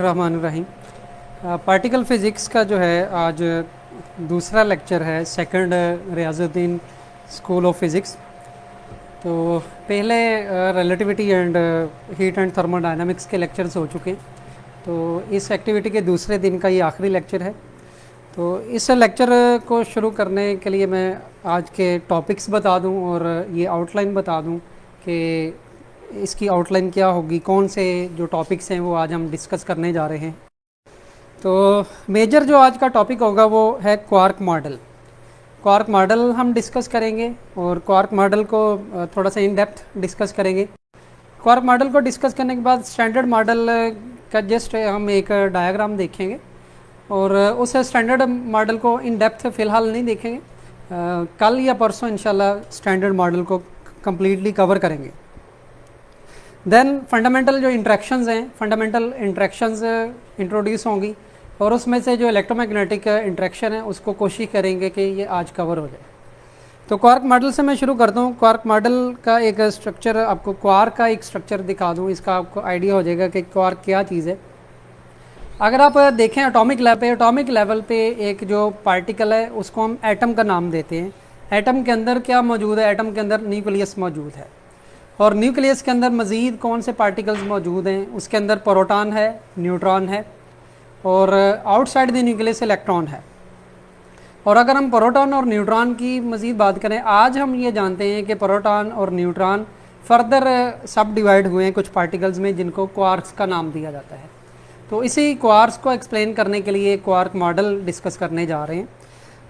रहमान रहीम। Particle physics का जो है आज दूसरा लेक्चर है, second Riyazuddin school of physics. तो पहले relativity and heat and thermodynamics के लेक्चर्स हो चुके हैं। तो इस एक्टिविटी के दूसरे दिन का ये आखिरी लेक्चर है। तो इस लेक्चर को शुरू करने के लिए मैं आज के टॉपिक्स बता दूं और ये आउटलाइन बता दूं कि इसकी आउटलाइन क्या होगी, कौन से जो टॉपिक्स हैं वो आज हम डिस्कस करने जा रहे हैं। तो मेजर जो आज का टॉपिक होगा वो है क्वार्क मॉडल। क्वार्क मॉडल हम डिस्कस करेंगे और क्वार्क मॉडल को थोड़ा सा इन डेप्थ डिस्कस करेंगे। क्वार्क मॉडल को डिस्कस करने के बाद स्टैंडर्ड मॉडल का जस्ट हम एक डायग्राम देखेंगे और उस स्टैंडर्ड मॉडल को इन डेप्थ फ़िलहाल नहीं देखेंगे। कल या परसों इंशाल्लाह स्टैंडर्ड मॉडल को कम्प्लीटली कवर करेंगे। देन फंडामेंटल जो इंट्रैक्शंस हैं, फंडामेंटल इंट्रैक्शंस इंट्रोड्यूस होंगी और उसमें से जो इलेक्ट्रोमैग्नेटिक इंट्रैक्शन है उसको कोशिश करेंगे कि ये आज कवर हो जाए। तो क्वार्क मॉडल से मैं शुरू करता हूँ। क्वार्क मॉडल का एक स्ट्रक्चर, आपको क्वार्क का एक स्ट्रक्चर दिखा दूँ, इसका आपको आइडिया हो जाएगा कि क्वार्क क्या चीज़ है। अगर आप देखें एटॉमिक लेवल पे एक जो पार्टिकल है उसको हम एटम का नाम देते हैं। एटम के अंदर क्या मौजूद है? एटम के अंदर न्यूक्लियस मौजूद है और न्यूक्लियस के अंदर मज़ीद कौन से पार्टिकल्स मौजूद हैं? उसके अंदर प्रोटॉन है, न्यूट्रॉन है और आउटसाइड द न्यूक्लियस इलेक्ट्रॉन है। और अगर हम प्रोटॉन और न्यूट्रॉन की मज़ीद बात करें, आज हम ये जानते हैं कि प्रोटॉन और न्यूट्रॉन फर्दर सब डिवाइड हुए हैं कुछ पार्टिकल्स में जिनको क्वार्क्स का नाम दिया जाता है। तो इसी क्वार्क्स को एक्सप्लेन करने के लिए क्वार्क मॉडल डिस्कस करने जा रहे हैं।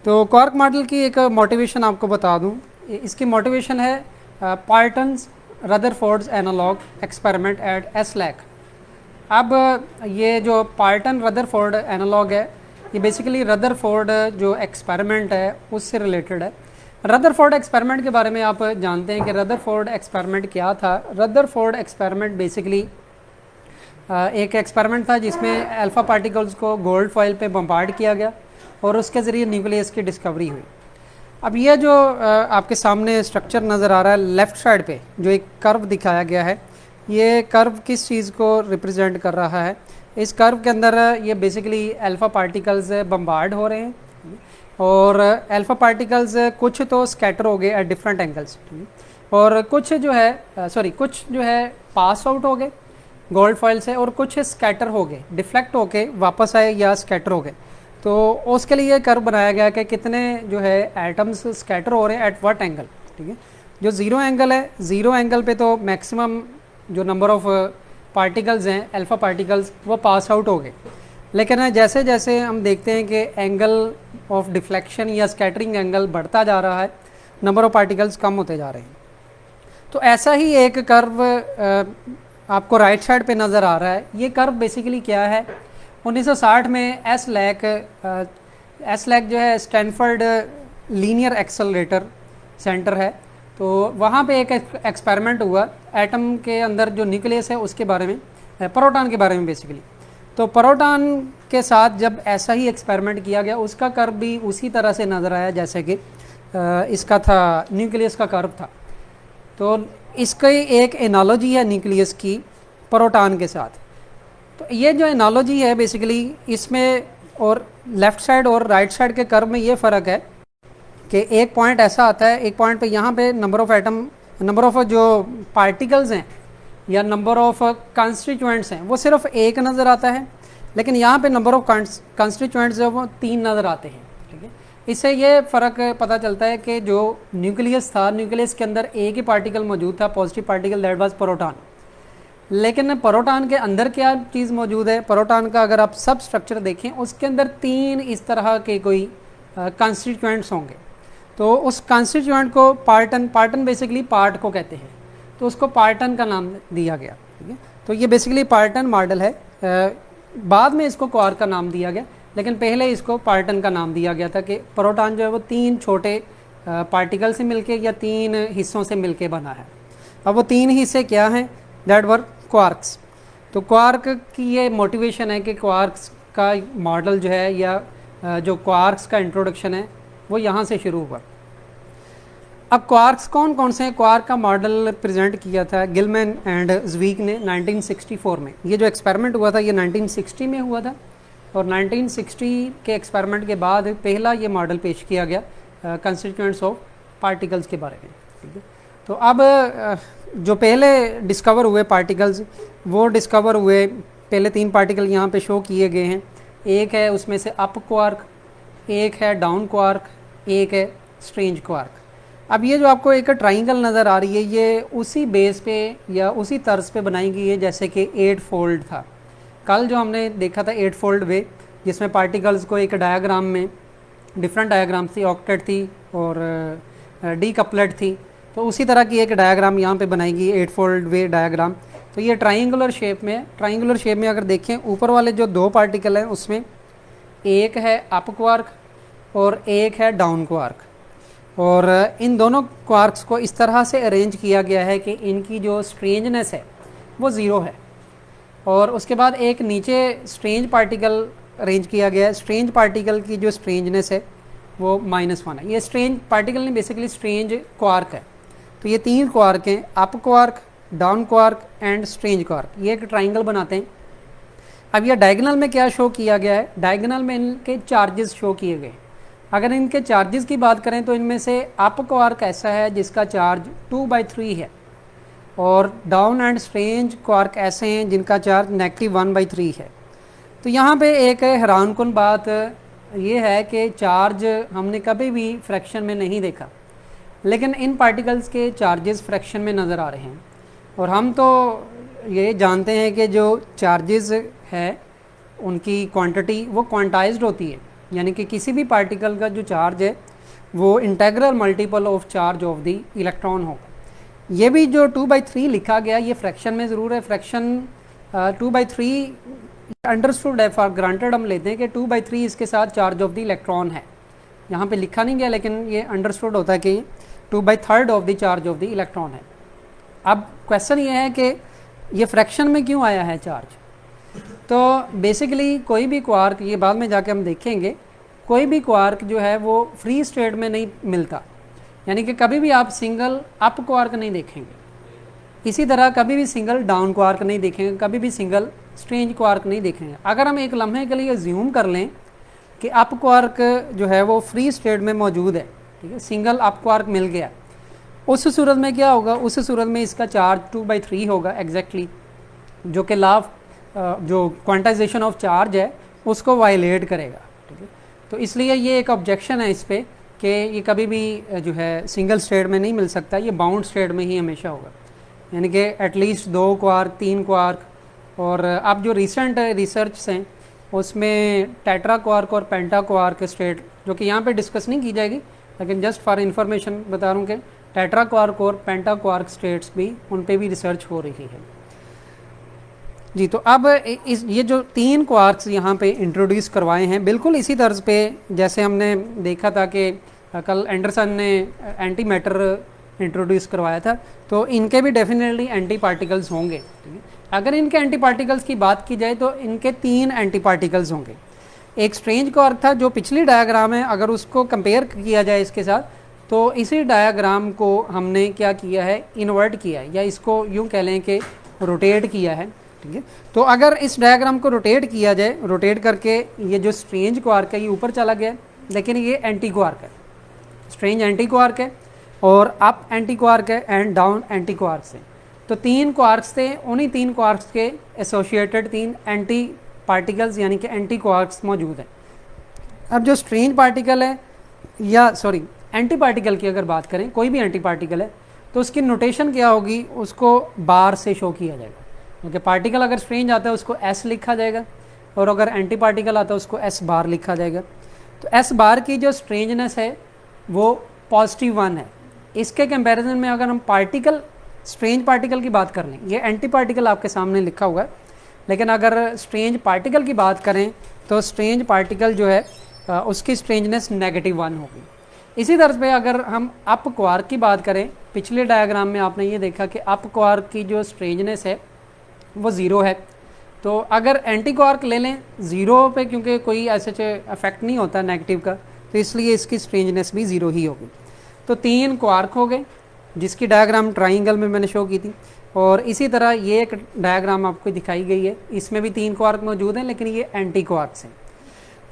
तो क्वार्क मॉडल की एक मोटिवेशन आपको बता दूं। इसकी मोटिवेशन है पार्टन्स रदरफोर्ड्स एनालॉग एक्सपेरिमेंट एट एसलैक। अब ये जो पार्टन रदरफोर्ड एनालॉग है, ये बेसिकली रदरफोर्ड जो एक्सपेरिमेंट है उससे रिलेटेड है। रदरफोर्ड एक्सपेरिमेंट के बारे में आप जानते हैं कि रदरफोर्ड एक्सपेरिमेंट क्या था। रदरफोर्ड एक्सपेरिमेंट बेसिकली एक एक्सपेरिमेंट था जिसमें अल्फ़ा पार्टिकल्स को गोल्ड फॉइल पे बम्बार्ड किया गया और उसके ज़रिए न्यूक्लियस की डिस्कवरी हुई। अब ये जो आपके सामने स्ट्रक्चर नज़र आ रहा है लेफ़्ट साइड पे, जो एक कर्व दिखाया गया है, ये कर्व किस चीज़ को रिप्रेजेंट कर रहा है? इस कर्व के अंदर ये बेसिकली अल्फ़ा पार्टिकल्स बम्बार्ड हो रहे हैं और अल्फ़ा पार्टिकल्स कुछ तो स्कैटर हो गए एट डिफरेंट एंगल्स और कुछ जो है पास आउट हो गए गोल्ड फॉइल से और कुछ स्कैटर हो गए, डिफ्लेक्ट होके वापस आए या स्कैटर हो गए। तो उसके लिए कर्व बनाया गया कि कितने जो है एटम्स स्कैटर हो रहे हैं एट व्हाट एंगल। ठीक है, जो ज़ीरो एंगल है, ज़ीरो एंगल पे तो मैक्सिमम जो नंबर ऑफ़ पार्टिकल्स हैं अल्फ़ा पार्टिकल्स वो पास आउट हो गए। लेकिन जैसे जैसे हम देखते हैं कि एंगल ऑफ डिफ्लेक्शन या स्कैटरिंग एंगल बढ़ता जा रहा है, नंबर ऑफ़ पार्टिकल्स कम होते जा रहे हैं। तो ऐसा ही एक कर्व आपको राइट साइड पे नज़र आ रहा है। ये कर्व बेसिकली क्या है? 1960 में एसलैक जो है स्टैनफोर्ड लीनियर एक्सेलरेटर सेंटर है, तो वहाँ पे एक एक्सपेरिमेंट हुआ एटम के अंदर जो न्यूक्लियस है उसके बारे में, प्रोटॉन के बारे में बेसिकली। तो प्रोटॉन के साथ जब ऐसा ही एक्सपेरिमेंट किया गया, उसका कर्व भी उसी तरह से नज़र आया जैसे कि इसका था, न्यूक्लियस का कर्व था। तो इसकी एक एनालॉजी है न्यूक्लियस की प्रोटॉन के साथ। तो ये जो एनालॉजी है बेसिकली इसमें और लेफ़्ट साइड और राइट साइड के कर्व में ये फ़र्क है कि एक पॉइंट ऐसा आता है, एक पॉइंट पे यहाँ पे number of atom, number of जो पार्टिकल्स हैं या नंबर ऑफ़ कॉन्स्टिट्यूएंट्स हैं वो सिर्फ एक नज़र आता है, लेकिन यहाँ पे नंबर ऑफ़ कॉन्स्टिट्यूएंट्स जो वो 3 नज़र आते हैं। ठीक है, इससे ये फ़र्क पता चलता है कि जो न्यूक्लियस था, न्यूक्लियस के अंदर एक ही पार्टिकल मौजूद था, positive particle, that was proton. लेकिन प्रोटॉन के अंदर क्या चीज़ मौजूद है? प्रोटॉन का अगर आप सब स्ट्रक्चर देखें उसके अंदर 3 इस तरह के कोई कॉन्स्टिट्यूएंट्स होंगे। तो उस कॉन्स्टिट्यूएंट को पार्टन बेसिकली पार्ट को कहते हैं, तो उसको पार्टन का नाम दिया गया। ठीक है, तो ये बेसिकली पार्टन मॉडल है। बाद में इसको क्वार्क का नाम दिया गया, लेकिन पहले इसको पार्टन का नाम दिया गया था कि प्रोटॉन जो है वो 3 छोटे पार्टिकल से मिलके या 3 हिस्सों से मिलके बना है। अब वो 3 हिस्से क्या हैं? That were quarks. तो क्वार्क की ये मोटिवेशन है कि क्वार्क्स का मॉडल जो है या जो क्वार्क्स का इंट्रोडक्शन है वो यहाँ से शुरू हुआ। अब क्वार्क्स कौन कौन से हैं? क्वार्क का मॉडल प्रेजेंट किया था गिलमैन एंड ज़्वीक ने 1964 में। ये जो एक्सपेरिमेंट हुआ था ये 1960 में हुआ था, और 1960 के एक्सपेरिमेंट के बाद पहला ये मॉडल पेश किया गया कंस्टिट्यूएंट्स ऑफ पार्टिकल्स के बारे में। ठीक है, तो अब जो पहले डिस्कवर हुए पार्टिकल्स, वो डिस्कवर हुए पहले 3 पार्टिकल यहाँ पे शो किए गए हैं। एक है उसमें से अप क्वार्क, एक है डाउन क्वार्क, एक है स्ट्रेंज क्वार्क। अब ये जो आपको एक ट्राइंगल नज़र आ रही है, ये उसी बेस पे या उसी तर्ज पे बनाई गई है जैसे कि 8 फोल्ड था। कल जो हमने देखा था 8 फोल्ड वे, जिसमें पार्टिकल्स को एक डायग्राम में डिफरेंट डायग्राम्स थी, ऑक्टेट थी और डी कपलेट थी, तो उसी तरह की एक डायग्राम यहाँ पे बनाई गई 8 फोल्ड वे डायग्राम। तो ये ट्राइंगुलर शेप में है। ट्राइंगुलर शेप में अगर देखें, ऊपर वाले जो 2 पार्टिकल हैं उसमें एक है अप क्वार्क और एक है डाउन क्वार्क, और इन दोनों क्वार्क्स को इस तरह से अरेंज किया गया है कि इनकी जो स्ट्रेंजनेस है वो ज़ीरो है। और उसके बाद एक नीचे स्ट्रेंज पार्टिकल अरेंज किया गया है। स्ट्रेंज पार्टिकल की जो स्ट्रेंजनेस है वो -1 है। ये स्ट्रेंज पार्टिकल नहीं, बेसिकली स्ट्रेंज क्वार्क है। तो ये 3 क्वार्क हैं, up quark, down quark and strange quark. ये एक ट्राइंगल बनाते हैं। अब ये डायगोनल में क्या शो किया गया है? डायगोनल में इनके चार्जेस शो किए गए। अगर इनके चार्जेस की बात करें तो इनमें से अप क्वार्क ऐसा है जिसका चार्ज 2/3 है, और डाउन एंड स्ट्रेंज क्वार्क ऐसे हैं जिनका चार्ज -1/3 है। तो यहाँ पे एक हैरानकुन बात ये है कि चार्ज हमने कभी भी फ्रैक्शन में नहीं देखा, लेकिन इन पार्टिकल्स के चार्जेस फ्रैक्शन में नज़र आ रहे हैं। और हम तो ये जानते हैं कि जो चार्जेस है उनकी क्वांटिटी वो क्वांटाइज्ड होती है, यानी कि किसी भी पार्टिकल का जो चार्ज है वो integral multiple of charge of the electron होगा। ये भी जो 2/3 लिखा गया ये फ्रैक्शन में ज़रूर है। फ्रैक्शन 2/3 अंडरस्टूड है, फॉर ग्रांटेड हम लेते हैं कि 2/3 इसके साथ चार्ज ऑफ द इलेक्ट्रॉन है। यहाँ पे लिखा नहीं गया, लेकिन ये अंडरस्टूड होता है कि 2/3 of the charge of the electron है। अब क्वेश्चन ये है कि ये फ्रैक्शन में क्यों आया है चार्ज? तो बेसिकली कोई भी क्वार्क, ये बाद में जाके हम देखेंगे, कोई भी क्वार्क जो है वो फ्री स्टेट में नहीं मिलता, यानी कि कभी भी आप सिंगल अप क्वार्क नहीं देखेंगे, इसी तरह कभी भी सिंगल डाउन क्वार्क नहीं देखेंगे, कभी भी सिंगल स्ट्रेंज क्वार्क नहीं देखेंगे। अगर हम एक लम्हे के लिए ज्यूम कर लें कि अप क्वार्क जो है वो फ्री स्टेट में मौजूद है, ठीक है, सिंगल अप क्वार्क मिल गया, उस सूरत में क्या होगा? उस सूरत में इसका चार्ज 2/3 होगा एग्जैक्टली, जो कि लॉ जो क्वांटाइजेशन ऑफ चार्ज है उसको वायलेट करेगा। ठीक है, तो इसलिए ये एक ऑब्जेक्शन है इस पर कि ये कभी भी जो है सिंगल स्टेट में नहीं मिल सकता, ये बाउंड स्टेट में ही हमेशा होगा, यानी कि एटलीस्ट 2 क्वार्क, 3 क्वार्क। और अब जो रिसेंट रिसर्च हैं उसमें टेट्रा क्वार्क और पेंटा क्वार्क स्टेट, जो कि यहाँ पे डिस्कस नहीं की जाएगी, लेकिन जस्ट फॉर इन्फॉर्मेशन बता रहा हूँ कि टेट्रा क्वार्क और पेंटा क्वार्क स्टेट्स भी, उन पे भी रिसर्च हो रही है जी। तो अब ये जो 3 क्वार्क्स यहाँ पे इंट्रोड्यूस करवाए हैं, बिल्कुल इसी तर्ज पे जैसे हमने देखा था कि कल एंडरसन ने एंटी मैटर इंट्रोड्यूस करवाया था, तो इनके भी डेफिनेटली एंटी पार्टिकल्स होंगे। ठीक है, अगर इनके एंटी पार्टिकल्स की बात की जाए तो इनके 3 एंटी पार्टिकल्स होंगे। एक स्ट्रेंज क्वार्क था जो पिछली डायग्राम है, अगर उसको कंपेयर किया जाए इसके साथ, तो इसी डायग्राम को हमने क्या किया है? इन्वर्ट किया है, या इसको यूँ कह लें कि रोटेट किया है। ठीक है, तो अगर इस डायग्राम को रोटेट किया जाए, रोटेट करके ये जो स्ट्रेंज क्वार्क है ये ऊपर चला गया, लेकिन ये एंटी क्वार्क है, स्ट्रेंज एंटी क्वार्क है, और अप एंटी क्वार्क है एंड डाउन एंटी क्वार्क है। तो 3 क्वार्क्स थे, उन्हीं 3 क्वार्क्स के एसोसिएटेड 3 एंटी पार्टिकल्स यानी कि एंटी क्वार्क्स मौजूद हैं। अब जो स्ट्रेंज पार्टिकल है, या सॉरी एंटी पार्टिकल की अगर बात करें, कोई भी एंटी पार्टिकल है तो उसकी नोटेशन क्या होगी? उसको बार से शो किया जाएगा, क्योंकि पार्टिकल अगर स्ट्रेंज आता है उसको एस लिखा जाएगा, और अगर एंटी पार्टिकल आता है उसको एस बार लिखा जाएगा। तो एस बार की जो स्ट्रेंजनेस है वो +1 है। इसके कंपैरिजन में अगर हम पार्टिकल, स्ट्रेंज पार्टिकल की बात कर लें, ये एंटी पार्टिकल आपके सामने लिखा हुआ है, लेकिन अगर स्ट्रेंज पार्टिकल की बात करें तो स्ट्रेंज पार्टिकल जो है उसकी स्ट्रेंजनेस -1 होगी। इसी तरह पे अगर हम अप क्वार्क की बात करें, पिछले डायग्राम में आपने ये देखा कि अप क्वार्क की जो स्ट्रेंजनेस है वो 0 है। तो अगर एंटी क्वार्क ले लें 0 पे, क्योंकि कोई ऐसे इफेक्ट नहीं होता नेगेटिव का, तो इसलिए इसकी स्ट्रेंजनेस भी 0 ही होगी। तो 3 क्वार्क हो गए, जिसकी डायग्राम ट्राइंगल में मैंने शो की थी। और इसी तरह ये एक डायग्राम आपको दिखाई गई है, इसमें भी 3 क्वार्क मौजूद हैं, लेकिन ये एंटी क्वार्क्स हैं।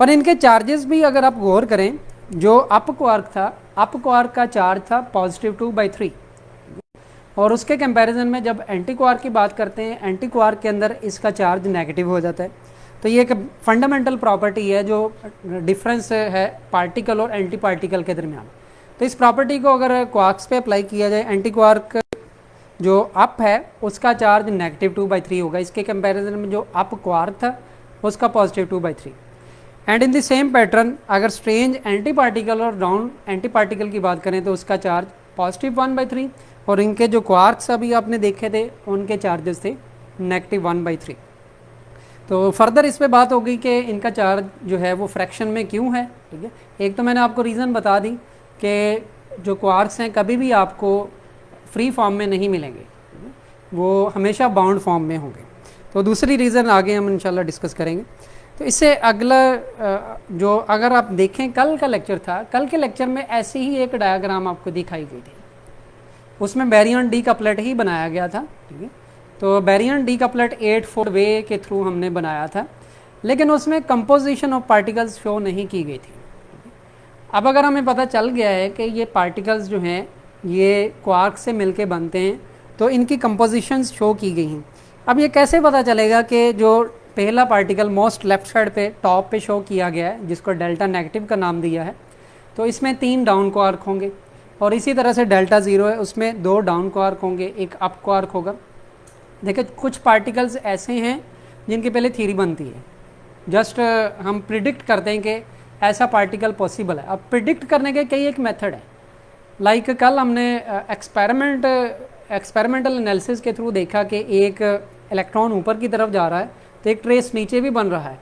पर इनके चार्जेस भी अगर आप गौर करें, जो अप क्वार्क था, अप क्वार्क का चार्ज था +2/3, और उसके कंपैरिजन में जब एंटी क्वार्क की बात करते हैं, एंटी क्वार्क के अंदर इसका चार्ज नेगेटिव हो जाता है। तो ये एक फंडामेंटल प्रॉपर्टी है जो डिफरेंस है पार्टिकल और एंटी पार्टिकल के दरमियान। तो इस प्रॉपर्टी को अगर क्वार्क्स पे अप्लाई किया जाए, एंटी क्वार्क जो अप है उसका चार्ज -2/3 होगा, इसके कंपैरिजन में जो अप क्वार्क था उसका +2/3। And in the same pattern अगर स्ट्रेंज एंटी पार्टिकल और डाउन एंटी पार्टिकल की बात करें तो उसका चार्ज +1/3, और इनके जो क्वार्क्स अभी आपने देखे थे उनके चार्जेस थे -1/3। तो फर्दर इस पे बात होगी कि इनका चार्ज जो है वो फ्रैक्शन में क्यों है, ठीक है। एक तो मैंने आपको रीज़न बता दी कि जो क्वार्क्स हैं कभी भी आपको फ्री फॉर्म में नहीं मिलेंगे, वो हमेशा बाउंड फॉर्म में होंगे। तो दूसरी रीज़न आगे हम इंशाल्लाह डिस्कस करेंगे। तो इससे अगला जो अगर आप देखें कल का लेक्चर था, कल के लेक्चर में ऐसी ही एक डायग्राम आपको दिखाई गई थी, उसमें बैरियन डीकपलेट ही बनाया गया था, ठीक है। तो बैरियन डीकपलेट 8-4 वे के थ्रू हमने बनाया था, लेकिन उसमें कंपोजिशन ऑफ पार्टिकल्स शो नहीं की गई थी। अब अगर हमें पता चल गया है कि ये पार्टिकल्स जो हैं ये क्वार्क से मिलके बनते हैं, तो इनकी कंपोजिशंस शो की गई हैं। अब ये कैसे पता चलेगा कि जो पहला पार्टिकल मोस्ट लेफ्ट साइड पे टॉप पे शो किया गया है, जिसको डेल्टा नेगेटिव का नाम दिया है, तो इसमें 3 डाउन क्वार्क होंगे, और इसी तरह से डेल्टा 0 है, उसमें 2 डाउन क्वार्क होंगे, एक अप क्वार्क होगा। देखिए कुछ पार्टिकल्स ऐसे हैं जिनकी पहले थ्योरी बनती है, जस्ट हम प्रिडिक्ट करते हैं कि ऐसा पार्टिकल पॉसिबल है। अब प्रिडिक्ट करने के कई एक मेथड है, लाइक कल हमने एक्सपेरिमेंटल एनालिसिस के थ्रू देखा कि एक इलेक्ट्रॉन ऊपर की तरफ जा रहा है तो एक ट्रेस नीचे भी बन रहा है,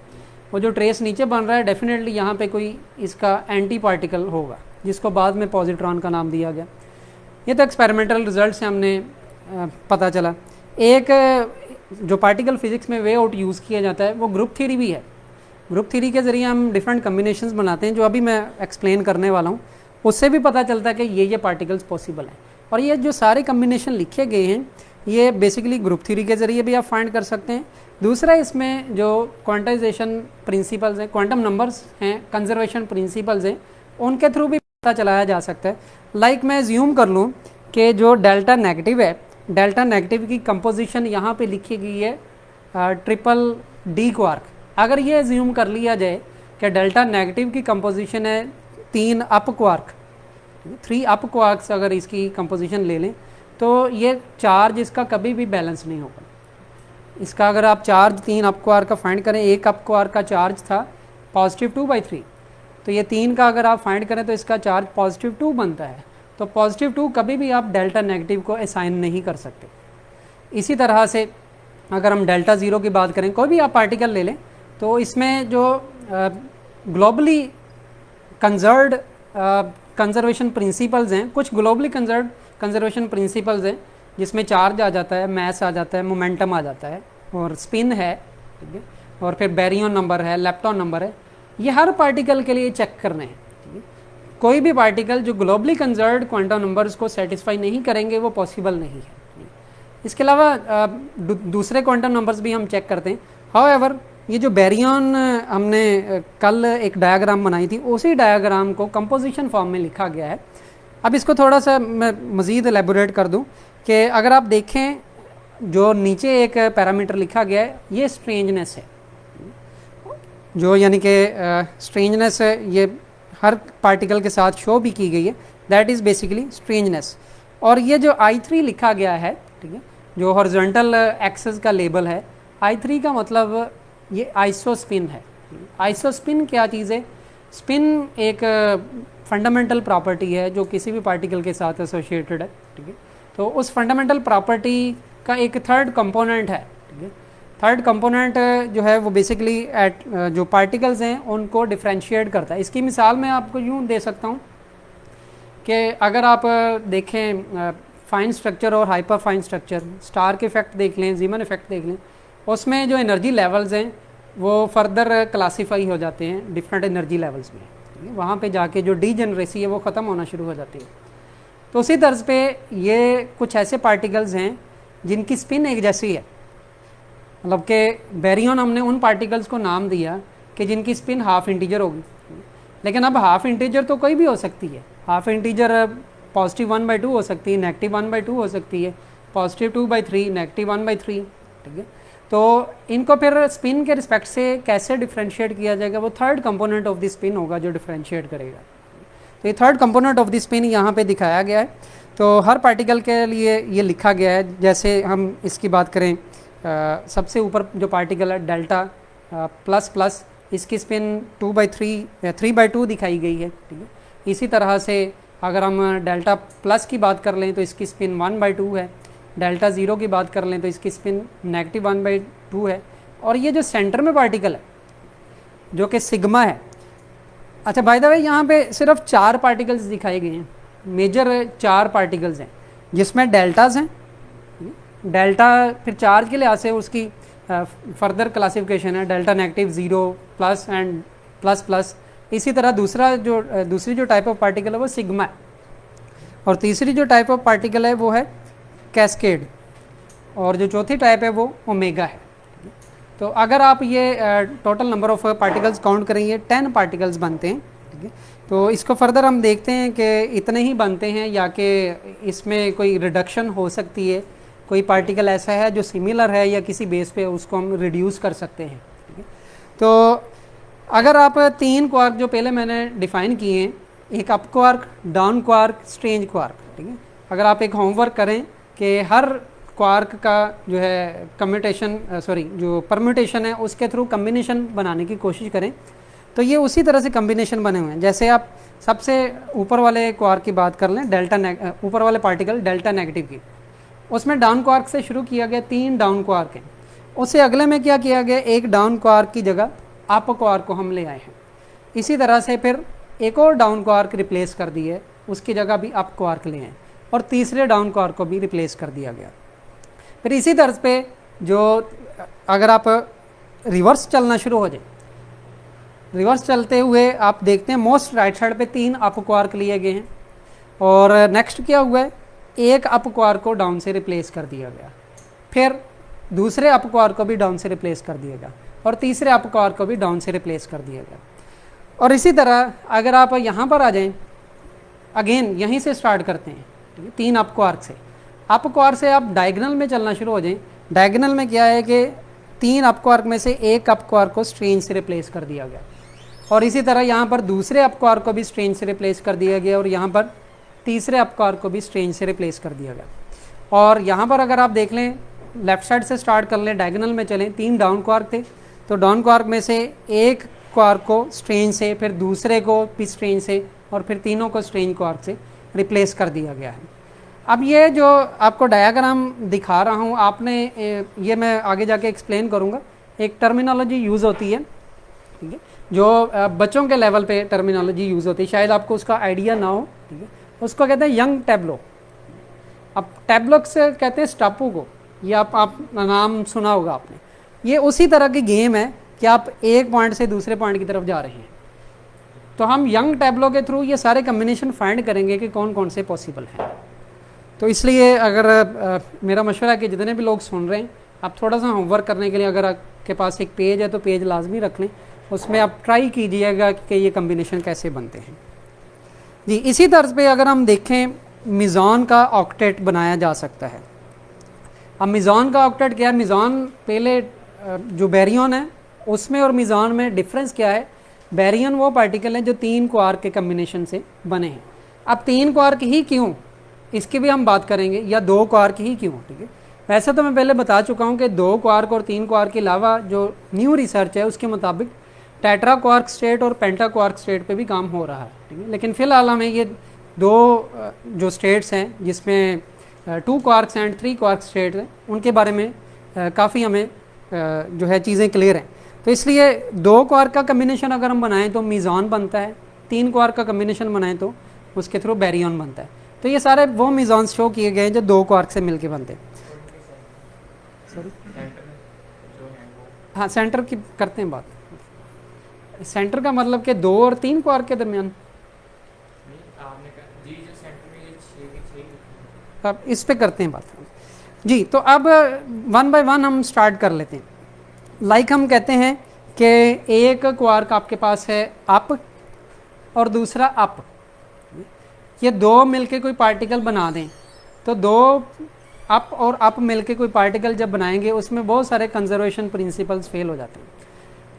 वो जो ट्रेस नीचे बन रहा है डेफिनेटली यहाँ पे कोई इसका एंटी पार्टिकल होगा, जिसको बाद में पॉजिट्रॉन का नाम दिया गया। ये तो एक्सपेरिमेंटल रिजल्ट से हमने पता चला। एक जो पार्टिकल फिजिक्स में वे आउट यूज़ किया जाता है वो ग्रुप थ्योरी भी है। ग्रुप थ्योरी के ज़रिए हम डिफरेंट कम्बिनेशंस बनाते हैं, जो अभी मैं एक्सप्लेन करने वाला हूँ, उससे भी पता चलता है कि ये पार्टिकल्स पॉसिबल हैं। और ये जो सारे कम्बिनेशन लिखे गए हैं ये बेसिकली ग्रुप थ्योरी के ज़रिए भी आप फाइंड कर सकते हैं। दूसरा इसमें जो क्वांटाइजेशन प्रिंसिपल्स हैं, क्वांटम नंबर्स हैं, कंजर्वेशन प्रिंसिपल्स हैं, उनके थ्रू भी पता चलाया जा सकता है। लाइक मैं ज्यूम कर लूँ कि जो डेल्टा नेगेटिव है, डेल्टा नेगेटिव की कंपोजिशन यहाँ पे लिखी गई है DDD क्वार्क। अगर ये ज्यूम कर लिया जाए कि डेल्टा नेगेटिव की कंपोजिशन है 3 अप क्वार्क, 3 अप क्वार्क्स अगर इसकी कंपोजिशन ले लें तो ये चार्ज इसका कभी भी बैलेंस नहीं होगा। इसका अगर आप चार्ज 3 अप क्वार्क का फाइंड करें, एक अप क्वार्क का चार्ज था +2/3, तो ये 3 का अगर आप फाइंड करें तो इसका चार्ज +2 बनता है। तो +2 कभी भी आप डेल्टा नेगेटिव को असाइन नहीं कर सकते। इसी तरह से अगर हम डेल्टा 0 की बात करें, कोई भी आप पार्टिकल ले लें, तो इसमें जो ग्लोबली कंजर्व्ड कंजर्वेशन प्रिंसिपल्स हैं, कुछ ग्लोबली कंजर्व्ड कंजर्वेशन प्रिंसिपल्स हैं जिसमें चार्ज आ जाता है, मैस आ जाता है, मोमेंटम आ जाता है, और स्पिन है, ठीक है, और फिर बैरियन नंबर है, लेप्टॉन नंबर है। ये हर पार्टिकल के लिए चेक करने हैं, ठीक है। कोई भी पार्टिकल जो ग्लोबली कंजर्व्ड क्वांटम नंबर्स को सेटिस्फाई नहीं करेंगे वो पॉसिबल नहीं है। इसके अलावा दूसरे क्वांटम नंबर्स भी हम चेक करते हैं। हाउएवर ये जो बैरियन हमने कल एक डायग्राम बनाई थी, उसी डायग्राम को कंपोजिशन फॉर्म में लिखा गया है। अब इसको थोड़ा सा मैं मज़ीद एलेबोरेट कर दूं कि अगर आप देखें जो नीचे एक पैरामीटर लिखा गया है, ये स्ट्रेंजनेस है, जो यानी कि स्ट्रेंजनेस है, ये हर पार्टिकल के साथ शो भी की गई है, दैट इज़ बेसिकली स्ट्रेंजनेस। और ये जो I3 लिखा गया है, ठीक है, जो हॉरिजॉन्टल एक्सिस का लेबल है, I3 का मतलब ये आइसोस्पिन है। आइसोस्पिन क्या चीज़ है? स्पिन एक फंडामेंटल प्रॉपर्टी है जो किसी भी पार्टिकल के साथ एसोसिएटेड है, ठीक है। तो उस फंडामेंटल प्रॉपर्टी का एक थर्ड कंपोनेंट है, ठीक है। थर्ड कंपोनेंट जो है वो बेसिकली जो पार्टिकल्स हैं उनको डिफ्रेंशिएट करता है। इसकी मिसाल मैं आपको यूँ दे सकता हूँ कि अगर आप देखें फाइन स्ट्रक्चर और हाइपर फाइन स्ट्रक्चर, स्टार के इफेक्ट देख लें, जीमन इफेक्ट देख लें, उसमें जो एनर्जी लेवल्स हैं वो फर्दर क्लासीफाई हो जाते हैं डिफरेंट एनर्जी लेवल्स में, ठीक है। वहाँ पे जाके जो डीजेनरेसी है वो ख़त्म होना शुरू हो जाती है। तो उसी तर्ज पे ये कुछ ऐसे पार्टिकल्स हैं जिनकी स्पिन एक जैसी है, मतलब कि बैरियन हमने उन पार्टिकल्स को नाम दिया कि जिनकी स्पिन हाफ इंटीजर होगी। लेकिन अब हाफ इंटीजर तो कोई भी हो सकती है, हाफ इंटीजर +1/2 हो सकती है, -1/2 हो सकती है, +2/3, -1/3, ठीक है। तो इनको फिर स्पिन के रिस्पेक्ट से कैसे डिफ्रेंशिएट किया जाएगा, वो third component of the spin होगा जो डिफ्रेंशिएट करेगा। तो ये third component of the spin यहाँ पे दिखाया गया है। तो हर पार्टिकल के लिए ये लिखा गया है। जैसे हम इसकी बात करें, सबसे ऊपर जो पार्टिकल है डेल्टा प्लस प्लस, इसकी स्पिन 3/2 दिखाई गई है, ठीक है। इसी तरह से अगर हम डेल्टा प्लस की बात कर लें तो इसकी स्पिन 1/2 है, डेल्टा ज़ीरो की बात कर लें तो इसकी स्पिन -1/2 है। और ये जो सेंटर में पार्टिकल है जो कि सिग्मा है, अच्छा बाय द वे यहाँ पे सिर्फ 4 पार्टिकल्स दिखाए गए हैं, मेजर 4 पार्टिकल्स हैं जिसमें डेल्टाज हैं। डेल्टा फिर चार्ज के लिहाज से उसकी फर्दर क्लासिफिकेशन है, delta negative, 0, plus and plus plus. इसी तरह दूसरी जो टाइप ऑफ पार्टिकल है वो सिग्मा है, और तीसरी जो टाइप ऑफ पार्टिकल है वो है कैस्केड, और जो चौथी टाइप है वो ओमेगा है। तो अगर आप ये total number of particles count करेंगे 10 पार्टिकल्स बनते हैं, ठीक है। तो इसको फर्दर हम देखते हैं कि इतने ही बनते हैं या कि इसमें कोई रिडक्शन हो सकती है, कोई पार्टिकल ऐसा है जो सिमिलर है या किसी बेस पे उसको हम रिड्यूस कर सकते हैं, ठीक है। तो अगर आप 3 क्वार्क जो पहले मैंने डिफ़ाइन किए हैं, एक up quark, down quark, strange quark, ठीक है। अगर आप एक होमवर्क करें कि हर क्वार्क का जो है जो परम्यूटेशन है उसके थ्रू कम्बिनेशन बनाने की कोशिश करें, तो ये उसी तरह से कम्बिनेशन बने हुए हैं। जैसे आप सबसे ऊपर वाले क्वार्क की बात कर लें, ऊपर वाले पार्टिकल डेल्टा नेगेटिव की, उसमें डाउन क्वार्क से शुरू किया गया, 3 डाउन क्वार्क हैं। उससे अगले में क्या किया गया, एक डाउन क्वार्क की जगह अप क्वार्क को हम ले आए हैं। इसी तरह से फिर एक और डाउन क्वार्क रिप्लेस कर दिए, उसकी जगह भी अप क्वार्क ले आए, और तीसरे डाउन क्वार्क को भी रिप्लेस कर दिया गया। फिर इसी तर्ज पे जो अगर आप रिवर्स चलना शुरू हो जाए, रिवर्स चलते हुए आप देखते हैं मोस्ट राइट साइड पे 3 अप क्वार्क लिए गए हैं, और नेक्स्ट क्या हुआ है, एक अप क्वार्क को डाउन से रिप्लेस कर दिया गया, फिर दूसरे अप क्वार्क को भी डाउन से रिप्लेस कर दिया गया, और तीसरे अप क्वार्क को भी डाउन से रिप्लेस कर दिया गया। और इसी तरह अगर आप यहाँ पर आ जाएं, अगेन यहीं से स्टार्ट करते हैं, ठीक है, 3 अप क्वार्क से। अप क्वार्क से आप डायगोनल में चलना शुरू हो जाएं। डायगोनल में क्या है कि 3 अप क्वार्क में से एक अप क्वार्क को स्ट्रेंज से रिप्लेस कर दिया गया, और इसी तरह यहाँ पर दूसरे अप क्वार्क को भी स्ट्रेंज से रिप्लेस कर दिया गया, और यहाँ पर तीसरे अप क्वार्क को भी स्ट्रेंज से रिप्लेस कर दिया गया। और यहाँ पर अगर आप देख लें, लेफ्ट साइड से स्टार्ट कर लें, डायगोनल में चलें, 3 डाउन क्वार्क थे, तो डाउन क्वार्क में से एक क्वार्क को स्ट्रेंज से, फिर दूसरे को भी स्ट्रेंज से, और फिर तीनों को स्ट्रेंज क्वार्क से रिप्लेस कर दिया गया है। अब ये जो आपको डायग्राम दिखा रहा हूँ, आपने ये मैं आगे जाके एक्सप्लेन करूँगा, एक टर्मिनोलॉजी यूज़ होती है, ठीक है, जो बच्चों के लेवल पे टर्मिनोलॉजी यूज़ होती है, शायद आपको उसका आइडिया ना हो, ठीक है। उसको कहते हैं यंग टैब्लो। अब टैब्लो से कहते हैं स्टापू को, ये आप नाम सुना होगा आपने। ये उसी तरह की गेम है कि आप एक पॉइंट से दूसरे पॉइंट की तरफ जा रहे हैं। तो हम यंग टैब्लो के थ्रू ये सारे कम्बिनेशन फाइंड करेंगे कि कौन कौन से पॉसिबल हैं। तो इसलिए अगर मेरा मशवरा है कि जितने भी लोग सुन रहे हैं, आप थोड़ा सा होमवर्क करने के लिए अगर आपके पास एक पेज है तो पेज लाजमी रख लें, उसमें आप ट्राई कीजिएगा कि ये कम्बिनेशन कैसे बनते हैं जी। इसी तर्ज पे अगर हम देखें, मिज़ान का ऑक्टेट बनाया जा सकता है। अब मिज़ान का ऑक्टेट क्या है, मिज़ान पहले जो बैरियन है उसमें और मिज़ान में डिफरेंस क्या है। बैरियन वो पार्टिकल हैं जो 3 क्वार्क के कम्बिनेशन से बने हैं। अब 3 क्वार्क ही क्यों, इसकी भी हम बात करेंगे, या 2 क्वार्क ही क्यों, ठीक है। वैसे तो मैं पहले बता चुका हूँ कि 2 क्वार्क और 3 क्वार्क के अलावा जो न्यू रिसर्च है उसके मुताबिक टेट्रा क्वार्क स्टेट और पेंटा क्वार्क स्टेट पे भी काम हो रहा है, ठीक है। लेकिन फ़िलहाल हमें ये 2 जो स्टेट्स हैं जिसमें 2 क्वार्क्स एंड 3 क्वार्क स्टेट हैं, उनके बारे में काफ़ी हमें जो है चीज़ें क्लियर हैं। तो इसलिए 2 क्वार्क का कम्बिनेशन अगर हम बनाएं तो मिज़ान बनता है, 3 क्वार्क का कम्बिनेशन बनाएं तो उसके थ्रू बैरियन बनता है। तो ये सारे वो मिज़ान शो किए गए हैं जो 2 क्वार्क से मिलके बनते हैं। सॉरी, हाँ सेंटर की करते हैं बात। सेंटर का मतलब कि 2 और 3 क्वार्क के दरमियान, अब इस पे करते हैं बात जी। तो अब वन बाय वन हम स्टार्ट कर लेते हैं। लाइक हम कहते हैं कि एक क्वार्क आपके पास है अप और दूसरा अप, ये दो मिलके कोई पार्टिकल बना दें, तो दो अप और अप मिलके कोई पार्टिकल जब बनाएंगे उसमें बहुत सारे कंजर्वेशन प्रिंसिपल्स फेल हो जाते हैं।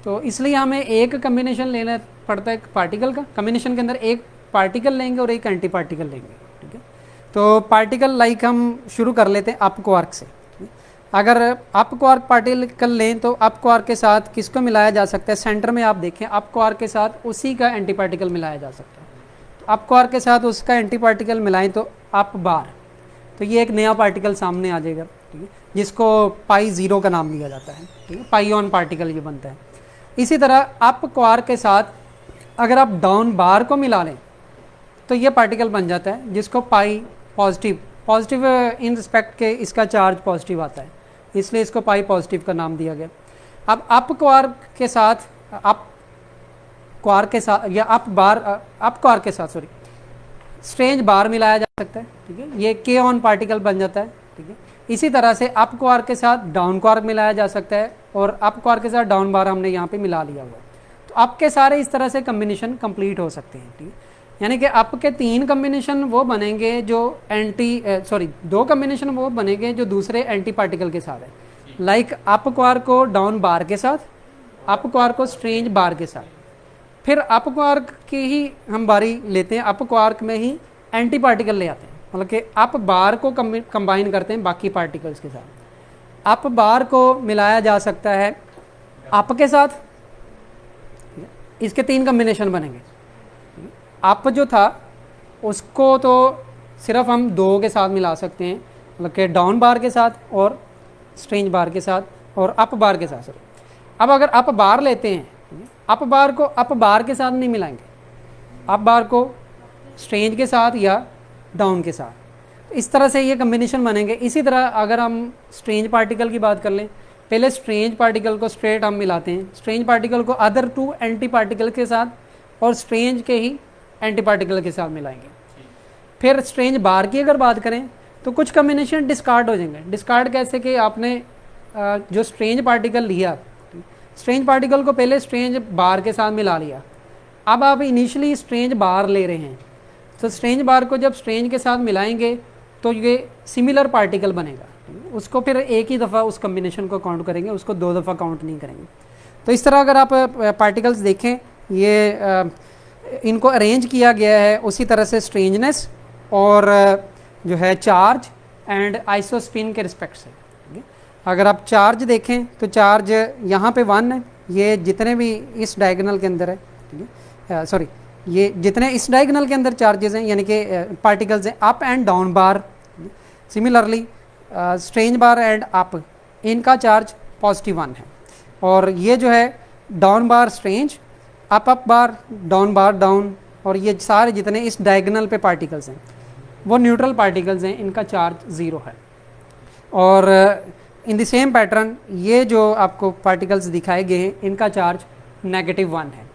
तो इसलिए हमें एक कम्बिनेशन लेना पड़ता है पार्टिकल का। कम्बिनेशन के अंदर एक पार्टिकल लेंगे और एक एंटी पार्टिकल लेंगे, ठीक है। तो पार्टिकल लाइक हम शुरू कर लेते हैं अप क्वार्क से। अगर अप क्वार्क पार्टिकल लें तो अप क्वार्क के साथ किसको मिलाया जा सकता है? सेंटर में आप देखें अप क्वार्क के साथ उसी का एंटी पार्टिकल मिलाया जा सकता है। तो अप क्वार्क के साथ उसका एंटी पार्टिकल मिलाएं तो अप बार, तो ये एक नया पार्टिकल सामने आ जाएगा, ठीक है, जिसको पाई ज़ीरो का नाम दिया जाता है, ठीक है, पाई ऑन पार्टिकल ये बनता है। इसी तरह अप क्वार्क के साथ अगर आप डाउन बार को मिला लें तो ये पार्टिकल बन जाता है जिसको पाई पॉजिटिव इन रिस्पेक्ट के इसका चार्ज पॉजिटिव आता है, इसलिए इसको पाई पॉजिटिव का नाम दिया गया। अब अप क्वार्क के साथ या अप क्वार्क के साथ स्ट्रेंज बार मिलाया जा सकता है, ठीक है, ये के ऑन पार्टिकल बन जाता है, ठीक है। इसी तरह से अप क्वार्क के साथ डाउन क्वार्क मिलाया जा सकता है और अप क्वार्क के साथ डाउन बार हमने यहाँ पे मिला लिया हुआ है। तो अप के सारे इस तरह से कम्बिनेशन कंप्लीट हो सकते हैं, ठीक है। यानी कि अप के 3 कम्बिनेशन वो बनेंगे जो दो कम्बिनेशन वो बनेंगे जो दूसरे एंटी पार्टिकल के साथ है। लाइक अप क्वार्क को डाउन बार के साथ, अप क्वार्क को स्ट्रेंज बार के साथ। फिर अप क्वार्क की ही हम बारी लेते हैं, अप क्वार्क में ही एंटी पार्टिकल ले आते हैं, मतलब कि अप बार को कंबाइन करते हैं बाकी पार्टिकल्स के साथ। अप बार को मिलाया जा सकता है अप के साथ, इसके 3 कम्बिनेशन बनेंगे। अप जो था उसको तो सिर्फ हम 2 के साथ मिला सकते हैं, मतलब कि डाउन बार के साथ और स्ट्रेंज बार के साथ और अप बार के साथ। अब अगर अप बार लेते हैं, अप बार को अप बार के साथ नहीं मिलाएंगे, अप बार को स्ट्रेंज के साथ या डाउन के साथ, इस तरह से ये कम्बिनेशन बनेंगे। इसी तरह अगर हम स्ट्रेंज पार्टिकल की बात कर लें, पहले स्ट्रेंज पार्टिकल को स्ट्रेट हम मिलाते हैं, स्ट्रेंज पार्टिकल को अदर 2 एंटी पार्टिकल के साथ और स्ट्रेंज के ही एंटी पार्टिकल के साथ मिलाएंगे। फिर स्ट्रेंज बार की अगर बात करें तो कुछ कम्बिनेशन डिस्कार्ड हो जाएंगे। डिस्कार्ड कैसे कि आपने जो स्ट्रेंज पार्टिकल लिया, स्ट्रेंज पार्टिकल को पहले स्ट्रेंज बार के साथ मिला लिया, अब आप इनिशियली स्ट्रेंज बार ले रहे हैं, तो स्ट्रेंज बार को जब स्ट्रेंज के साथ मिलाएंगे तो ये सिमिलर पार्टिकल बनेगा, उसको फिर एक ही दफ़ा उस कम्बिनेशन को काउंट करेंगे, उसको 2 दफ़ा काउंट नहीं करेंगे। तो इस तरह अगर आप पार्टिकल्स देखें, ये इनको अरेंज किया गया है उसी तरह से स्ट्रेंजनेस और जो है चार्ज एंड आइसोस्पिन के रिस्पेक्ट से। अगर आप चार्ज देखें तो चार्ज यहाँ पे 1 है, ये जितने भी इस डायगोनल के अंदर है, ठीक है, ये जितने इस डायगोनल के अंदर चार्जेस हैं यानी कि पार्टिकल्स हैं, up and down bar, similarly strange bar and up, इनका चार्ज +1 है। और ये जो है डाउन बार स्ट्रेंज, अप बार डाउन, और ये सारे जितने इस डायगोनल पे पार्टिकल्स हैं वो न्यूट्रल पार्टिकल्स हैं, इनका चार्ज 0 है। और इन द सेम पैटर्न ये जो आपको पार्टिकल्स दिखाए गए हैं इनका चार्ज -1 है।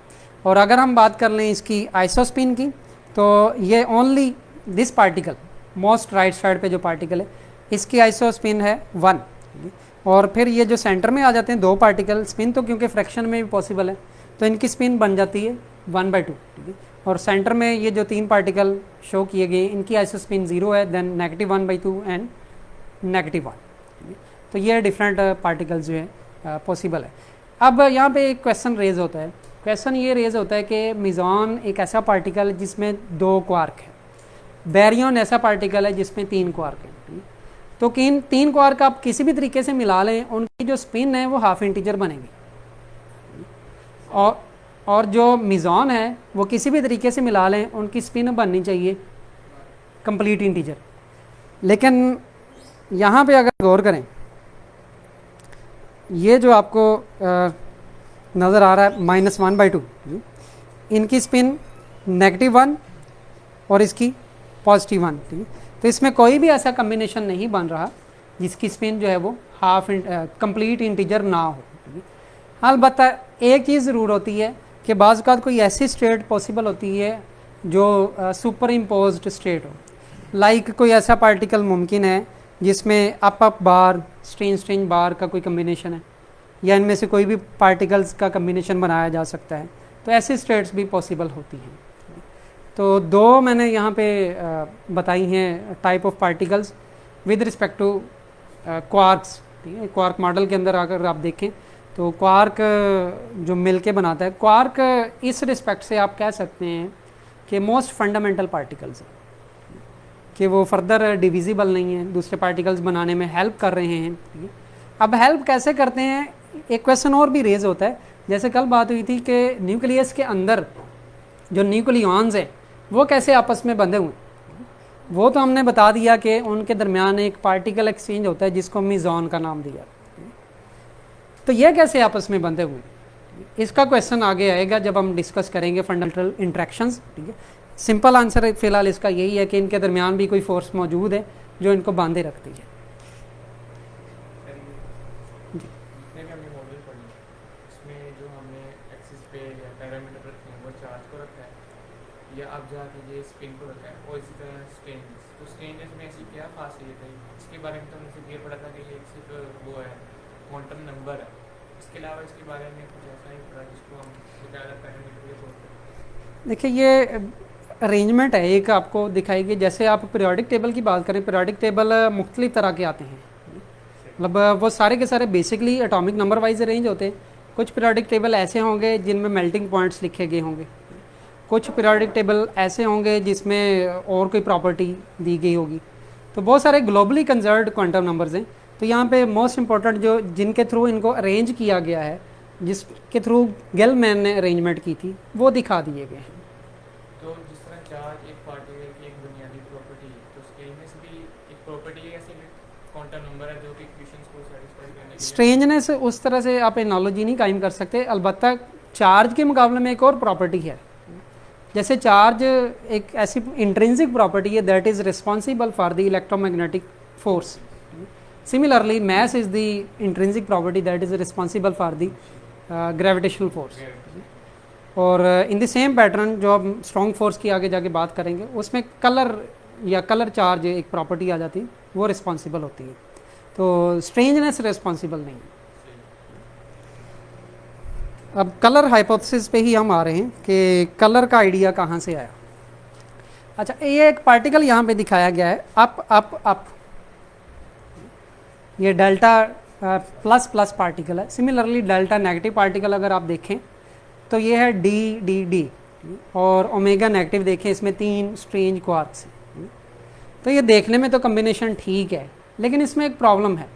और अगर हम बात कर लें इसकी आइसोस्पिन की, तो ये only this particle most right side पे जो पार्टिकल है इसकी आइसोस्पिन है 1। और फिर ये जो सेंटर में आ जाते हैं 2 पार्टिकल, स्पिन तो क्योंकि फ्रैक्शन में भी पॉसिबल है तो इनकी स्पिन बन जाती है 1/2, ठीक है। और सेंटर में ये जो 3 पार्टिकल शो किए गए इनकी आइसोस्पिन 0 है, देन -1/2 एंड -1। तो ये डिफरेंट पार्टिकल्स जो है पॉसिबल है। अब यहाँ पे एक क्वेश्चन रेज होता है, क्वेश्चन ये रेज होता है कि मिजॉन एक ऐसा पार्टिकल है जिसमें 2 क्वार्क है, बैरियन ऐसा पार्टिकल है जिसमें 3 क्वार्क है। तो किन 3 क्वार्क आप किसी भी तरीके से मिला लें, उनकी जो स्पिन है वो हाफ इंटीजर बनेगी, और जो मिजॉन है वो किसी भी तरीके से मिला लें उनकी स्पिन बननी चाहिए कंप्लीट इंटीजर। लेकिन यहाँ पे अगर गौर करें, ये जो आपको नज़र आ रहा है -1/2, इनकी स्पिन -1 और इसकी +1, ठीक है। तो इसमें कोई भी ऐसा कम्बिनेशन नहीं बन रहा जिसकी स्पिन जो है वो हाफ कंप्लीट इंटीजर ना हो, ठीक है। अलबत्ता एक चीज़ ज़रूर होती है कि बाज़ औक़ात कोई ऐसी स्टेट पॉसिबल होती है जो सुपर इम्पोज्ड स्टेट हो। लाइक कोई ऐसा पार्टिकल मुमकिन है जिसमें अप बार स्ट्रेंज बार का कोई कम्बिनेशन है, या इनमें से कोई भी पार्टिकल्स का कम्बिनेशन बनाया जा सकता है, तो ऐसी स्टेट्स भी पॉसिबल होती हैं। तो दो मैंने यहाँ पे बताई हैं type of particles with respect to quarks. ठीक है, क्वार्क मॉडल के अंदर अगर आप देखें तो क्वार्क जो मिल के बनाता है, क्वार्क इस रिस्पेक्ट से आप कह सकते हैं कि मोस्ट फंडामेंटल पार्टिकल्स हैं, कि वो फर्दर डिविजिबल नहीं है, दूसरे पार्टिकल्स बनाने में हेल्प कर रहे हैं। ठीक है, अब हेल्प कैसे करते हैं, एक क्वेश्चन और भी रेज होता है। जैसे कल बात हुई थी कि न्यूक्लियस के अंदर जो न्यूक्लियॉन्स हैं वो कैसे आपस में बंधे हुए हैं, वो तो हमने बता दिया कि उनके दरमियान एक पार्टिकल एक्सचेंज होता है जिसको मिजॉन का नाम दिया। तो ये कैसे आपस में बंधे हुए, इसका क्वेश्चन आगे आएगा जब हम डिस्कस करेंगे फंडामेंटल इंट्रैक्शंस। ठीक है, सिंपल आंसर फिलहाल इसका यही है कि इनके दरमियान भी कोई फोर्स मौजूद है जो इनको बांधे रखती है। या आप जहाँ कीजिए स्पिन को रखा है और इसी तरह स्ट्रेंजेस, तो स्ट्रेंजेस में ऐसी क्या खासियत है, इसके बारे में तो हमने सिर्फ ये पढ़ा था कि ये सिर्फ वो है क्वांटम नंबर है, इसके अलावा इसके बारे में कुछ ऐसा ही पढ़ा जिसको हम ज़्यादा पैरामीटर बोलते हैं। देखिए ये अरेंजमेंट है एक आपको दिखाई गई। जैसे आप पीरियोडिक टेबल की बात करें, पीरियोडिक टेबल मुख्तलिफ तरह के आते हैं, मतलब वो सारे के सारे basically atomic number wise arrange होते हैं। कुछ पीरियोडिक टेबल ऐसे होंगे जिनमें मेल्टिंग पॉइंट्स लिखे गए होंगे, कुछ पीरियोडिक टेबल ऐसे होंगे जिसमें और कोई प्रॉपर्टी दी गई होगी। तो बहुत सारे ग्लोबली कंजर्व्ड क्वांटम नंबर्स हैं। तो यहाँ पे मोस्ट इंपॉर्टेंट जो जिनके थ्रू इनको अरेंज किया गया है, जिसके थ्रू गेलमैन ने अरेंजमेंट की थी, वो दिखा दिए गए हैं। तो जिस तरह चार्ज एक पार्टिकल की एक बुनियादी प्रॉपर्टी है, तो स्ट्रेंजनेस भी एक प्रॉपर्टी है, ऐसे क्वांटम नंबर है जो कि इक्वेशंस को सैटिस्फाई करने के लिए। स्ट्रेंजनेस उस तरह से आप एनालॉजी नहीं कायम कर सकते, अलबत्ता चार्ज के मुकाबले में एक और प्रॉपर्टी है। जैसे चार्ज एक ऐसी इंट्रिंसिक प्रॉपर्टी है that is responsible for the electromagnetic force. Similarly mass is the intrinsic property that is responsible for the gravitational force. और इन द सेम पैटर्न जो हम स्ट्रॉन्ग फोर्स की आगे जाके बात करेंगे, उसमें कलर या कलर चार्ज एक प्रॉपर्टी आ जाती है, वो रिस्पॉन्सिबल होती है। तो स्ट्रेंजनेस रिस्पॉन्सिबल नहीं है। अब कलर हाइपोथेसिस पे ही हम आ रहे हैं कि कलर का आइडिया कहाँ से आया। अच्छा, ये एक पार्टिकल यहाँ पे दिखाया गया है अप अप अप, ये डेल्टा प्लस प्लस पार्टिकल है। सिमिलरली डेल्टा नेगेटिव पार्टिकल अगर आप देखें तो ये है डी डी डी, और ओमेगा नेगेटिव देखें, इसमें 3 स्ट्रेंज क्वार्क्स हैं। तो ये देखने में तो कम्बिनेशन ठीक है, लेकिन इसमें एक प्रॉब्लम है।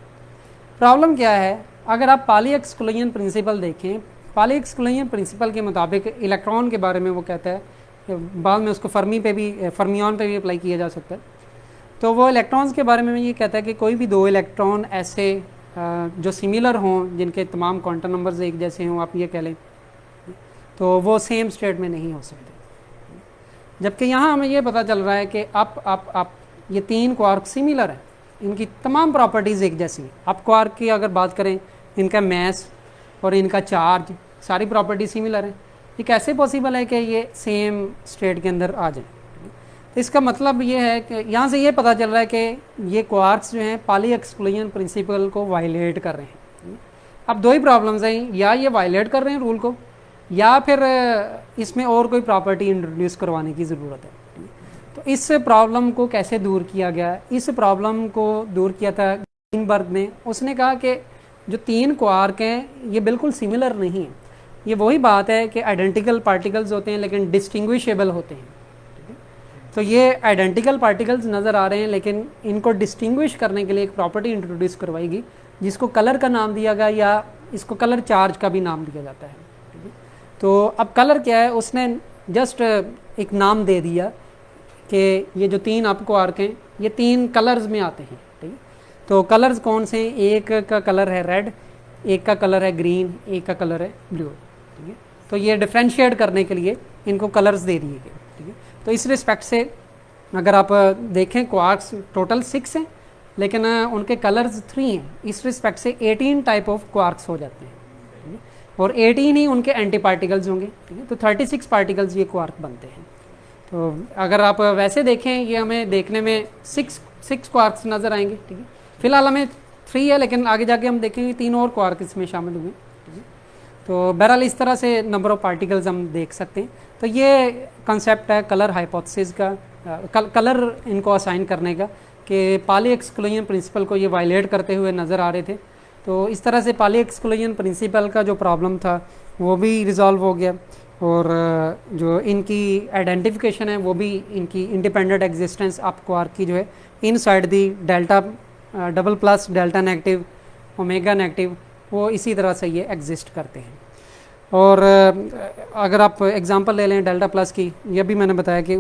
प्रॉब्लम क्या है, अगर आप पाली एक्सक्लूजन प्रिंसिपल देखें, पाली एक्सक्लूजन प्रिंसिपल के मुताबिक इलेक्ट्रॉन के बारे में वो कहता है, बाद में उसको फर्मियन पे भी अप्लाई किया जा सकता है। तो वो इलेक्ट्रॉन्स के बारे में ये कहता है कि कोई भी 2 इलेक्ट्रॉन ऐसे जो सिमिलर हों, जिनके तमाम क्वांटम नंबर्स एक जैसे हों, आप ये कह लें, तो वो सेम स्टेट में नहीं हो सकते। जबकि यहाँ हमें ये पता चल रहा है कि अप ये 3 क्वार्क सिमिलर हैं, इनकी तमाम प्रॉपर्टीज़ एक जैसी हैं। अप क्वार्क की अगर बात करें, इनका मैस और इनका चार्ज, सारी प्रॉपर्टी सिमिलर हैं। ये कैसे पॉसिबल है कि ये सेम स्टेट के अंदर आ जाए? तो इसका मतलब ये है कि यहाँ से ये पता चल रहा है कि ये क्वार्क्स जो हैं पाली एक्सक्लूजन प्रिंसिपल को वायलेट कर रहे हैं। अब 2 ही प्रॉब्लम्स हैं, या ये वायलेट कर रहे हैं रूल को, या फिर इसमें और कोई प्रॉपर्टी इंट्रोड्यूस करवाने की ज़रूरत है। तो इस प्रॉब्लम को कैसे दूर किया गया? इस प्रॉब्लम को दूर किया था ग्रीनबर्ग ने। उसने कहा कि जो 3 क्वार्क हैं ये बिल्कुल सिमिलर नहीं है। ये वही बात है कि आइडेंटिकल पार्टिकल्स होते हैं लेकिन डिस्टिंग्विशेबल होते हैं। तो ये आइडेंटिकल पार्टिकल्स नज़र आ रहे हैं, लेकिन इनको डिस्टिंग्विश करने के लिए एक प्रॉपर्टी इंट्रोड्यूस करवाएगी जिसको कलर का नाम दिया गया, या इसको कलर चार्ज का भी नाम दिया जाता है। तो अब कलर क्या है, उसने जस्ट एक नाम दे दिया कि ये जो 3 अप क्वार्क हैं ये 3 कलर्स में आते हैं। ठीक है, तो कलर्स कौन से हैं? एक का कलर है रेड, एक का कलर है ग्रीन, एक का कलर है ब्लू। ठीक है, तो ये डिफ्रेंशिएट करने के लिए इनको कलर्स दे दिए गए। ठीक है, तो इस रिस्पेक्ट से अगर आप देखें, क्वार्क्स टोटल 6 हैं, लेकिन उनके कलर्स 3 हैं। इस रिस्पेक्ट से 18 टाइप ऑफ क्वार्क्स हो जाते हैं। ठीक है, और 18 ही उनके एंटी पार्टिकल्स होंगे। ठीक है, तो 36 पार्टिकल्स ये क्वार्क बनते हैं। तो अगर आप वैसे देखें ये हमें देखने में सिक्स क्वार्क्स नज़र आएंगे, ठीक है। फिलहाल हमें 3 है, लेकिन आगे जाके हम देखेंगे 3 और क्वार्क इसमें शामिल हुए, ठीक है। तो बहरहाल इस तरह से नंबर ऑफ पार्टिकल्स हम देख सकते हैं। तो ये कंसेप्ट है कलर हाइपोथेसिस का, कलर इनको असाइन करने का, कि पाली एक्सक्लूजन प्रिंसिपल को ये वायलेट करते हुए नज़र आ रहे थे। तो इस तरह से पाली एक्सक्लूजन प्रिंसिपल का जो प्रॉब्लम था वो भी रिजॉल्व हो गया, और जो इनकी आइडेंटिफिकेशन है वो भी, इनकी इंडिपेंडेंट एग्जिस्टेंस अप क्वार्क की जो है inside the delta double plus delta negative omega negative, वो इसी तरह से ये एग्जिस्ट करते हैं। और अगर आप एग्जांपल ले लें डेल्टा प्लस की, ये भी मैंने बताया कि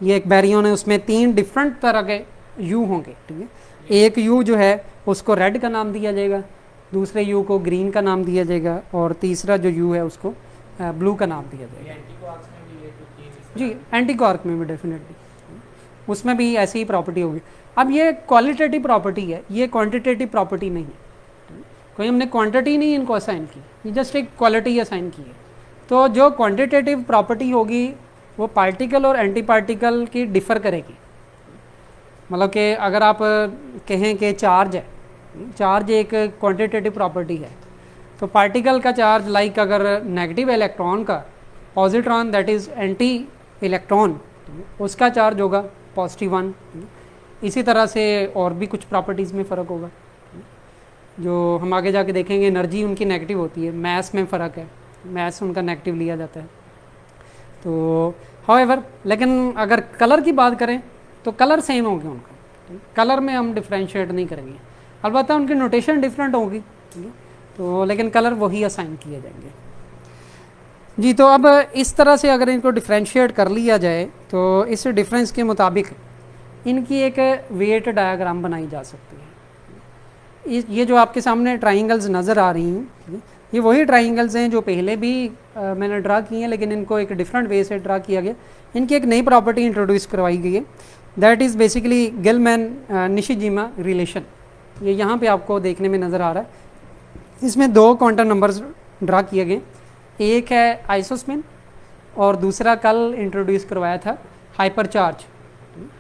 ये एक बैरियन है, उसमें 3 डिफरेंट तरह के यू होंगे, ठीक है। एक यू जो है उसको रेड का नाम दिया जाएगा, दूसरे यू को ग्रीन का नाम दिया जाएगा, और तीसरा जो यू है उसको ब्लू का नाम दिया जाएगा। जी, एंटी क्वार्क में भी डेफिनेटली उसमें भी ऐसी ही प्रॉपर्टी होगी। अब ये क्वालिटेटिव प्रॉपर्टी है, ये क्वांटिटेटिव प्रॉपर्टी नहीं है, कोई हमने क्वांटिटी नहीं इनको असाइन की, ये जस्ट एक क्वालिटी असाइन की है। तो जो क्वांटिटेटिव प्रॉपर्टी होगी वो पार्टिकल और एंटी पार्टिकल की डिफ़र करेगी। मतलब कि अगर आप कहें कि चार्ज है, चार्ज एक क्वांटिटेटिव प्रॉपर्टी है, तो पार्टिकल का चार्ज लाइक अगर नेगेटिव इलेक्ट्रॉन का positron that is anti electron, उसका चार्ज होगा +1। इसी तरह से और भी कुछ प्रॉपर्टीज़ में फ़र्क होगा जो हम आगे जाके देखेंगे। एनर्जी उनकी नेगेटिव होती है, मैस में फ़र्क है, मैस उनका नेगेटिव लिया जाता है। तो हाउएवर, लेकिन अगर कलर की बात करें तो कलर सेम होंगे उनका, कलर में हम डिफ्रेंशिएट नहीं करेंगे, अलबत्ता उनकी नोटेशन डिफरेंट होगी, ठीक है। तो लेकिन कलर वही असाइन किए जाएंगे जी। तो अब इस तरह से अगर इनको डिफ्रेंशिएट कर लिया जाए तो इस डिफरेंस के मुताबिक इनकी एक वेट डायग्राम बनाई जा सकती है। ये जो आपके सामने ट्राइंगल्स नज़र आ रही हैं, ये वही ट्राइंगल्स हैं जो पहले भी मैंने ड्रा किए हैं, लेकिन इनको एक डिफरेंट वे से ड्रा किया गया। इनकी एक नई प्रॉपर्टी इंट्रोड्यूस करवाई गई है, that is basically Gellmann Nishijima relation. ये यहाँ पे आपको देखने में नज़र आ रहा है। इसमें 2 क्वांटम नंबर्स ड्रा किए गए, एक है आइसोस्पिन और दूसरा कल इंट्रोड्यूस करवाया था हाइपर चार्ज।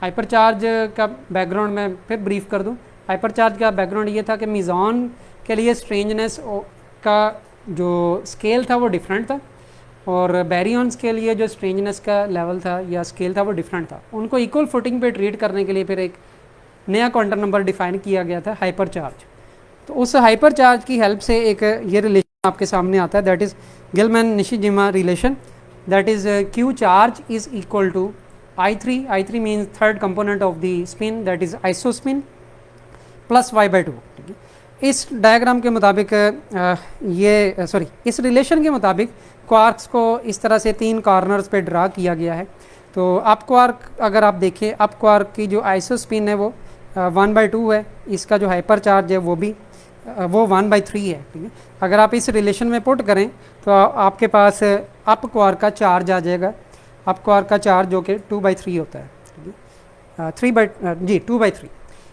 हाइपर चार्ज का बैकग्राउंड मैं फिर ब्रीफ कर दूं। हाइपर चार्ज का बैकग्राउंड ये था कि मीज़ॉन के लिए स्ट्रेंजनेस का जो स्केल था वो डिफरेंट था, और बैरियंस के लिए जो स्ट्रेंजनेस का लेवल था या स्केल था वो डिफरेंट था। उनको इक्वल फुटिंग पे ट्रीट करने के लिए फिर एक नया क्वांटम नंबर डिफाइन किया गया था, हाइपर चार्ज। तो उस हाइपर चार्ज की हेल्प से एक ये रिलेशन आपके सामने आता है, that is Gellmann Nishijima relation, that is Q charge is equal to I3 means third component of the spin, that is isospin plus y/2। ठीक है। इस डायग्राम के मुताबिक इस रिलेशन के मुताबिक क्वार्क्स को इस तरह से 3 कॉर्नर्स पे ड्रा किया गया है। तो अप क्वार्क अगर आप देखें, अप क्वार्क की जो आइसोस्पिन है वो 1/2 है, इसका जो हाइपर चार्ज है वो भी वो 1/3 है। ठीक है। अगर आप इस रिलेशन में पुट करें तो आपके पास अप क्वार्क का चार्ज आ जाएगा, अप क्वार्क का चार्ज जो कि 2/3 होता है, 2/3।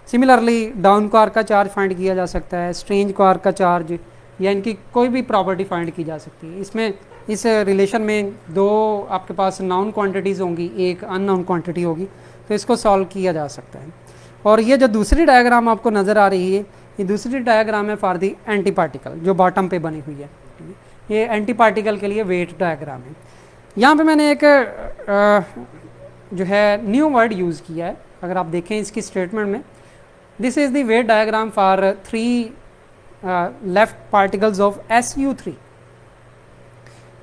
सिमिलरली डाउन क्वार्क का चार्ज फाइंड किया जा सकता है, स्ट्रेंज क्वार्क का चार्ज, या इनकी कोई भी प्रॉपर्टी फाइंड की जा सकती है। इसमें इस रिलेशन में 2 आपके पास नाउन क्वांटिटीज़ होंगी, एक अननाउन क्वांटिटी होगी, तो इसको सॉल्व किया जा सकता है। और ये जो दूसरी डायग्राम आपको नज़र आ रही है, ये दूसरी डायग्राम है फॉर दी एंटी पार्टिकल, जो बॉटम पे बनी हुई है। ये एंटी पार्टिकल के लिए वेट डायग्राम है। यहाँ पे मैंने एक जो है न्यू वर्ड यूज़ किया है, अगर आप देखें इसकी स्टेटमेंट में, this is the weight diagram for 3 left particles of SU3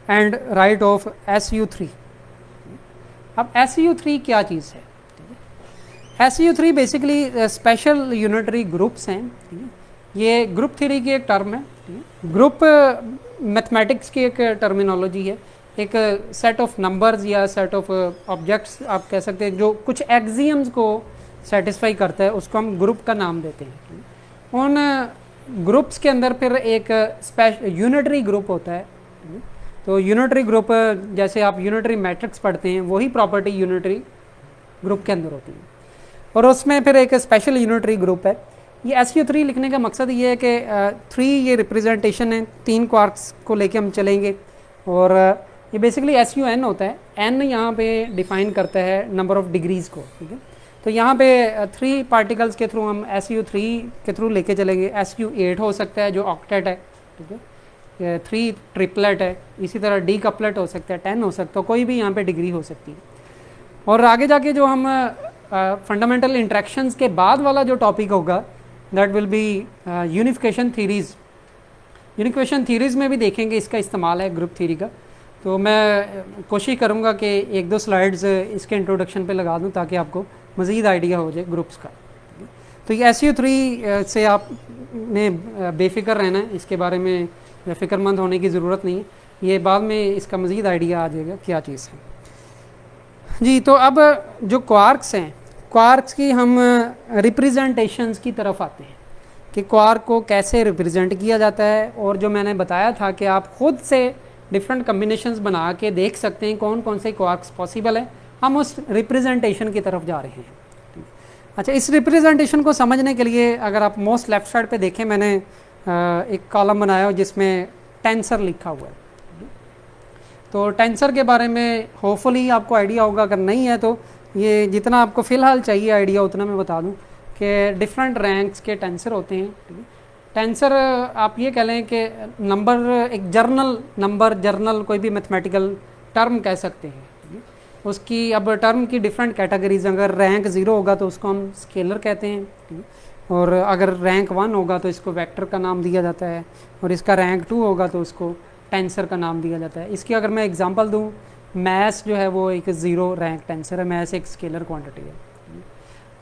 and right of SU3। अब SU3 क्या चीज़ है? SU3 basically special unitary groups हैं। ये ग्रुप थ्योरी की एक टर्म है। ग्रुप मैथमेटिक्स की एक टर्मिनोलॉजी है, एक सेट ऑफ नंबर्स या सेट ऑफ ऑब्जेक्ट्स आप कह सकते हैं, जो कुछ एक्सियम्स को सेटिस्फाई करता है, उसको हम ग्रुप का नाम देते हैं। उन ग्रुप्स के अंदर फिर एक यूनिटरी ग्रुप होता है। तो यूनिटरी ग्रुप, जैसे आप यूनिटरी मैट्रिक्स पढ़ते हैं, वही प्रॉपर्टी यूनिटरी ग्रुप के अंदर होती है, और उसमें फिर एक स्पेशल यूनिटरी ग्रुप है। ये SU3 लिखने का मकसद ये है कि 3 ये रिप्रेजेंटेशन है, 3 क्वार्क्स को लेके हम चलेंगे, और ये बेसिकली एस यू एन होता है, एन यहाँ पे डिफाइन करता है नंबर ऑफ डिग्रीज को, ठीक है। तो यहाँ पे 3 पार्टिकल्स के थ्रू हम SU3 के थ्रू लेके चलेंगे। SU8 हो सकता है जो ऑक्टेट है, ठीक है, 3 ट्रिपलेट है, इसी तरह डी कपलेट हो सकता है, 10 हो सकता है, कोई भी यहाँ पे डिग्री हो सकती है। और आगे जाके जो हम फंडामेंटल इंट्रैक्शंस के बाद वाला जो टॉपिक होगा that will be unification theories. Unification theories में भी देखेंगे इसका इस्तेमाल है ग्रुप थ्योरी का। तो मैं कोशिश करूँगा कि 1-2 स्लाइड्स इसके इंट्रोडक्शन पे लगा दूँ ताकि आपको मज़ीद आइडिया हो जाए ग्रुप्स का। तो ये SU3 से आप ने बेफिक्र रहना है, इसके बारे में फ़िक्रमंद होने की ज़रूरत नहीं है, ये बाद में इसका मज़ीद आइडिया आ जाएगा क्या चीज़ है जी। तो अब जो क्वार्क्स हैं, क्वार्क्स की हम रिप्रेजेंटेशंस की तरफ आते हैं कि क्वार्क को कैसे रिप्रेजेंट किया जाता है। और जो मैंने बताया था कि आप खुद से डिफरेंट कम्बिनेशंस बना के देख सकते हैं कौन कौन से क्वार्क्स पॉसिबल है, हम उस रिप्रेजेंटेशन की तरफ जा रहे हैं। अच्छा, इस रिप्रेजेंटेशन को समझने के लिए अगर आप मोस्ट लेफ्ट साइड पे देखें, मैंने एक कॉलम बनाया हो जिसमें टेंसर लिखा हुआ है। तो टेंसर के बारे में होपफुली आपको आइडिया होगा, अगर नहीं है तो ये जितना आपको फ़िलहाल चाहिए आइडिया उतना मैं बता दूं कि डिफरेंट रैंक्स के टेंसर होते हैं, ठीक है। टेंसर आप ये कह लें कि नंबर, एक जर्नल कोई भी मैथमेटिकल टर्म कह सकते हैं, ठीक है। उसकी अब टर्म की डिफरेंट कैटेगरीज, अगर रैंक 0 होगा तो उसको हम स्केलर कहते हैं, ठीक है। और अगर रैंक 1 होगा तो इसको वेक्टर का नाम दिया जाता है, और इसका रैंक 2 होगा तो उसको टेंसर का नाम दिया जाता है। इसकी अगर मैं एग्जांपल दूं, मैथ्स जो है वो एक 0 रैंक टेंसर है, मैथ्स एक स्केलर क्वांटिटी है।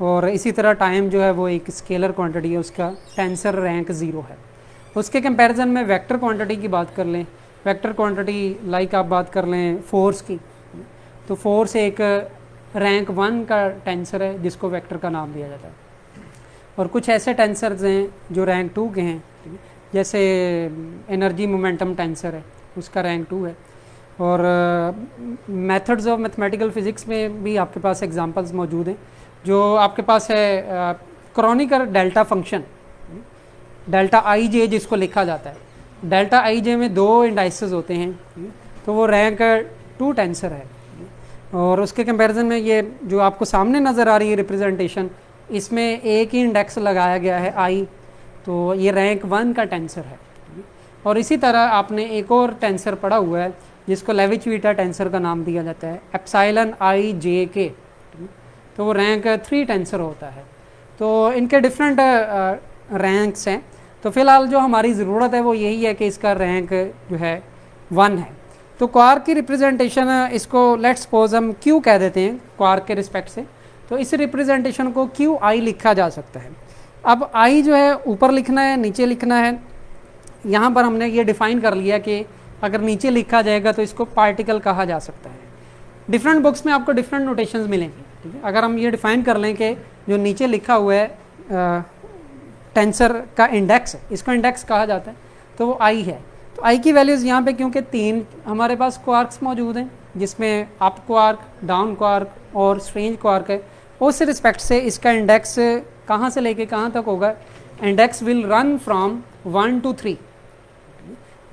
और इसी तरह टाइम जो है वो एक स्केलर क्वांटिटी है, उसका टेंसर रैंक 0 है। उसके कंपैरिजन में वेक्टर क्वांटिटी की बात कर लें, वेक्टर क्वांटिटी लाइक आप बात कर लें फोर्स की, तो फोर्स एक रैंक 1 का टेंसर है जिसको वेक्टर का नाम दिया जाता है। और कुछ ऐसे टेंसर्स हैं जो रैंक 2 के हैं, जैसे एनर्जी मोमेंटम टेंसर है, उसका रैंक 2 है। और मेथड्स ऑफ मैथमेटिकल फिज़िक्स में भी आपके पास एग्जांपल्स मौजूद हैं। जो आपके पास है क्रॉनिकर डेल्टा फंक्शन, डेल्टा आई जे जिसको लिखा जाता है, डेल्टा आई जे में 2 इंडाइसेस होते हैं, तो वो रैंक 2 टेंसर है। और उसके कंपैरिजन में ये जो आपको सामने नज़र आ रही है रिप्रेजेंटेशन, इसमें एक ही इंडेक्स लगाया गया है आई, तो ये रैंक 1 का टेंसर है। और इसी तरह आपने एक और टेंसर पढ़ा हुआ है जिसको लेविच-विटा टेंसर का नाम दिया जाता है, एप्सिलॉन आई जे के, तो वो रैंक 3 टेंसर होता है। तो इनके डिफरेंट रैंक्स हैं। तो फिलहाल जो हमारी ज़रूरत है वो यही है कि इसका रैंक जो है 1 है। तो क्वार्क की रिप्रेजेंटेशन, इसको लेट्स सपोज हम क्यू कह देते हैं क्वार्क के रिस्पेक्ट से, तो इस रिप्रेजेंटेशन को क्यू आई लिखा जा सकता है। अब आई जो है ऊपर लिखना है, नीचे लिखना है। यहाँ पर हमने ये डिफ़ाइन कर लिया कि अगर नीचे लिखा जाएगा तो इसको पार्टिकल कहा जा सकता है। डिफरेंट बुक्स में आपको डिफरेंट नोटेशंस मिलेंगी, ठीक है। अगर हम ये डिफ़ाइन कर लें कि जो नीचे लिखा हुआ है टेंसर का इंडेक्स है, इसको इंडेक्स कहा जाता है, तो वो आई है। तो आई की वैल्यूज़ यहाँ पे क्योंकि 3 हमारे पास क्वार्क्स मौजूद हैं, जिसमें अप क्वार्क, डाउन क्वार्क और स्ट्रेंज क्वार्क है, उस रिस्पेक्ट से इसका इंडेक्स कहाँ से लेके कहाँ तक होगा, index will run from 1 to 3,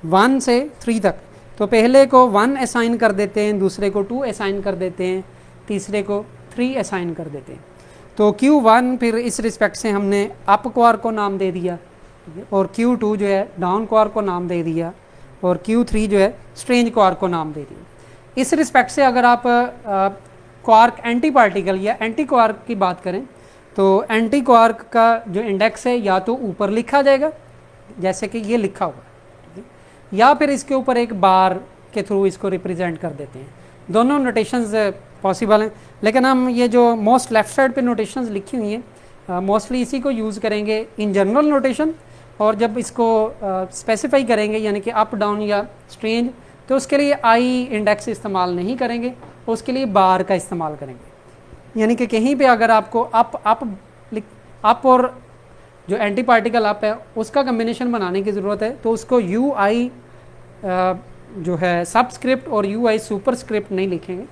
1 से 3 तक। तो पहले को 1 असाइन कर देते हैं, दूसरे को 2 असाइन कर देते हैं, तीसरे को 3 असाइन कर देते हैं। तो Q1 फिर इस रिस्पेक्ट से हमने अप क्वार्क को नाम दे दिया, और Q2 जो है डाउन क्वार्क को नाम दे दिया, और Q3 जो है स्ट्रेंज क्वार्क को नाम दे दिया। इस रिस्पेक्ट से अगर आप क्वार्क एंटी पार्टिकल या एंटी क्वार्क की बात करें, तो एंटी क्वार्क का जो इंडेक्स है या तो ऊपर लिखा जाएगा जैसे कि ये लिखा हुआ है, या फिर इसके ऊपर एक बार के थ्रू इसको रिप्रेजेंट कर देते हैं। दोनों नोटेशंस पॉसिबल हैं, लेकिन हम ये जो मोस्ट लेफ्ट साइड पे नोटेशंस लिखी हुई हैं मोस्टली इसी को यूज़ करेंगे इन जनरल नोटेशन, और जब इसको स्पेसिफाई करेंगे यानी कि अप डाउन या स्ट्रेंज, तो उसके लिए आई इंडेक्स इस्तेमाल नहीं करेंगे, उसके लिए बार का इस्तेमाल करेंगे। यानी कि कहीं पे अगर आपको अप और जो एंटी पार्टिकल अप है उसका कम्बिनेशन बनाने की ज़रूरत है, तो उसको यू आई जो है सबस्क्रिप्ट और यू आई सुपरस्क्रिप्ट नहीं लिखेंगे,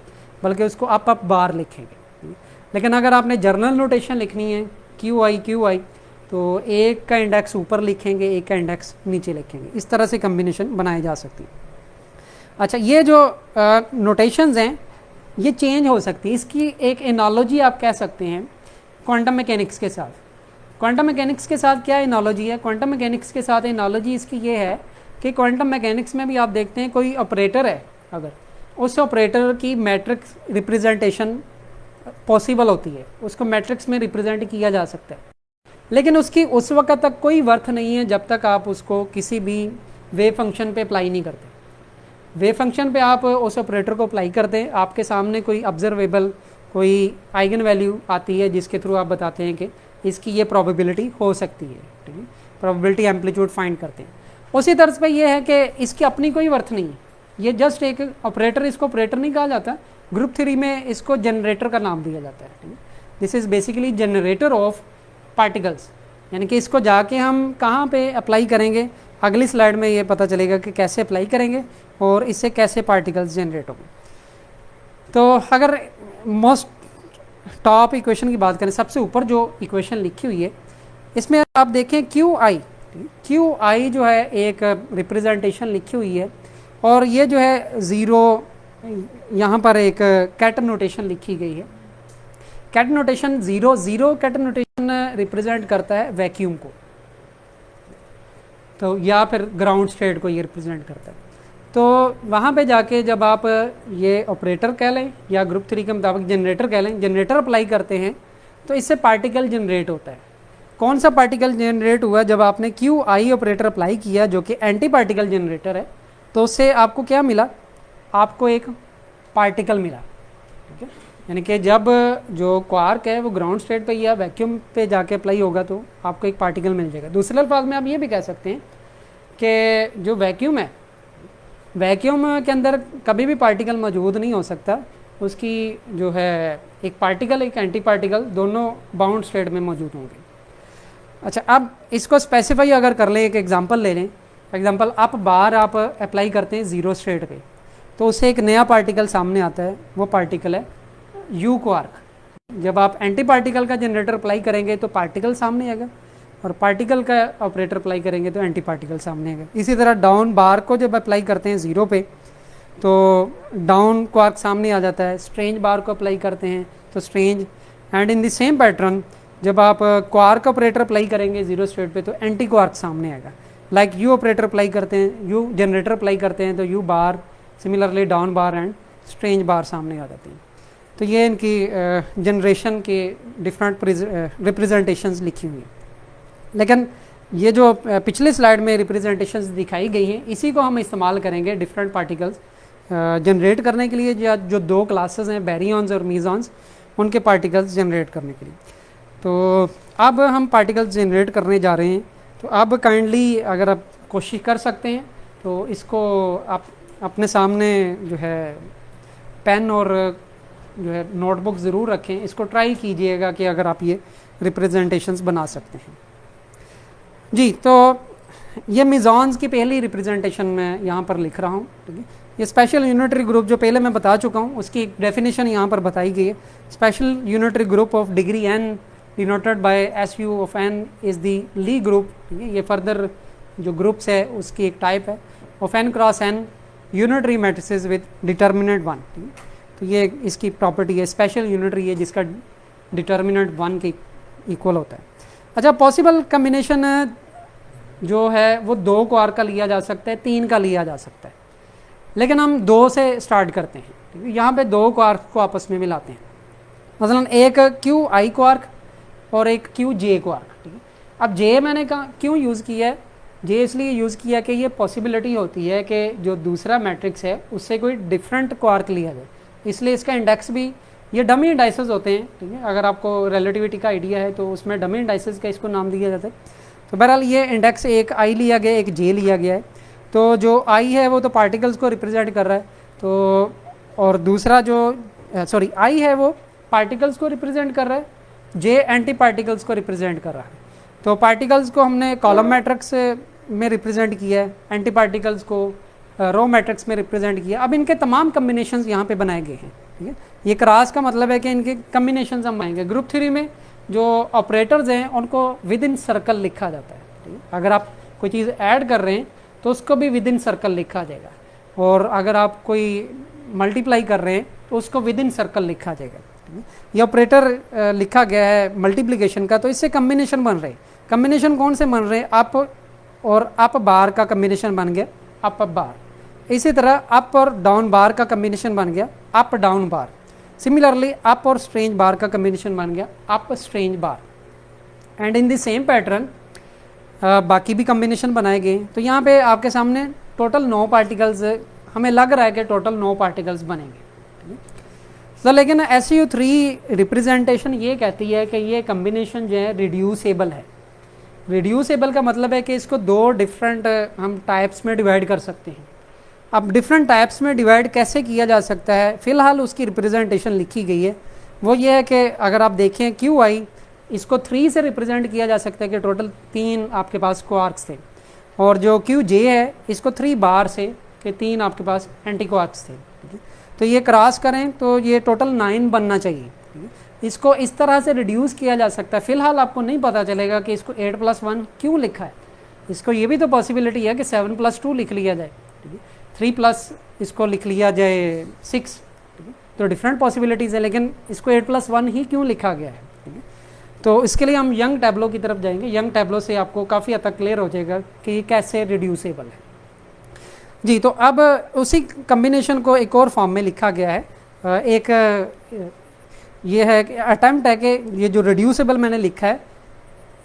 बल्कि उसको अप बार लिखेंगे। लेकिन अगर आपने जर्नल नोटेशन लिखनी है क्यू आई, तो एक का इंडेक्स ऊपर लिखेंगे, एक का इंडेक्स नीचे लिखेंगे। इस तरह से कम्बिनेशन बनाई जा सकती है। अच्छा, ये जो नोटेशंस हैं ये चेंज हो सकती है। इसकी एक एनालॉजी आप कह सकते हैं क्वांटम मैकेनिक्स के साथ। क्वांटम मैकेनिक्स के साथ क्या एनालॉजी है? क्वांटम मैकेनिक्स के साथ एनालॉजी इसकी ये है कि क्वांटम मैकेनिक्स में भी आप देखते हैं कोई ऑपरेटर है, अगर उस ऑपरेटर की मैट्रिक्स रिप्रेजेंटेशन पॉसिबल होती है, उसको मैट्रिक्स में रिप्रेजेंट किया जा सकता है, लेकिन उसकी उस वक्त तक कोई वर्थ नहीं है जब तक आप उसको किसी भी वेव फंक्शन पे अप्लाई नहीं करते। वेव फंक्शन पे आप उस ऑपरेटर को अप्लाई करते हैं, आपके सामने कोई ऑब्जर्वेबल कोई आइगन वैल्यू आती है जिसके थ्रू आप बताते हैं कि इसकी ये प्रोबेबिलिटी हो सकती है, ठीक है, प्रोबेबिलिटी एम्पलीट्यूड फाइंड करते हैं। उसी तर्ज पे ये है कि इसकी अपनी कोई वर्थ नहीं है, ये जस्ट एक ऑपरेटर, इसको ऑपरेटर नहीं कहा जाता, ग्रुप थ्योरी में इसको जनरेटर का नाम दिया जाता है, ठीक है। This is basically generator off particles, यानी कि इसको जाके हम कहाँ पे अप्लाई करेंगे, अगली स्लाइड में ये पता चलेगा कि कैसे अप्लाई करेंगे और इससे कैसे पार्टिकल्स जनरेट होंगे। तो अगर मोस्ट टॉप इक्वेशन की बात करें, सबसे ऊपर जो इक्वेशन लिखी हुई है इसमें आप देखें क्यू आई जो है एक रिप्रेजेंटेशन लिखी हुई है, और ये जो है ज़ीरो, यहाँ पर एक कैट नोटेशन लिखी गई है। Ket notation zero ket notation represent करता है वैक्यूम को, तो या फिर ग्राउंड स्टेट को ये रिप्रेजेंट करता है। तो वहाँ पे जाके जब आप ये ऑपरेटर कह लें या ग्रुप थ्री के मुताबिक जनरेटर कह लें, जनरेटर अप्लाई करते हैं तो इससे पार्टिकल जनरेट होता है। कौन सा पार्टिकल जनरेट हुआ? जब आपने क्यू आई ऑपरेटर अप्लाई किया जो कि एंटी पार्टिकल जनरेटर है, तो उससे आपको क्या मिला? आपको एक पार्टिकल मिला, ठीक है। यानी कि जब जो क्वार्क है वो ग्राउंड स्टेट पे या वैक्यूम पे जाके अप्लाई होगा तो आपको एक पार्टिकल मिल जाएगा। दूसरे अल्फाज में आप ये भी कह सकते हैं कि जो वैक्यूम है, वैक्यूम के अंदर कभी भी पार्टिकल मौजूद नहीं हो सकता, उसकी जो है एक पार्टिकल एक एंटी पार्टिकल दोनों बाउंड स्टेट में मौजूद होंगे। अच्छा, अब इसको स्पेसिफाई अगर कर लें, एक एग्जांपल ले लें। एग्जांपल आप बार आप अप्लाई करते हैं ज़ीरो स्टेट पे, तो उससे एक नया पार्टिकल सामने आता है, वो पार्टिकल है यू क्वार्क। जब आप एंटी पार्टिकल का जनरेटर अप्लाई करेंगे तो पार्टिकल सामने आएगा, और पार्टिकल का ऑपरेटर अप्लाई करेंगे तो एंटी पार्टिकल सामने आएगा। इसी तरह डाउन बार को जब अप्लाई करते हैं ज़ीरो पे तो डाउन क्वार्क सामने आ जाता है, स्ट्रेंज बार को अप्लाई करते हैं तो strange, and in the same pattern जब आप क्वार्क ऑपरेटर अप्लाई करेंगे ज़ीरो स्टेट पे तो एंटी क्वार्क सामने आएगा। लाइक यू ऑपरेटर अप्लाई करते हैं, यू जनरेटर अप्लाई करते हैं तो U bar, similarly down bar and strange bar सामने आ जाते हैं। तो ये इनकी जनरेशन के डिफरेंट रिप्रेजेंटेशंस लिखी हुई हैं। लेकिन ये जो पिछले स्लाइड में रिप्रेजेंटेशंस दिखाई गई हैं, इसी को हम इस्तेमाल करेंगे डिफरेंट पार्टिकल्स जनरेट करने के लिए, या जो दो क्लासेस हैं बैरियंस और मीजॉन्स, उनके पार्टिकल्स जनरेट करने के लिए। तो अब हम पार्टिकल्स जनरेट करने जा रहे हैं। तो अब काइंडली अगर आप कोशिश कर सकते हैं तो इसको आप अपने सामने जो है पेन और जो है नोटबुक ज़रूर रखें, इसको ट्राई कीजिएगा कि अगर आप ये रिप्रेजेंटेशंस बना सकते हैं। जी, तो ये मिज़ॉन्स की पहली रिप्रेजेंटेशन मैं यहाँ पर लिख रहा हूँ, ठीक है। ये स्पेशल यूनिटरी ग्रुप जो पहले मैं बता चुका हूँ उसकी डेफिनेशन यहाँ पर बताई गई है। Special unitary group of degree n denoted by S U of n is the Lie group, ठीक है। ये फर्दर जो ग्रुप्स है उसकी एक टाइप है of n cross n unitary matrices with determinant 1, ठीक है। तो ये इसकी प्रॉपर्टी है, स्पेशल यूनिटरी है जिसका डिटर्मिनेंट 1 के इक्वल होता है। अच्छा, पॉसिबल कम्बिनेशन जो है वो 2 क्वार्क का लिया जा सकता है, 3 का लिया जा सकता है, लेकिन हम 2 से स्टार्ट करते हैं, ठीक है। यहाँ पे 2 क्वार्क को आपस में मिलाते हैं, मसलन एक क्यू आई क्वार्क और एक क्यू जे क्वार्क, ठीक है। अब जे मैंने कहा क्यों यूज़ किया है? जे इसलिए यूज़ किया कि ये पॉसिबिलिटी होती है कि जो दूसरा मैट्रिक्स है उससे कोई डिफरेंट क्वार्क लिया जाए, इसलिए इसका इंडेक्स भी, ये डमी इंडाइसेस होते हैं, ठीक है। अगर आपको रिलेटिविटी का आइडिया है तो उसमें डमी इंडाइसेस का इसको नाम दिया जाता है। तो बहरहाल ये इंडेक्स एक आई लिया गया, एक जे लिया गया है। तो जो आई है वो तो पार्टिकल्स को रिप्रेजेंट कर रहा है, तो और दूसरा जो आई है वो पार्टिकल्स को रिप्रेजेंट कर रहा है, जे एंटी पार्टिकल्स को रिप्रेजेंट कर रहा है। तो पार्टिकल्स को हमने कॉलम मैट्रिक्स में रिप्रेजेंट किया है, एंटी पार्टिकल्स को रो मैट्रिक्स में रिप्रेजेंट किया। अब इनके तमाम कम्बिनेशंस यहाँ पे बनाए गए हैं, ठीक है। ये क्रॉस का मतलब है कि इनके कम्बिनेशंस हम आएंगे। ग्रुप थ्योरी में जो ऑपरेटर्स हैं उनको विद इन सर्कल लिखा जाता है, ठीक है। अगर आप कोई चीज़ ऐड कर रहे हैं तो उसको भी विद इन सर्कल लिखा जाएगा, और अगर आप कोई मल्टीप्लाई कर रहे हैं तो उसको विद इन सर्कल लिखा जाएगा। ये ऑपरेटर लिखा गया है मल्टीप्लिकेशन का, तो इससे कम्बिनेशन बन रहे हैं। कम्बिनेशन कौन से बन रहे हैं? अप और अप बार का कम्बिनेशन बन गया अप बार। इसी तरह अप और डाउन बार का कम्बिनेशन बन गया अप डाउन बार। सिमिलरली अप और स्ट्रेंज बार का कम्बिनेशन बन गया up strange bar. And in the same pattern बाकी भी कम्बिनेशन बनाए गए। तो यहाँ पे आपके सामने टोटल 9 पार्टिकल्स, हमें लग रहा है कि टोटल 9 पार्टिकल्स बनेंगे। तो लेकिन SU3 रिप्रेजेंटेशन ये कहती है कि ये कम्बिनेशन जो है रिड्यूसेबल है। रिड्यूसेबल का मतलब है कि इसको 2 डिफरेंट हम टाइप्स में डिवाइड कर सकते हैं। अब डिफरेंट टाइप्स में डिवाइड कैसे किया जा सकता है, फ़िलहाल उसकी रिप्रेजेंटेशन लिखी गई है। वो ये है कि अगर आप देखें QI, इसको 3 से रिप्रेजेंट किया जा सकता है कि टोटल 3 आपके पास क्वार्क्स थे, और जो QJ है इसको 3 बार से कि 3 आपके पास एंटी क्वार्क्स थे। तो ये क्रॉस करें तो ये टोटल 9 बनना चाहिए। इसको इस तरह से रिड्यूस किया जा सकता है। फ़िलहाल आपको नहीं पता चलेगा कि इसको 8+1 क्यों लिखा है। इसको ये भी तो पॉसिबिलिटी है कि 7+2 लिख लिया जाए, 3+ इसको लिख लिया जाए 6। तो डिफरेंट पॉसिबिलिटीज़ है, लेकिन इसको 8+1 ही क्यों लिखा गया है। तो इसके लिए हम यंग टैब्लो की तरफ जाएंगे। यंग टैब्लो से आपको काफ़ी हद तक क्लियर हो जाएगा कि ये कैसे रिड्यूसेबल है जी। तो अब उसी कम्बिनेशन को एक और फॉर्म में लिखा गया है। एक ये है कि अटैम्प्ट है कि ये जो रिड्यूसेबल मैंने लिखा है,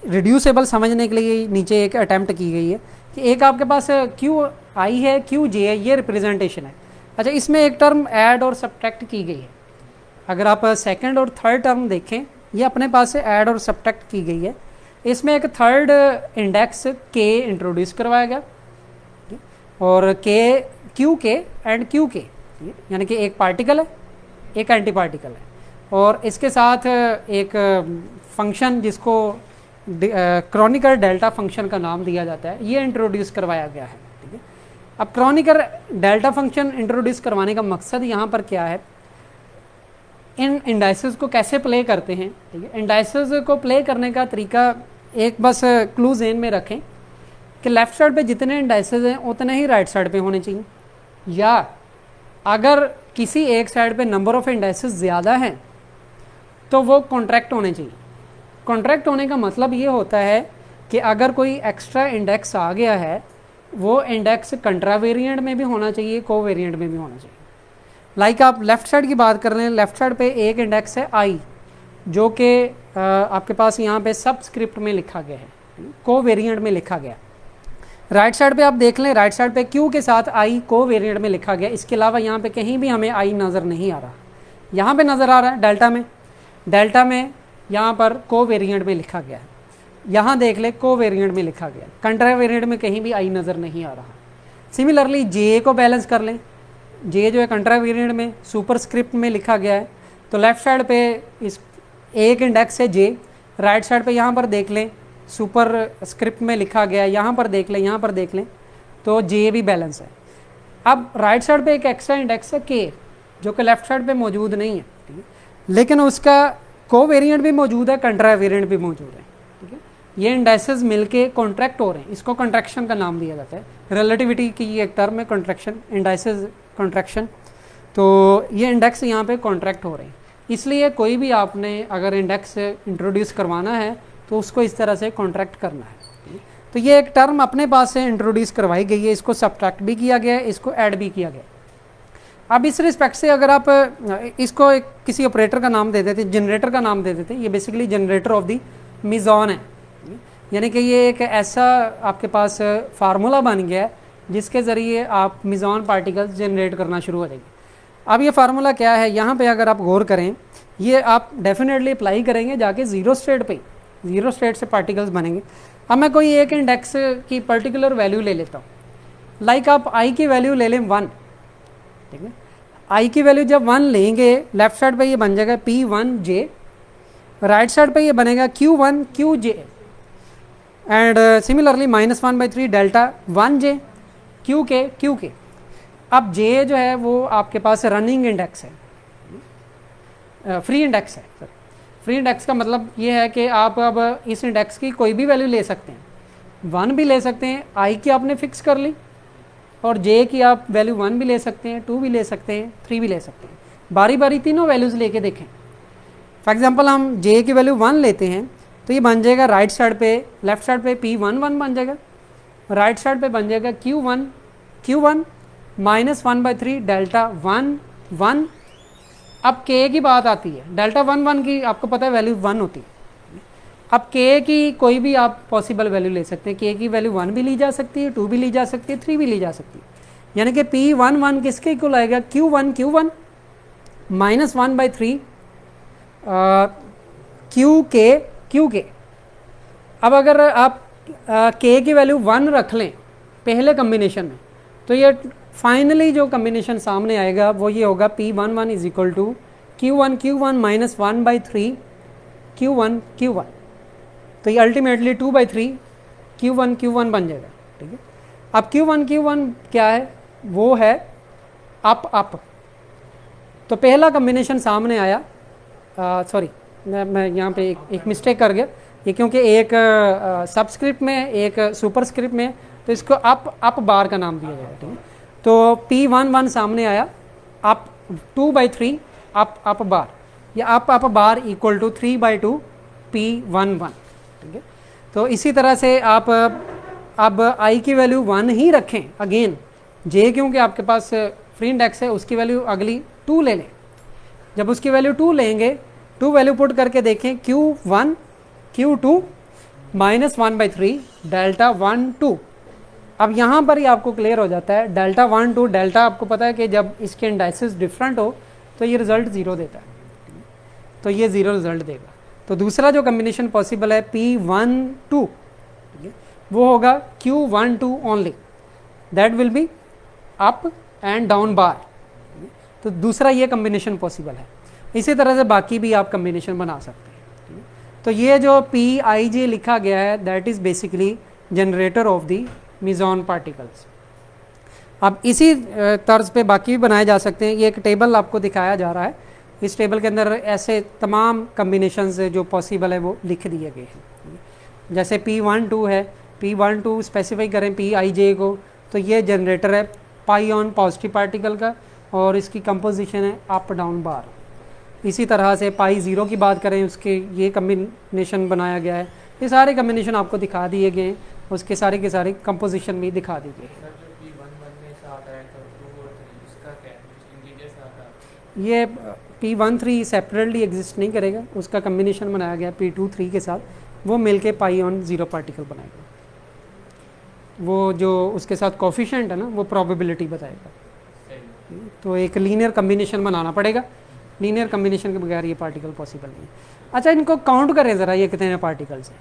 रिड्यूसेबल समझने के लिए नीचे एक अटैम्प्ट की गई है कि एक आपके पास QI है, QJ है, ये रिप्रेजेंटेशन है। अच्छा, इसमें एक टर्म ऐड और सब्ट्रैक्ट की गई है। अगर आप सेकंड और थर्ड टर्म देखें, ये अपने पास से ऐड और सब्ट्रैक्ट की गई है। इसमें एक थर्ड इंडेक्स K इंट्रोड्यूस करवाया गया, और QK एंड QK, यानी कि एक पार्टिकल है एक एंटी पार्टिकल है, और इसके साथ एक फंक्शन जिसको क्रॉनिकर डेल्टा फंक्शन का नाम दिया जाता है, ये इंट्रोड्यूस करवाया गया है। ठीक है, अब क्रॉनिकर डेल्टा फंक्शन इंट्रोड्यूस करवाने का मकसद यहाँ पर क्या है, इन इंडाइसेस को कैसे प्ले करते हैं। ठीक है, इंडाइसेस को प्ले करने का तरीका एक बस क्लू ज़हन में रखें कि लेफ़्ट साइड पे जितने इंडाइसेस हैं उतने ही राइट साइड पे होने चाहिए, या अगर किसी एक साइड पे नंबर ऑफ़ इंडाइसेस ज़्यादा हैं तो वो कॉन्ट्रैक्ट होने चाहिए। कॉन्ट्रैक्ट होने का मतलब ये होता है कि अगर कोई एक्स्ट्रा इंडेक्स आ गया है, वो इंडेक्स कंट्रावेरिएंट में भी होना चाहिए, कोवेरिएंट में भी होना चाहिए। लाइक आप लेफ़्ट साइड की बात कर रहे हैं, लेफ़्ट साइड पे एक इंडेक्स है I, जो कि आपके पास यहाँ पे सबस्क्रिप्ट में लिखा गया है, कोवेरिएंट में लिखा गया। राइट साइड पे आप देख लें, राइट साइड पे Q के साथ I कोवेरिएंट में लिखा गया। इसके अलावा यहाँ पे कहीं भी हमें I नज़र नहीं आ रहा। यहाँ पे नज़र आ रहा है डेल्टा में यहाँ पर कोवेरिएंट में लिखा गया है। यहाँ देख ले कोवेरिएंट में लिखा गया, कंट्रावेरिएंट में कहीं भी I नज़र नहीं आ रहा। सिमिलरली J को बैलेंस कर लें, J जो है कंट्रावेरिएंट में सुपरस्क्रिप्ट में लिखा गया है। तो लेफ़्ट साइड पे इस एक इंडेक्स है J, राइट साइड पे यहाँ पर देख लें सुपर स्क्रिप्ट में लिखा गया है, यहाँ पर देख लें, यहाँ पर देख लें, तो J भी बैलेंस है। अब राइट साइड पे एक एक्स्ट्रा इंडेक्स है K, जो कि लेफ़्ट साइड पे मौजूद नहीं है। ठीक है, लेकिन उसका कोवेरिएंट भी मौजूद है, कंट्रावेरिएंट भी मौजूद है। ठीक है, ये इंडाइसेस मिलके कॉन्ट्रैक्ट हो रहे हैं, इसको कॉन्ट्रैक्शन का नाम दिया जाता है। रिलेटिविटी की एक टर्म है कॉन्ट्रैक्शन, इंडाइसेस कॉन्ट्रैक्शन। तो ये इंडेक्स यहाँ पे कॉन्ट्रैक्ट हो रहे हैं, इसलिए कोई भी आपने अगर इंडेक्स इंट्रोड्यूस करवाना है तो उसको इस तरह से कॉन्ट्रैक्ट करना है। तो ये एक टर्म अपने पास से इंट्रोड्यूस करवाई गई है, इसको सब्ट्रैक्ट भी किया गया है, इसको ऐड भी किया गया। अब इस रिस्पेक्ट से अगर आप इसको एक किसी ऑपरेटर का नाम दे देते, जनरेटर का नाम दे देते, ये बेसिकली जनरेटर ऑफ दी मिज़ॉन है, यानी कि ये एक ऐसा आपके पास फार्मूला बन गया है जिसके ज़रिए आप मिज़ॉन पार्टिकल्स जनरेट करना शुरू हो जाएंगे। अब ये फार्मूला क्या है, यहाँ पे अगर आप गौर करें, ये आप डेफिनेटली अप्लाई करेंगे जाके ज़ीरो स्टेट पे, ज़ीरो स्टेट से पार्टिकल्स बनेंगे। अब मैं कोई एक इंडेक्स की पर्टिकुलर वैल्यू ले लेता हूँ, लाइक आप I की वैल्यू ले लें 1। ठीक है, I की वैल्यू जब 1 लेंगे, लेफ्ट साइड पे ये बन जाएगा P1J, राइट साइड पे ये बनेगा Q1QJ, and similarly -1/3 delta 1J QK। अब J जो है वो आपके पास रनिंग इंडेक्स है, फ्री इंडेक्स है। फ्री इंडेक्स का मतलब ये है कि आप अब इस इंडेक्स की कोई भी वैल्यू ले सकते हैं, 1 भी ले सकते हैं। I की आपने फिक्स कर ली और जे की आप वैल्यू 1 भी ले सकते हैं, 2 भी ले सकते हैं, 3 भी ले सकते हैं। बारी बारी तीनों वैल्यूज़ लेके देखें। फॉर एग्जांपल हम जे की वैल्यू 1 लेते हैं तो ये बन जाएगा राइट साइड पे, लेफ्ट साइड पे P11 बन जाएगा, राइट साइड पे बन जाएगा Q1 -1/3 डेल्टा 1 1। अब के की बात आती है, डेल्टा 1 1 की आपको पता है वैल्यू 1 होती है। अब के की कोई भी आप पॉसिबल वैल्यू ले सकते हैं, के की वैल्यू 1 भी ली जा सकती है, 2 भी ली जा सकती है, 3 भी ली जा सकती है। यानी कि P11 किसके इक्वल आएगा, Q1 -1/3 क्यू के। अब अगर आप के की वैल्यू 1 रख लें पहले कम्बिनेशन में, तो ये फाइनली जो कम्बिनेशन सामने आएगा वो ये होगा P11 is equal to Q1 -1/3 Q1। तो ये अल्टीमेटली 2/3 Q1 बन जाएगा। ठीक है, अब Q1 क्या है, वो है अप। तो पहला कम्बिनेशन सामने आया, सॉरी मैं यहाँ पे एक मिस्टेक कर गया, ये क्योंकि एक सबस्क्रिप्ट में एक सुपरस्क्रिप्ट में, तो इसको अप बार का नाम दिया जाएगा। ठीक है, तो P11 सामने आया, अप 2/3 अप बार, या up bar equal to 3/2 P11। ठीक है, तो इसी तरह से आप अब आई की वैल्यू 1 ही रखें अगेन, जे क्योंकि आपके पास फ्री इंडेक्स है, उसकी वैल्यू अगली 2 ले लें। जब उसकी वैल्यू 2 लेंगे, 2 वैल्यू पुट करके देखें, Q1 Q2 -1/3 डेल्टा 1 2। अब यहाँ पर ही आपको क्लियर हो जाता है, डेल्टा 1 2 डेल्टा आपको पता है कि जब इसके इंडाइसिस डिफरेंट हो तो ये रिजल्ट 0 देता है, तो ये 0 रिजल्ट देगा। तो दूसरा जो कम्बिनेशन पॉसिबल है P12, वो होगा Q12 only, that will be up and down bar. तो दूसरा ये कम्बिनेशन पॉसिबल है। इसी तरह से बाकी भी आप कम्बिनेशन बना सकते हैं। तो ये जो PIJ लिखा गया है, that is basically generator off the meson particles. अब इसी तर्ज पे बाकी भी बनाए जा सकते हैं। ये एक टेबल आपको दिखाया जा रहा है, इस टेबल के अंदर ऐसे तमाम कम्बिनेशंस जो पॉसिबल है वो लिख दिए गए हैं। जैसे P12 है, P12 स्पेसिफाई करें PIJ को, तो ये जनरेटर है पाई पॉजिटिव पार्टिकल का, और इसकी कंपोजिशन है अप डाउन बार। इसी तरह से P0 की बात करें, उसके ये कम्बिनेशन बनाया गया है। ये सारे कम्बिनेशन आपको दिखा दिए गए हैं, उसके सारे के सारे कंपोजिशन भी दिखा दी गई है। ये P13 सेपरेटली एग्जिस्ट नहीं करेगा, उसका कम्बिनेशन बनाया गया P23 के साथ, वो मिलके P0 पार्टिकल बनाएगा। वो जो उसके साथ कोफिशिएंट है ना, वो प्रोबेबिलिटी बताएगा। तो एक लीनियर कम्बिनेशन बनाना पड़ेगा, लीनियर कम्बिनेशन के बगैर ये पार्टिकल पॉसिबल नहीं। अच्छा, इनको काउंट करें ज़रा, ये कितने पार्टिकल्स हैं।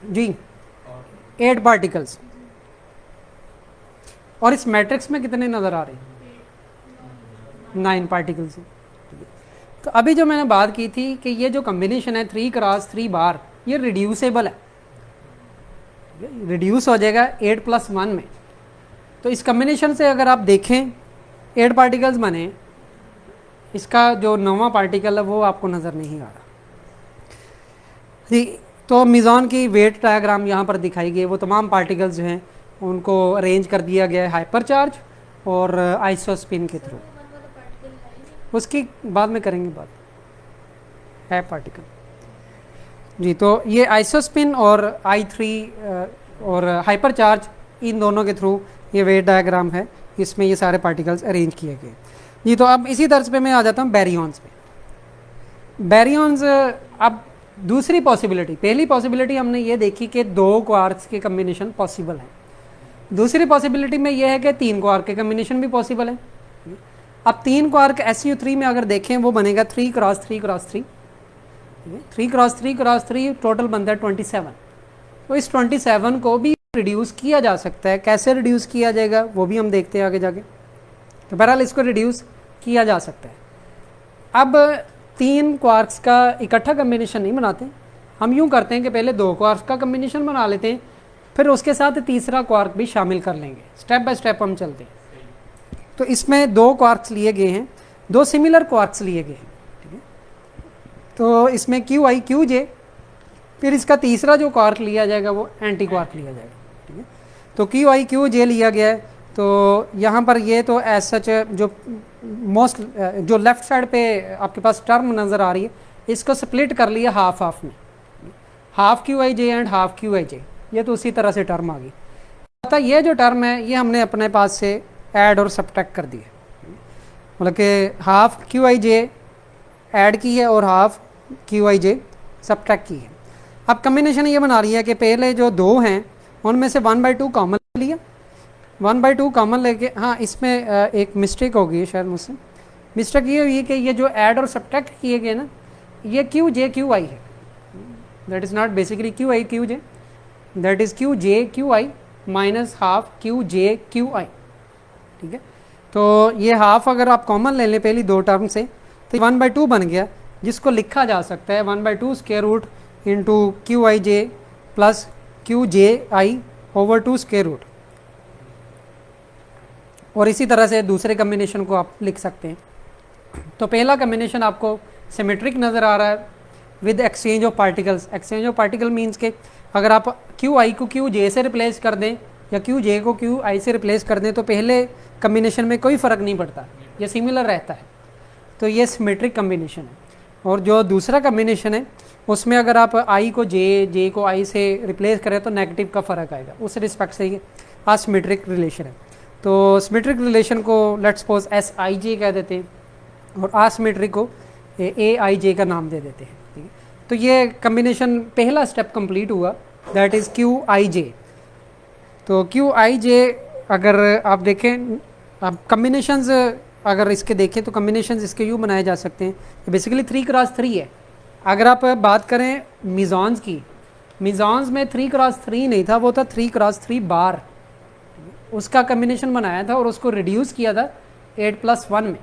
जी 8 पार्टिकल्स। और इस मैट्रिक्स में कितने नज़र आ रहे हैं, 9 पार्टिकल्स हैं। तो अभी जो मैंने बात की थी कि ये जो कम्बिनेशन है 3x3 बार, ये रिड्यूसेबल है, रिड्यूस हो जाएगा 8+1 में। तो इस कम्बिनेशन से अगर आप देखें 8 पार्टिकल्स बने, इसका जो 9वां पार्टिकल है वो आपको नज़र नहीं आ रहा। तो मेसॉन की वेट डायग्राम यहाँ पर दिखाई गई। वो तमाम पार्टिकल्स जो हैं उनको अरेंज कर दिया गया है हाइपर चार्ज और आइसोस्पिन के थ्रू। उसकी बाद में करेंगे बात, है पार्टिकल जी। तो ये आइसोस्पिन और I3 और हाइपर चार्ज, इन दोनों के थ्रू ये वेट डायग्राम है, इसमें ये सारे पार्टिकल्स अरेंज किए गए जी। तो अब इसी तर्ज पे मैं आ जाता हूँ बैरियॉन्स पे। बैरियॉन्स, अब दूसरी पॉसिबिलिटी, पहली पॉसिबिलिटी हमने ये देखी कि 2 क्वार्क्स के कम्बिनेशन पॉसिबल हैं। दूसरी पॉसिबिलिटी में ये है कि 3 क्वार्क के कम्बिनेशन भी पॉसिबल है। अब 3 क्वार्क SU3 में अगर देखें, वो बनेगा 3x3x3, 3x3x3 टोटल बनता है 27। तो इस 27 को भी रिड्यूस किया जा सकता है। कैसे रिड्यूस किया जाएगा वो भी हम देखते हैं आगे जाके। तो बहरहाल इसको रिड्यूस किया जा सकता है। अब 3 क्वार्क्स का इकट्ठा कम्बिनेशन नहीं बनाते, हम यूँ करते हैं कि पहले 2 क्वार्क्स का कम्बिनेशन बना लेते हैं, फिर उसके साथ तीसरा क्वार्क भी शामिल कर लेंगे। स्टेप बाय स्टेप हम चलते हैं। तो इसमें 2 क्वार्क्स लिए गए हैं, 2 सिमिलर क्वार्क्स लिए गए हैं। ठीक है, तो इसमें QI QJ फिर इसका तीसरा जो क्वार्क लिया जाएगा वो एंटी क्वार्क लिया जाएगा, ठीक है। तो क्यू आई क्यू जे लिया गया है। तो यहाँ पर ये तो एज सच जो मोस्ट जो लेफ्ट साइड पे आपके पास टर्म नज़र आ रही है, इसको स्प्लिट कर लिया हाफ हाफ में, half Q I J and half Q I J, ये तो उसी तरह से टर्म आ गई। अतः ये जो टर्म है ये हमने अपने पास से ऐड और सब्ट्रैक्ट कर दिया, मतलब कि half Q I J add की है और half Q I J subtract की है। अब कम्बिनेशन ये बना रही है कि पहले जो दो हैं उनमें से 1/2 कॉमन लिया, 1/2 कॉमन लेके, हाँ इसमें एक मिस्टेक हो गई शायद मुझसे, मिस्टेक ये हुई है कि ये जो ऐड और सब्ट्रैक्ट किए गए ना, ये क्यू जे क्यू आई है, that is not basically Q I Q J, that is Q J Q I minus half Q J Q I, ठीक है। तो ये हाफ अगर आप कॉमन ले लें पहली दो टर्म से तो 1/2 बन गया, जिसको लिखा जा सकता है 1/2 square root into Q I J plus Q J I over 2 square root. और इसी तरह से दूसरे कम्बिनेशन को आप लिख सकते हैं। तो पहला कम्बिनेशन आपको सिमेट्रिक नज़र आ रहा है with exchange of particles. Exchange of particle means के अगर आप क्यू आई को क्यू जे से रिप्लेस कर दें या क्यू जे को क्यू आई से रिप्लेस कर दें तो पहले कम्बिनेशन में कोई फ़र्क नहीं पड़ता, ये सिमिलर रहता है। तो ये सिमेट्रिक कम्बिनेशन है। और जो दूसरा कम्बिनेशन है उसमें अगर आप आई को जे को आई से रिप्लेस करें तो नेगेटिव का फ़र्क आएगा, उस रिस्पेक्ट से ये असिमेट्रिक रिलेशन है। तो सिमेट्रिक रिलेशन को लेट्स सपोज एस आई जे कह देते हैं और असिमेट्रिक को ए आई जे का नाम दे देते हैं, ठीक है। तो ये कम्बिनेशन पहला स्टेप कंप्लीट हुआ, दैट इज़ क्यू आई जे। तो क्यू आई जे अगर आप देखें, आप कम्बिनेशंस अगर इसके देखें तो कम्बिनेशंस इसके यूँ बनाए जा सकते हैं, बेसिकली 3x3 है। अगर आप बात करें मिज़ॉन्स की, मिज़ॉन्स में 3x3 नहीं था, वो था 3x3 बार, उसका कम्बिनेशन बनाया था और उसको रिड्यूस किया था 8+1 में,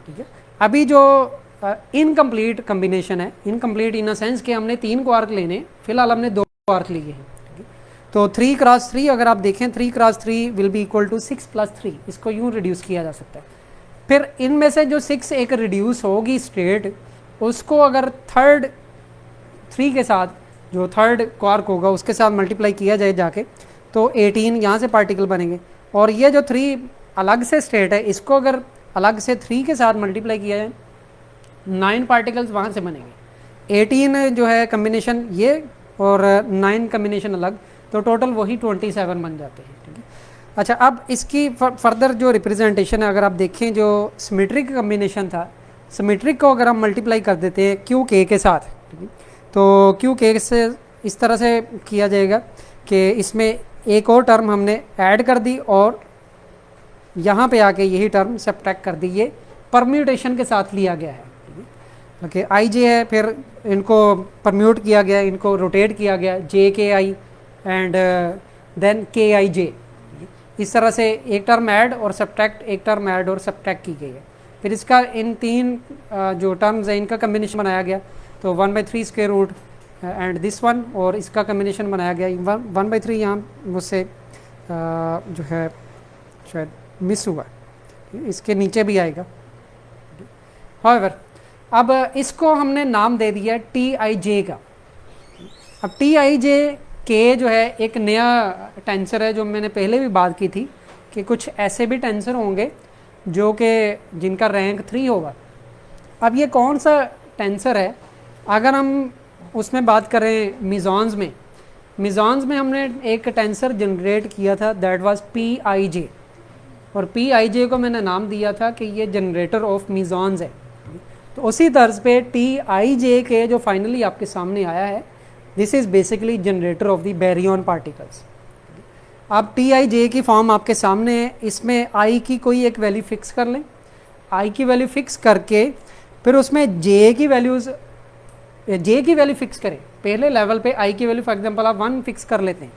ठीक है। अभी जो इनकम्प्लीट कम्बिनेशन है, इनकम्प्लीट इन अ सेंस कि हमने 3 क्वार्क लेने, फिलहाल हमने 2 क्वार्क लिए हैं, ठीक है। तो 3x3 अगर आप देखें 3x3 will be equal to 6+3, इसको यूँ रिड्यूस किया जा सकता है। फिर इनमें से जो 6 एक रिड्यूस होगी स्टेट, उसको अगर थर्ड 3 के साथ, जो थर्ड क्वार्क होगा उसके साथ मल्टीप्लाई किया जाए जाके, तो 18 यहाँ से पार्टिकल बनेंगे। और ये जो 3 अलग से स्टेट है, इसको अगर अलग से 3 के साथ मल्टीप्लाई किया जाए 9 पार्टिकल्स वहाँ से बनेंगे। 18 जो है कम्बिनेशन ये और 9 कम्बिनेशन अलग, तो टोटल वही 27 बन जाते हैं, ठीक है। अच्छा, अब इसकी फर्दर जो रिप्रेजेंटेशन है, अगर आप देखें जो सिमेट्रिक कम्बिनेशन था, सिमेट्रिक को अगर हम मल्टीप्लाई कर देते हैं क्यू के साथ, ठीक है, तो क्यू के से इस तरह से किया जाएगा कि इसमें एक और टर्म हमने ऐड कर दी और यहाँ पे आके यही टर्म सब्ट्रैक्ट कर दी, ये परम्यूटेशन के साथ लिया गया है, ओके। आई जे है, फिर इनको परम्यूट किया गया, इनको रोटेट किया गया, जे के आई एंड देन के आई जे, इस तरह से एक टर्म ऐड और सब्ट्रैक्ट, एक टर्म ऐड और सब्ट्रैक्ट की गई है। फिर इसका इन 3 जो टर्म्स हैं इनका कम्बिनेशन बनाया गया, तो 1/3 square root and this one, और इसका कम्बिनेशन बनाया गया 1/3, यहाँ मुझसे जो है शायद मिस हुआ, इसके नीचे भी आएगा। हाउएवर अब इसको हमने नाम दे दिया टी आई जे का। अब टी आई जे के जो है एक नया टेंसर है, जो मैंने पहले भी बात की थी कि कुछ ऐसे भी टेंसर होंगे जो कि जिनका रैंक 3 होगा। अब ये कौन सा टेंसर है, अगर हम उसमें बात करें मिज़ॉन्स में, मिज़ॉन्स में हमने एक टेंसर जनरेट किया था, दैट वाज पी आई जे, और पी आई जे को मैंने नाम दिया था कि ये जनरेटर ऑफ मिज़ॉन्स है। तो उसी तर्ज पे टी आई जे के जो फाइनली आपके सामने आया है, this is basically generator off the Baryon particles. अब टी आई जे की फॉर्म आपके सामने है, इसमें आई की कोई एक वैल्यू फिक्स कर लें, आई की वैल्यू फिक्स करके फिर उसमें जे की वैल्यू फिक्स करें। पहले लेवल पे आई की वैल्यू फॉर एग्जांपल आप 1 फिक्स कर लेते हैं,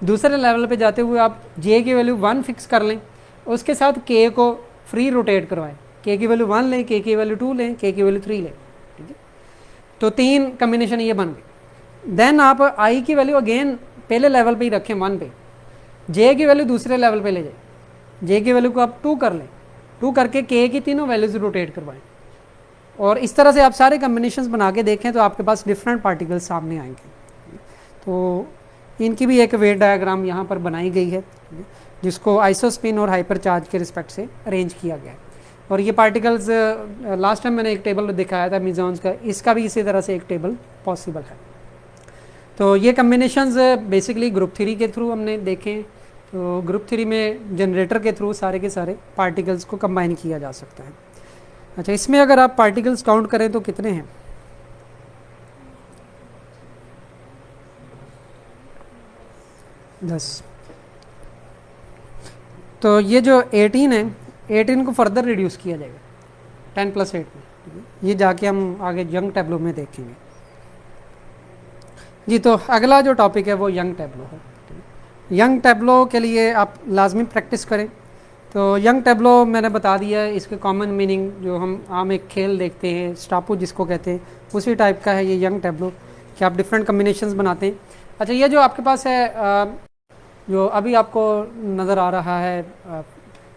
दूसरे लेवल पे जाते हुए आप जे की वैल्यू 1 फिक्स कर लें, उसके साथ के को फ्री रोटेट करवाएं, के की वैल्यू 1 लें, के की वैल्यू 2 लें, के की वैल्यू 3 लें, ठीक है। तो 3 कम्बिनेशन ये बन गए। देन आप आई की वैल्यू अगेन पहले लेवल पे ही रखें 1 पे, जे की वैल्यू दूसरे लेवल पे ले जाए, जे की वैल्यू को आप 2 कर लें, 2 करके के की तीनों वैल्यूज रोटेट करवाएं, और इस तरह से आप सारे कम्बिनेशंस बना के देखें तो आपके पास डिफरेंट पार्टिकल्स सामने आएंगे। तो इनकी भी एक वेव डायग्राम यहाँ पर बनाई गई है, जिसको आइसोस्पिन और हाइपर चार्ज के रिस्पेक्ट से अरेंज किया गया है। और ये पार्टिकल्स लास्ट टाइम मैंने एक टेबल दिखाया था मिजॉन्स का, इसका भी इसी तरह से एक टेबल पॉसिबल है। तो ये कम्बिनेशंस बेसिकली ग्रुप थ्री के थ्रू हमने देखे। तो ग्रुप थ्री में जनरेटर के थ्रू सारे के सारे पार्टिकल्स को कंबाइन किया जा सकता है। अच्छा, इसमें अगर आप पार्टिकल्स काउंट करें तो कितने हैं? 10। तो ये जो 18 है, 18 को फर्दर रिड्यूस किया जाएगा 10 + 8 में। ये जाके हम आगे यंग टैब्लो में देखेंगे जी। तो अगला जो टॉपिक है वो यंग टैब्लो है। यंग टैब्लो के लिए आप लाजमी प्रैक्टिस करें। तो यंग टैब्लो मैंने बता दिया है, इसके कॉमन मीनिंग जो हम आम एक खेल देखते हैं, स्टापू जिसको कहते हैं, उसी टाइप का है ये यंग टैब्लो, कि आप डिफरेंट कम्बिनेशंस बनाते हैं। अच्छा, ये जो आपके पास है जो अभी आपको नज़र आ रहा है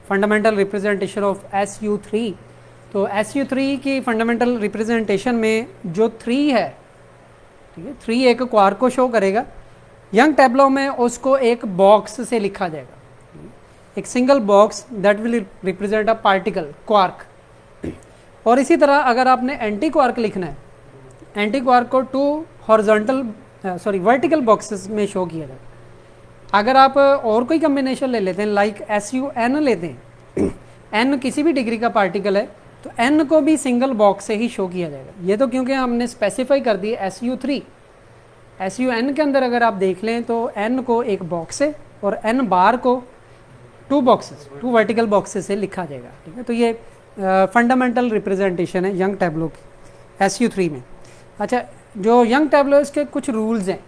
फंडामेंटल रिप्रेजेंटेशन ऑफ SU3। तो SU3 की फंडामेंटल रिप्रेजेंटेशन में जो 3 है, ठीक है, 3 एक क्वार्क को शो करेगा। यंग टैब्लो में उसको एक बॉक्स से लिखा जाएगा, एक single box that will represent a particle quark. और इसी तरह अगर आपने एंटी क्वार्क लिखना है, एंटी क्वार्क को 2 वर्टिकल बॉक्सेस में शो किया जाएगा। अगर आप और कोई कम्बिनेशन ले लेते हैं, लाइक SUN लेते हैं, N किसी भी डिग्री का पार्टिकल है, तो N को भी सिंगल बॉक्स से ही शो किया जाएगा। ये तो क्योंकि हमने स्पेसिफाई कर दिया SU3। SUN के अंदर अगर आप देख लें तो N को एक बॉक्स है और N बार को 2 वर्टिकल बॉक्सेस से लिखा जाएगा, ठीक है। तो ये फंडामेंटल रिप्रेजेंटेशन है यंग टैब्लो की SU3 में। अच्छा, जो यंग टैब्लो इसके कुछ रूल्स हैं।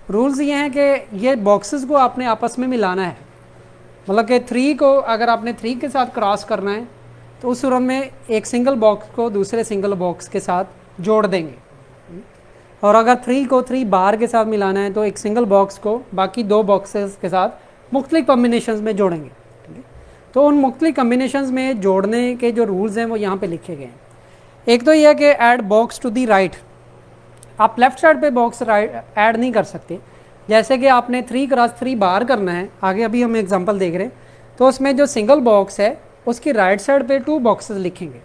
रूल्स ये हैं कि ये बॉक्सेस को आपने आपस में मिलाना है, मतलब कि 3 को अगर आपने 3 के साथ क्रॉस करना है तो उस सूरत में एक सिंगल बॉक्स को दूसरे सिंगल बॉक्स के साथ जोड़ देंगे। और अगर 3 को 3 बार के साथ मिलाना है तो एक सिंगल बॉक्स को बाकी 2 बॉक्सेस के साथ मुख्तलिफ कम्बिनेशंस में जोड़ेंगे, ठीक है। तो उन मुख्तलिफ कम्बिनेशंस में जोड़ने के जो रूल्स हैं वो यहाँ पे लिखे गए हैं। एक तो यह है कि add box to the right. आप लेफ्ट साइड पे बॉक्स ऐड नहीं कर सकते। जैसे कि आपने 3 × 3 बार करना है, आगे अभी हम एग्जांपल देख रहे हैं, तो उसमें जो सिंगल बॉक्स है उसकी राइट साइड पे 2 बॉक्सेस लिखेंगे,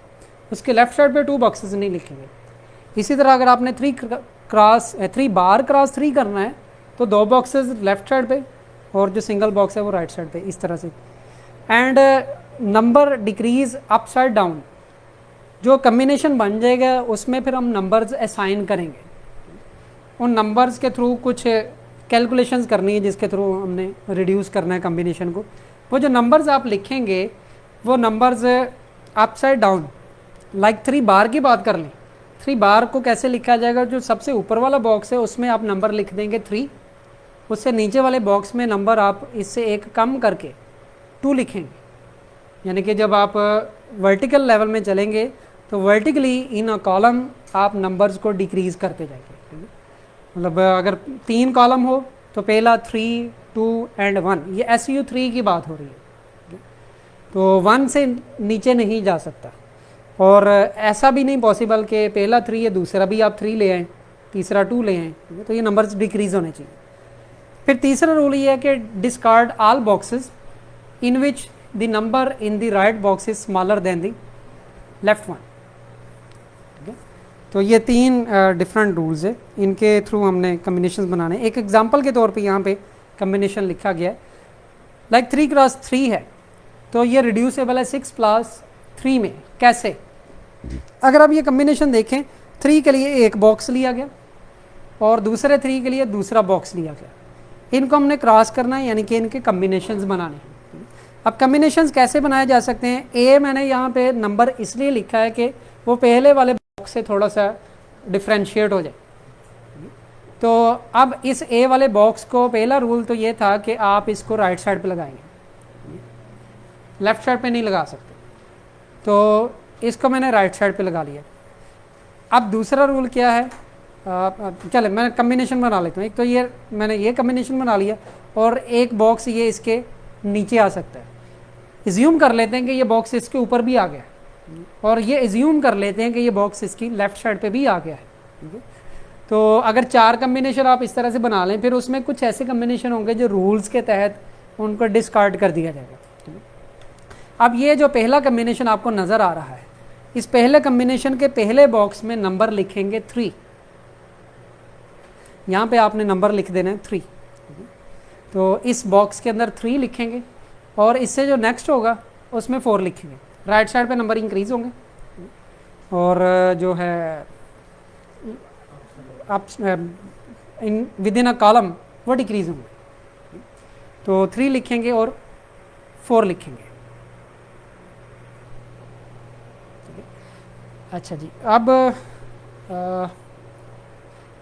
उसके लेफ्ट साइड पे 2 बॉक्सेस नहीं लिखेंगे। इसी तरह अगर आपने 3 बार क्रॉस 3 करना है तो 2 बॉक्सेस लेफ्ट साइड पे और जो सिंगल बॉक्स है वो राइट साइड पे, इस तरह से। And number decrease up side down. जो कम्बिनेशन बन जाएगा उसमें फिर हम नंबर्स असाइन करेंगे। उन नंबर्स के थ्रू कुछ कैलकुलेशंस करनी है जिसके थ्रू हमने रिड्यूस करना है कम्बिनेशन को। वो जो नंबर्स आप लिखेंगे वो numbers up side down, like 3 बार की बात कर लें। 3 बार को कैसे लिखा जाएगा? जो सबसे ऊपर वाला बॉक्स है उसमें आप नंबर लिख देंगे 3, उससे नीचे वाले बॉक्स में नंबर आप इससे एक कम करके 2 लिखेंगे। यानी कि जब आप वर्टिकल लेवल में चलेंगे तो वर्टिकली इन अ कॉलम आप नंबर्स को डिक्रीज़ करते जाएंगे। मतलब अगर 3 कॉलम हो तो पहला 3, 2 एंड 1, ये SU3 की बात हो रही है। तो 1 से नीचे नहीं जा सकता, और ऐसा भी नहीं पॉसिबल कि पहला 3 है दूसरा भी आप 3 ले आएँ, तीसरा 2 ले आएँ, तो ये नंबर्स डिक्रीज़ होने चाहिए। फिर तीसरा रूल ये है कि discard all boxes in which the number in the right box is smaller than the left one. तो ये 3 डिफरेंट रूल्स है, इनके थ्रू हमने कम्बिनेशंस बनाने। एक एग्जांपल के तौर पे यहाँ पे कम्बिनेशन लिखा गया है, लाइक 3 × 3 है, तो ये रिड्यूसेबल है 6 + 3 में। कैसे? अगर आप ये कम्बिनेशन देखें, 3 के लिए एक बॉक्स लिया गया और दूसरे 3 के लिए दूसरा बॉक्स लिया गया। इनको हमने क्रॉस करना है, यानी कि इनके कम्बिनेशंस बनाने हैं। अब कम्बिनेशंस कैसे बनाए जा सकते हैं? ए मैंने यहाँ पे नंबर इसलिए लिखा है कि वो पहले वाले बॉक्स से थोड़ा सा डिफ्रेंशिएट हो जाए। तो अब इस ए वाले बॉक्स को पहला रूल तो ये था कि आप इसको राइट साइड पे लगाएंगे, लेफ्ट साइड पे नहीं लगा सकते। तो इसको मैंने राइट साइड पे लगा लिया। अब दूसरा रूल क्या है? चले मैं कम्बिनेशन बना लेता हूँ। एक तो ये मैंने ये कम्बिनेशन बना लिया और एक बॉक्स ये इसके नीचे आ सकता है। एज्यूम कर लेते हैं कि ये बॉक्स इसके ऊपर भी आ गया, और ये एज्यूम कर लेते हैं कि ये बॉक्स इसकी लेफ्ट साइड पे भी आ गया है। तो अगर 4 कम्बिनेशन आप इस तरह से बना लें, फिर उसमें कुछ ऐसे कम्बिनेशन होंगे जो रूल्स के तहत उनको डिस्कार्ड कर दिया जाएगा। अब ये जो पहला कम्बिनेशन आपको नज़र आ रहा है, इस पहले कम्बिनेशन के पहले बॉक्स में नंबर लिखेंगे 3। यहाँ पे आपने नंबर लिख देना है 3। तो इस बॉक्स के अंदर 3 लिखेंगे और इससे जो नेक्स्ट होगा उसमें 4 लिखेंगे। राइट साइड पे नंबर इंक्रीज होंगे और जो है आप विद इन अ कॉलम वो डिक्रीज होंगे। तो 3 लिखेंगे और 4 लिखेंगे। अच्छा जी, अब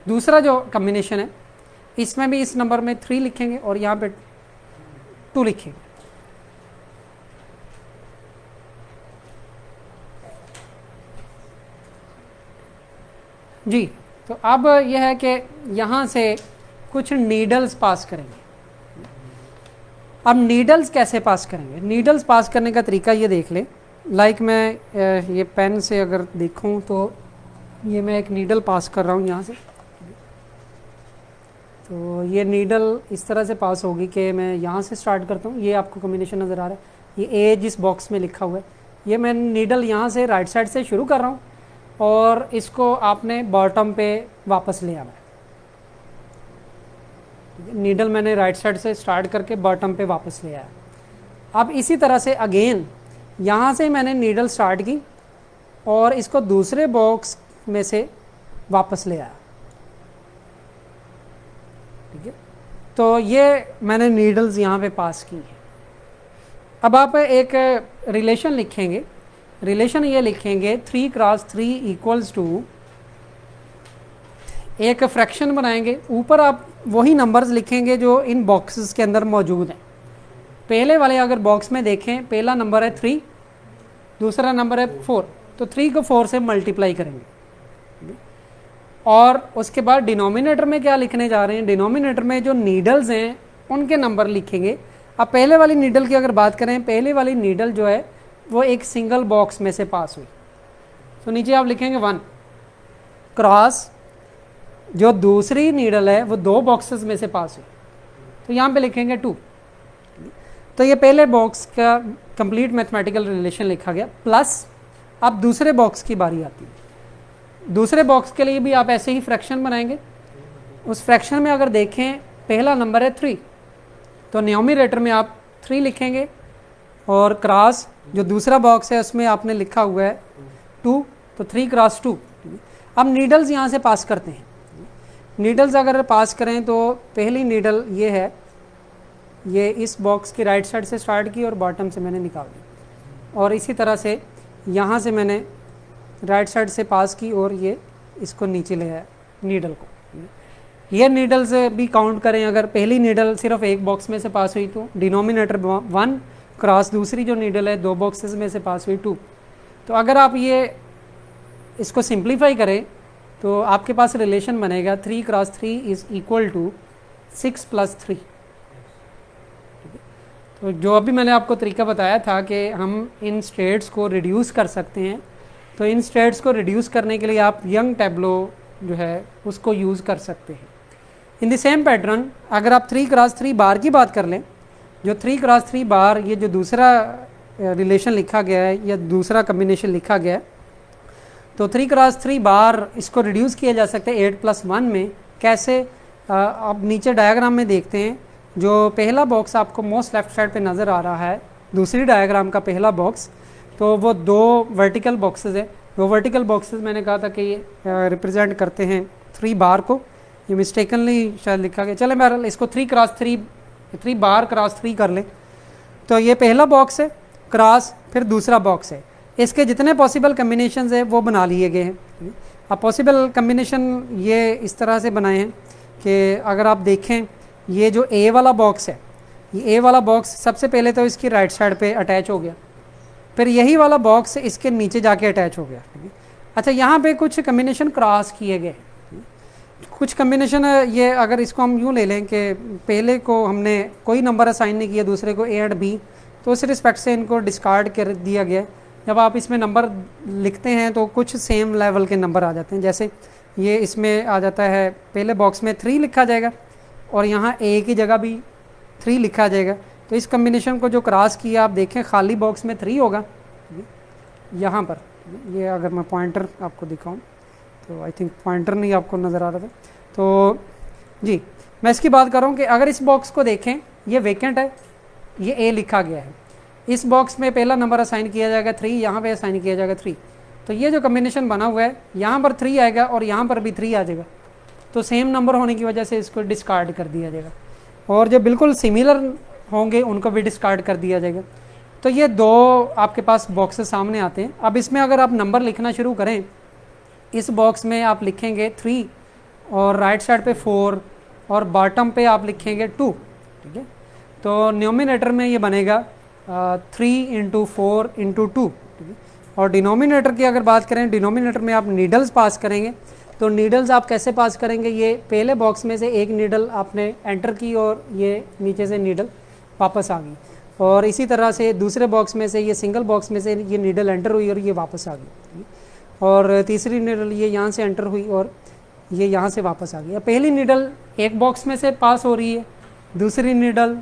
दूसरा जो कम्बिनेशन है इसमें भी इस नंबर में 3 लिखेंगे और यहाँ पे 2 लिखेंगे। जी, तो अब यह है कि यहाँ से कुछ नीडल्स पास करेंगे। अब नीडल्स कैसे पास करेंगे? नीडल्स पास करने का तरीका ये देख लें। लाइक मैं ये पेन से अगर देखूं तो ये मैं एक नीडल पास कर रहा हूँ यहाँ से। तो ये नीडल इस तरह से पास होगी कि मैं यहाँ से स्टार्ट करता हूँ। ये आपको कॉम्बिनेशन नज़र आ रहा है, ये ए जिस बॉक्स में लिखा हुआ है, ये मैं नीडल यहाँ से राइट साइड से शुरू कर रहा हूँ और इसको आपने बॉटम पे वापस ले आना है। नीडल मैंने राइट साइड से स्टार्ट करके बॉटम पे वापस ले आया। अब इसी तरह से अगेन यहाँ से मैंने नीडल स्टार्ट की और इसको दूसरे बॉक्स में से वापस ले आया। ठीक है, तो ये मैंने नीडल्स यहाँ पे पास की है। अब आप एक रिलेशन लिखेंगे। रिलेशन ये लिखेंगे 3 क्रॉस 3 इक्वल्स टू, एक फ्रैक्शन बनाएंगे। ऊपर आप वही नंबर्स लिखेंगे जो इन बॉक्सेस के अंदर मौजूद हैं। पहले वाले अगर बॉक्स में देखें, पहला नंबर है 3, दूसरा नंबर है 4, तो 3 को 4 से मल्टीप्लाई करेंगे और उसके बाद डिनोमिनेटर में क्या लिखने जा रहे हैं? डिनोमिनेटर में जो नीडल्स हैं उनके नंबर लिखेंगे। अब पहले वाली नीडल की अगर बात करें, पहले वाली नीडल जो है वो एक सिंगल बॉक्स में से पास हुई, तो नीचे आप लिखेंगे 1 क्रॉस जो दूसरी नीडल है वो 2 बॉक्सेस में से पास हुई, तो यहाँ पे लिखेंगे 2। तो ये पहले बॉक्स का कंप्लीट मैथमेटिकल रिलेशन लिखा गया। प्लस अब दूसरे बॉक्स की बारी आती है। दूसरे बॉक्स के लिए भी आप ऐसे ही फ्रैक्शन बनाएंगे। उस फ्रैक्शन में अगर देखें, पहला नंबर है 3, तो न्यूमरेटर में आप 3 लिखेंगे और क्रॉस जो दूसरा बॉक्स है उसमें आपने लिखा हुआ है 2, तो 3 क्रॉस 2। अब नीडल्स यहाँ से पास करते हैं। नीडल्स अगर पास करें तो पहली नीडल ये है, ये इस बॉक्स की राइट साइड से स्टार्ट की और बॉटम से मैंने निकाल दी, और इसी तरह से यहाँ से मैंने राइट साइड से पास की और ये इसको नीचे ले आया नीडल को। ये नीडल्स भी काउंट करें, अगर पहली नीडल सिर्फ एक बॉक्स में से पास हुई तो डिनोमिनेटर 1 क्रॉस दूसरी जो नीडल है 2 बॉक्सेस में से पास हुई 2। तो अगर आप ये इसको सिंप्लीफाई करें तो आपके पास रिलेशन बनेगा 3 cross 3 is equal to 6 plus 3। तो जो अभी मैंने आपको तरीका बताया था कि हम इन स्टेट्स को रिड्यूस कर सकते हैं, तो इन स्टेट्स को रिड्यूस करने के लिए आप यंग टैब्लो जो है उसको यूज़ कर सकते हैं। इन द सेम पैटर्न अगर आप 3 क्रॉस 3 बार की बात कर लें, जो 3 क्रॉस 3 बार ये जो दूसरा रिलेशन लिखा गया है या दूसरा कम्बिनेशन लिखा गया है, तो 3 क्रॉस 3 बार इसको रिड्यूस किया जा सकता है 8 प्लस 1 में। कैसे? अब नीचे डायग्राम में देखते हैं। जो पहला बॉक्स आपको मोस्ट लेफ्ट साइड पे नज़र आ रहा है, दूसरी डायग्राम का पहला बॉक्स, तो वो 2 वर्टिकल बॉक्सेस है। वो वर्टिकल बॉक्सेस मैंने कहा था कि ये रिप्रेजेंट करते हैं 3 बार को। ये मिस्टेकनली शायद लिखा गया, चले बहरहाल इसको 3 क्रॉस 3 बार क्रॉस 3 कर लें। तो ये पहला बॉक्स है क्रॉस, फिर दूसरा बॉक्स है। इसके जितने पॉसिबल कम्बिनेशंस है वो बना लिए गए हैं। अब पॉसिबल कम्बिनेशन ये इस तरह से बनाए हैं कि अगर आप देखें, ये जो ए वाला बॉक्स है, ये ए वाला बॉक्स सबसे पहले तो इसकी राइट साइड पे अटैच हो गया, फिर यही वाला बॉक्स इसके नीचे जाके अटैच हो गया। अच्छा, यहाँ पे कुछ कम्बिनेशन क्रॉस किए गए, कुछ कम्बिनेशन ये अगर इसको हम यूँ ले लें कि पहले को हमने कोई नंबर असाइन नहीं किया, दूसरे को ए एंड बी, तो उस रिस्पेक्ट से इनको डिस्कार्ड कर दिया गया। जब आप इसमें नंबर लिखते हैं तो कुछ सेम लेवल के नंबर आ जाते हैं। जैसे ये इसमें आ जाता है, पहले बॉक्स में 3 लिखा जाएगा और यहाँ ए की जगह भी 3 लिखा जाएगा। तो इस कम्बिनेशन को जो क्रॉस किया आप देखें खाली बॉक्स में 3 होगा यहाँ पर। ये अगर मैं पॉइंटर आपको दिखाऊं तो आई थिंक पॉइंटर नहीं आपको नज़र आ रहा था, तो जी मैं इसकी बात कर रहा हूँ कि अगर इस बॉक्स को देखें ये वेकेंट है, ये ए लिखा गया है, इस बॉक्स में पहला नंबर असाइन किया जाएगा 3, यहाँ पे असाइन किया जाएगा 3। तो ये जो कम्बिनेशन बना हुआ है यहाँ पर 3 आएगा और यहाँ पर भी 3 आ जाएगा, तो सेम नंबर होने की वजह से इसको डिस्कार्ड कर दिया जाएगा, और जो बिल्कुल सिमिलर होंगे उनको भी डिस्कार्ड कर दिया जाएगा। तो ये 2 आपके पास बॉक्सेस सामने आते हैं। अब इसमें अगर आप नंबर लिखना शुरू करें, इस बॉक्स में आप लिखेंगे 3 और राइट साइड पे 4 और बॉटम पे आप लिखेंगे 2, ठीक है। तो न्यूमिनेटर में ये बनेगा 3 × 4 × 2, ठीक है। और डिनोमिनेटर की अगर बात करें, डिनोमिनेटर में आप नीडल्स पास करेंगे। तो नीडल्स आप कैसे पास करेंगे, ये पहले बॉक्स में से एक नीडल आपने एंटर की और ये नीचे से नीडल वापस आ गई, और इसी तरह से दूसरे बॉक्स में से ये सिंगल बॉक्स में से ये नीडल एंटर हुई और ये वापस आ गई, और तीसरी नीडल ये यहाँ से एंटर हुई और ये यहाँ से वापस आ गई। अब पहली नीडल एक बॉक्स में से पास हो रही है, दूसरी नीडल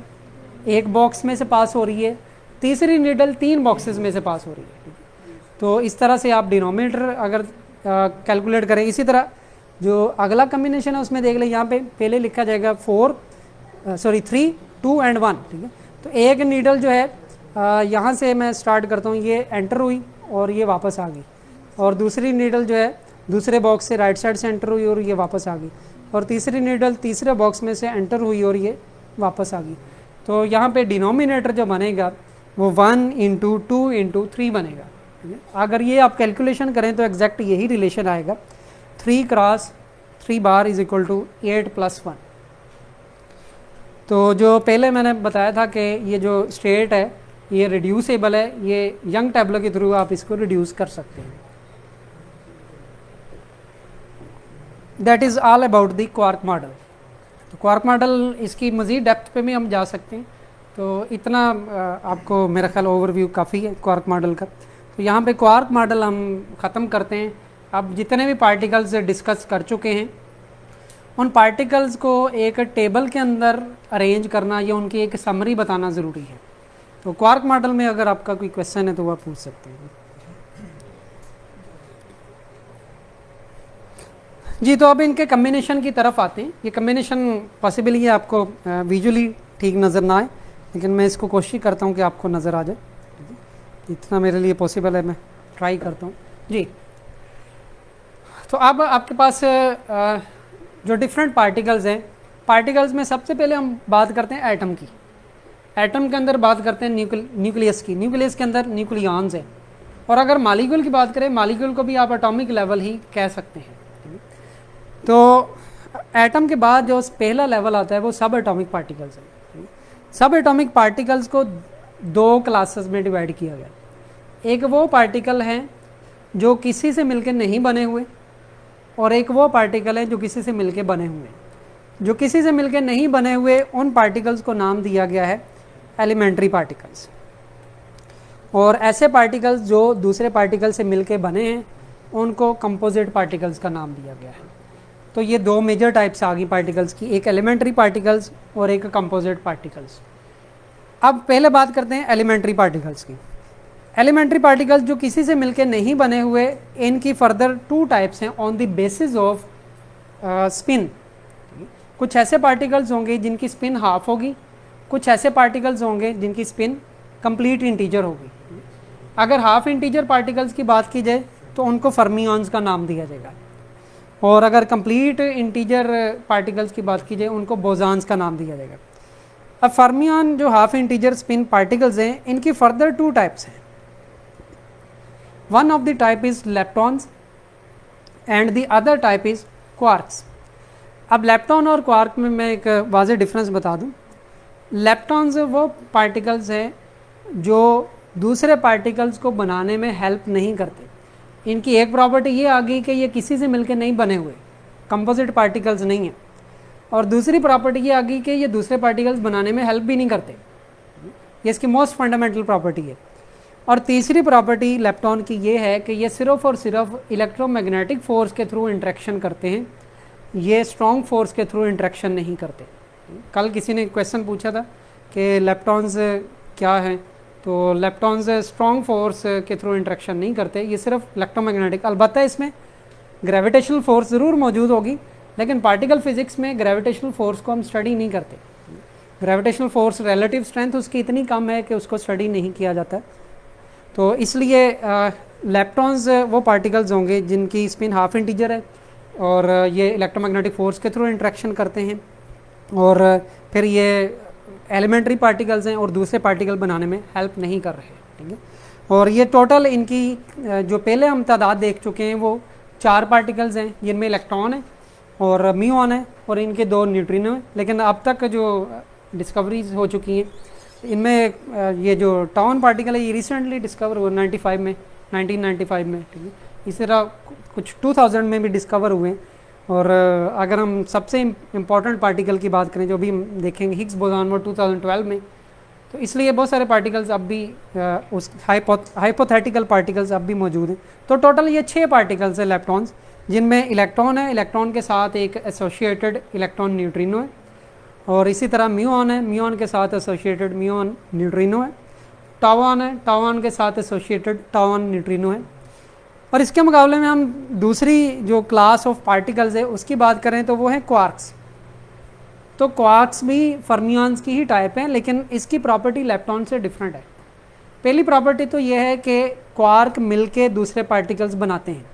एक बॉक्स में से पास हो रही है, तीसरी नीडल 3 बॉक्सेस में से पास हो रही है। तो इस तरह से आप डिनोमिनेटर अगर कैलकुलेट करें। इसी तरह जो अगला कम्बिनेशन है उसमें देख लें, यहाँ पे पहले लिखा जाएगा 3, 2 एंड 1, ठीक है। तो एक नीडल जो है यहाँ से मैं स्टार्ट करता हूँ, ये एंटर हुई और ये वापस आ गई, और दूसरी नीडल जो है दूसरे बॉक्स से राइट साइड से एंटर हुई और ये वापस आ गई, और तीसरी नीडल तीसरे बॉक्स में से एंटर हुई और ये वापस आ गई। तो यहाँ पे डिनोमिनेटर जो बनेगा वो 1 × 2 × 3 बनेगा, ठीक है। अगर ये आप कैलकुलेशन करें तो एग्जैक्ट यही रिलेशन आएगा, 3 × 3 बार = 8 + 1। तो जो पहले मैंने बताया था कि ये जो स्टेट है ये रिड्यूसेबल है, ये यंग टैबलो के थ्रू आप इसको रिड्यूस कर सकते हैं। That is all about the quark model. तो क्वार्क मॉडल इसकी मज़ीद डेप्थ पे भी हम जा सकते हैं, तो इतना आपको मेरा ख्याल ओवरव्यू काफ़ी है क्वार्क मॉडल का। तो यहाँ पे क्वार्क मॉडल हम ख़त्म करते हैं। अब जितने भी पार्टिकल्स डिस्कस कर चुके हैं उन पार्टिकल्स को एक टेबल के अंदर अरेंज करना या उनकी एक समरी बताना ज़रूरी है। तो क्वार्क मॉडल में अगर आपका कोई क्वेश्चन है तो वो आप पूछ सकते हैं। जी, तो अब इनके कम्बिनेशन की तरफ आते हैं। ये कम्बिनेशन पॉसिबली ये आपको विजुअली ठीक नज़र ना आए, लेकिन मैं इसको कोशिश करता हूँ कि आपको नज़र आ जाए, इतना मेरे लिए पॉसिबल है, मैं ट्राई करता हूँ जी। तो अब आपके पास जो डिफरेंट पार्टिकल्स हैं, पार्टिकल्स में सबसे पहले हम बात करते हैं एटम की। एटम के अंदर बात करते हैं न्यूक्लियस की। न्यूक्लियस के अंदर न्यूक्लियॉन्स हैं, और अगर मालिक्यूल की बात करें, मालिक्यूल को भी आप एटॉमिक लेवल ही कह सकते हैं। तो एटम के बाद जो पहला लेवल आता है वो सब एटॉमिक पार्टिकल्स है। सब एटॉमिक पार्टिकल्स को 2 क्लासेस में डिवाइड किया गया। एक वो पार्टिकल हैं जो किसी से मिलकर नहीं बने हुए, और एक वो पार्टिकल हैं जो किसी से मिलकर बने हुए हैं। जो किसी से मिलकर नहीं बने हुए उन पार्टिकल्स को नाम दिया गया है एलिमेंट्री पार्टिकल्स, और ऐसे पार्टिकल्स जो दूसरे पार्टिकल से मिलकर बने हैं उनको कंपोजिट पार्टिकल्स का नाम दिया गया है। तो ये 2 मेजर टाइप्स आ गई पार्टिकल्स की, एक एलिमेंट्री पार्टिकल्स और एक कंपोजिट पार्टिकल्स। अब पहले बात करते हैं एलिमेंट्री पार्टिकल्स की। एलिमेंट्री पार्टिकल्स जो किसी से मिलकर नहीं बने हुए, इनकी फर्दर 2 टाइप्स हैं on the basis off spin. कुछ ऐसे पार्टिकल्स होंगे जिनकी स्पिन हाफ होगी, कुछ ऐसे पार्टिकल्स होंगे जिनकी स्पिन कंप्लीट इंटीजर होगी। अगर हाफ इंटीजर पार्टिकल्स की बात की जाए तो उनको फर्मियॉन्स का नाम दिया जाएगा, और अगर कंप्लीट इंटीजर पार्टिकल्स की बात की जाए उनको बोसॉन्स का नाम दिया जाएगा। अब फर्मियॉन जो हाफ इंटीजर स्पिन पार्टिकल्स हैं, इनकी फर्दर 2 टाइप्स हैं। One of the type is leptons and the other type is quarks. अब लेप्टॉन और क्वार्क में मैं एक वाज़ेह डिफरेंस बता दूं। लेप्टॉन्स वो पार्टिकल्स हैं जो दूसरे पार्टिकल्स को बनाने में हेल्प नहीं करते। इनकी एक प्रॉपर्टी ये आ गई कि ये किसी से मिलकर नहीं बने हुए, कंपोजिट पार्टिकल्स नहीं हैं, और दूसरी प्रॉपर्टी ये आ गई कि ये दूसरे पार्टिकल्स बनाने में हेल्प भी नहीं करते। ये इसकी मोस्ट फंडामेंटल प्रॉपर्टी है। और तीसरी प्रॉपर्टी लेप्टॉन की ये है कि ये सिर्फ और सिर्फ इलेक्ट्रोमैग्नेटिक फोर्स के थ्रू इंटरेक्शन करते हैं, ये स्ट्रॉन्ग फोर्स के थ्रू इंटरेक्शन नहीं करते। कल किसी ने क्वेश्चन पूछा था कि लेप्टॉन्स क्या है, तो लेप्टॉन्स स्ट्रॉन्ग फोर्स के थ्रू इंटरेक्शन नहीं करते, ये सिर्फ इलेक्ट्रोमैग्नेटिक। अलबत्ता इसमें ग्रेविटेशनल फोर्स ज़रूर मौजूद होगी, लेकिन पार्टिकल फिजिक्स में ग्रेविटेशनल फोर्स को हम स्टडी नहीं करते। ग्रेविटेशनल फोर्स रिलेटिव स्ट्रेंथ उसकी इतनी कम है कि उसको स्टडी नहीं किया जाता। तो इसलिए लेप्टॉन्स वो पार्टिकल्स होंगे जिनकी स्पिन हाफ इंटीजर है और ये इलेक्ट्रोमैग्नेटिक फोर्स के थ्रू इंटरेक्शन करते हैं, और फिर ये एलिमेंट्री पार्टिकल्स हैं और दूसरे पार्टिकल बनाने में हेल्प नहीं कर रहे, ठीक है। और ये टोटल इनकी जो पहले हम तादाद देख चुके हैं वो 4 पार्टिकल्स हैं, जिनमें इलेक्ट्रॉन है और म्यूऑन है और इनके 2 न्यूट्रिनो हैं। लेकिन अब तक जो डिस्कवरीज हो चुकी हैं इनमें ये जो टाउन पार्टिकल है ये रिसेंटली डिस्कवर हुआ 95 में, 1995 में, ठीक है। इसी तरह कुछ 2000 में भी डिस्कवर हुए हैं। और अगर हम सबसे इम्पॉर्टेंट पार्टिकल की बात करें जो भी देखेंगे हिग्स बोसॉन वो 2012 में, तो इसलिए बहुत सारे पार्टिकल्स अब भी उस हाइपोथेटिकल पार्टिकल्स अब भी मौजूद हैं। तो टोटल ये 6 पार्टिकल्स हैं लेप्टॉन्स, जिनमें इलेक्ट्रॉन है, इलेक्ट्रॉन के साथ एक एसोसिएटेड इलेक्ट्रॉन न्यूट्रिनो है, और इसी तरह म्यूऑन है, म्यूऑन के साथ एसोसिएटेड म्यूऑन न्यूट्रिनो है, टाउन है, टाउन के साथ एसोसिएटेड टाउन न्यूट्रिनो है। और इसके मुकाबले में हम दूसरी जो क्लास ऑफ पार्टिकल्स है उसकी बात करें तो वो है क्वार्क्स। तो क्वार्क्स भी फर्मियंस की ही टाइप है, लेकिन इसकी प्रॉपर्टी लेप्टॉन से डिफरेंट है। पहली प्रॉपर्टी तो ये है कि क्वार्क मिलके दूसरे पार्टिकल्स बनाते हैं,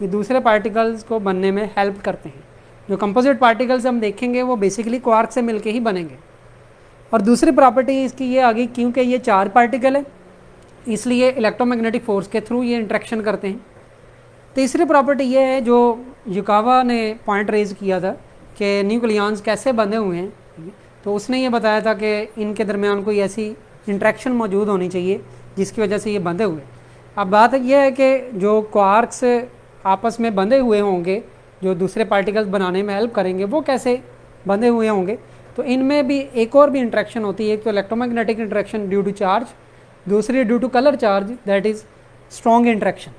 ये दूसरे पार्टिकल्स को बनने में हेल्प करते हैं। जो कंपोजिट पार्टिकल्स हम देखेंगे वो बेसिकली क्वार्क से मिलके ही बनेंगे। और दूसरी प्रॉपर्टी इसकी ये आ गई, क्योंकि ये 4 पार्टिकल है इसलिए इलेक्ट्रोमैग्नेटिक फोर्स के थ्रू ये इंट्रैक्शन करते हैं। तीसरी प्रॉपर्टी ये है जो युकावा ने पॉइंट रेज किया था कि न्यूक्लियॉन्स कैसे बंधे हुए हैं, तो उसने ये बताया था कि इनके दरमियान कोई ऐसी इंट्रैक्शन मौजूद होनी चाहिए जिसकी वजह से ये बंधे हुए। अब बात यह है कि जो क्वार्क्स आपस में बंधे हुए होंगे जो दूसरे पार्टिकल्स बनाने में हेल्प करेंगे वो कैसे बंधे हुए होंगे, तो इनमें भी एक और भी इंट्रैक्शन होती है। एक तो electromagnetic interaction due to charge, दूसरी due to colour charge, that is strong interaction.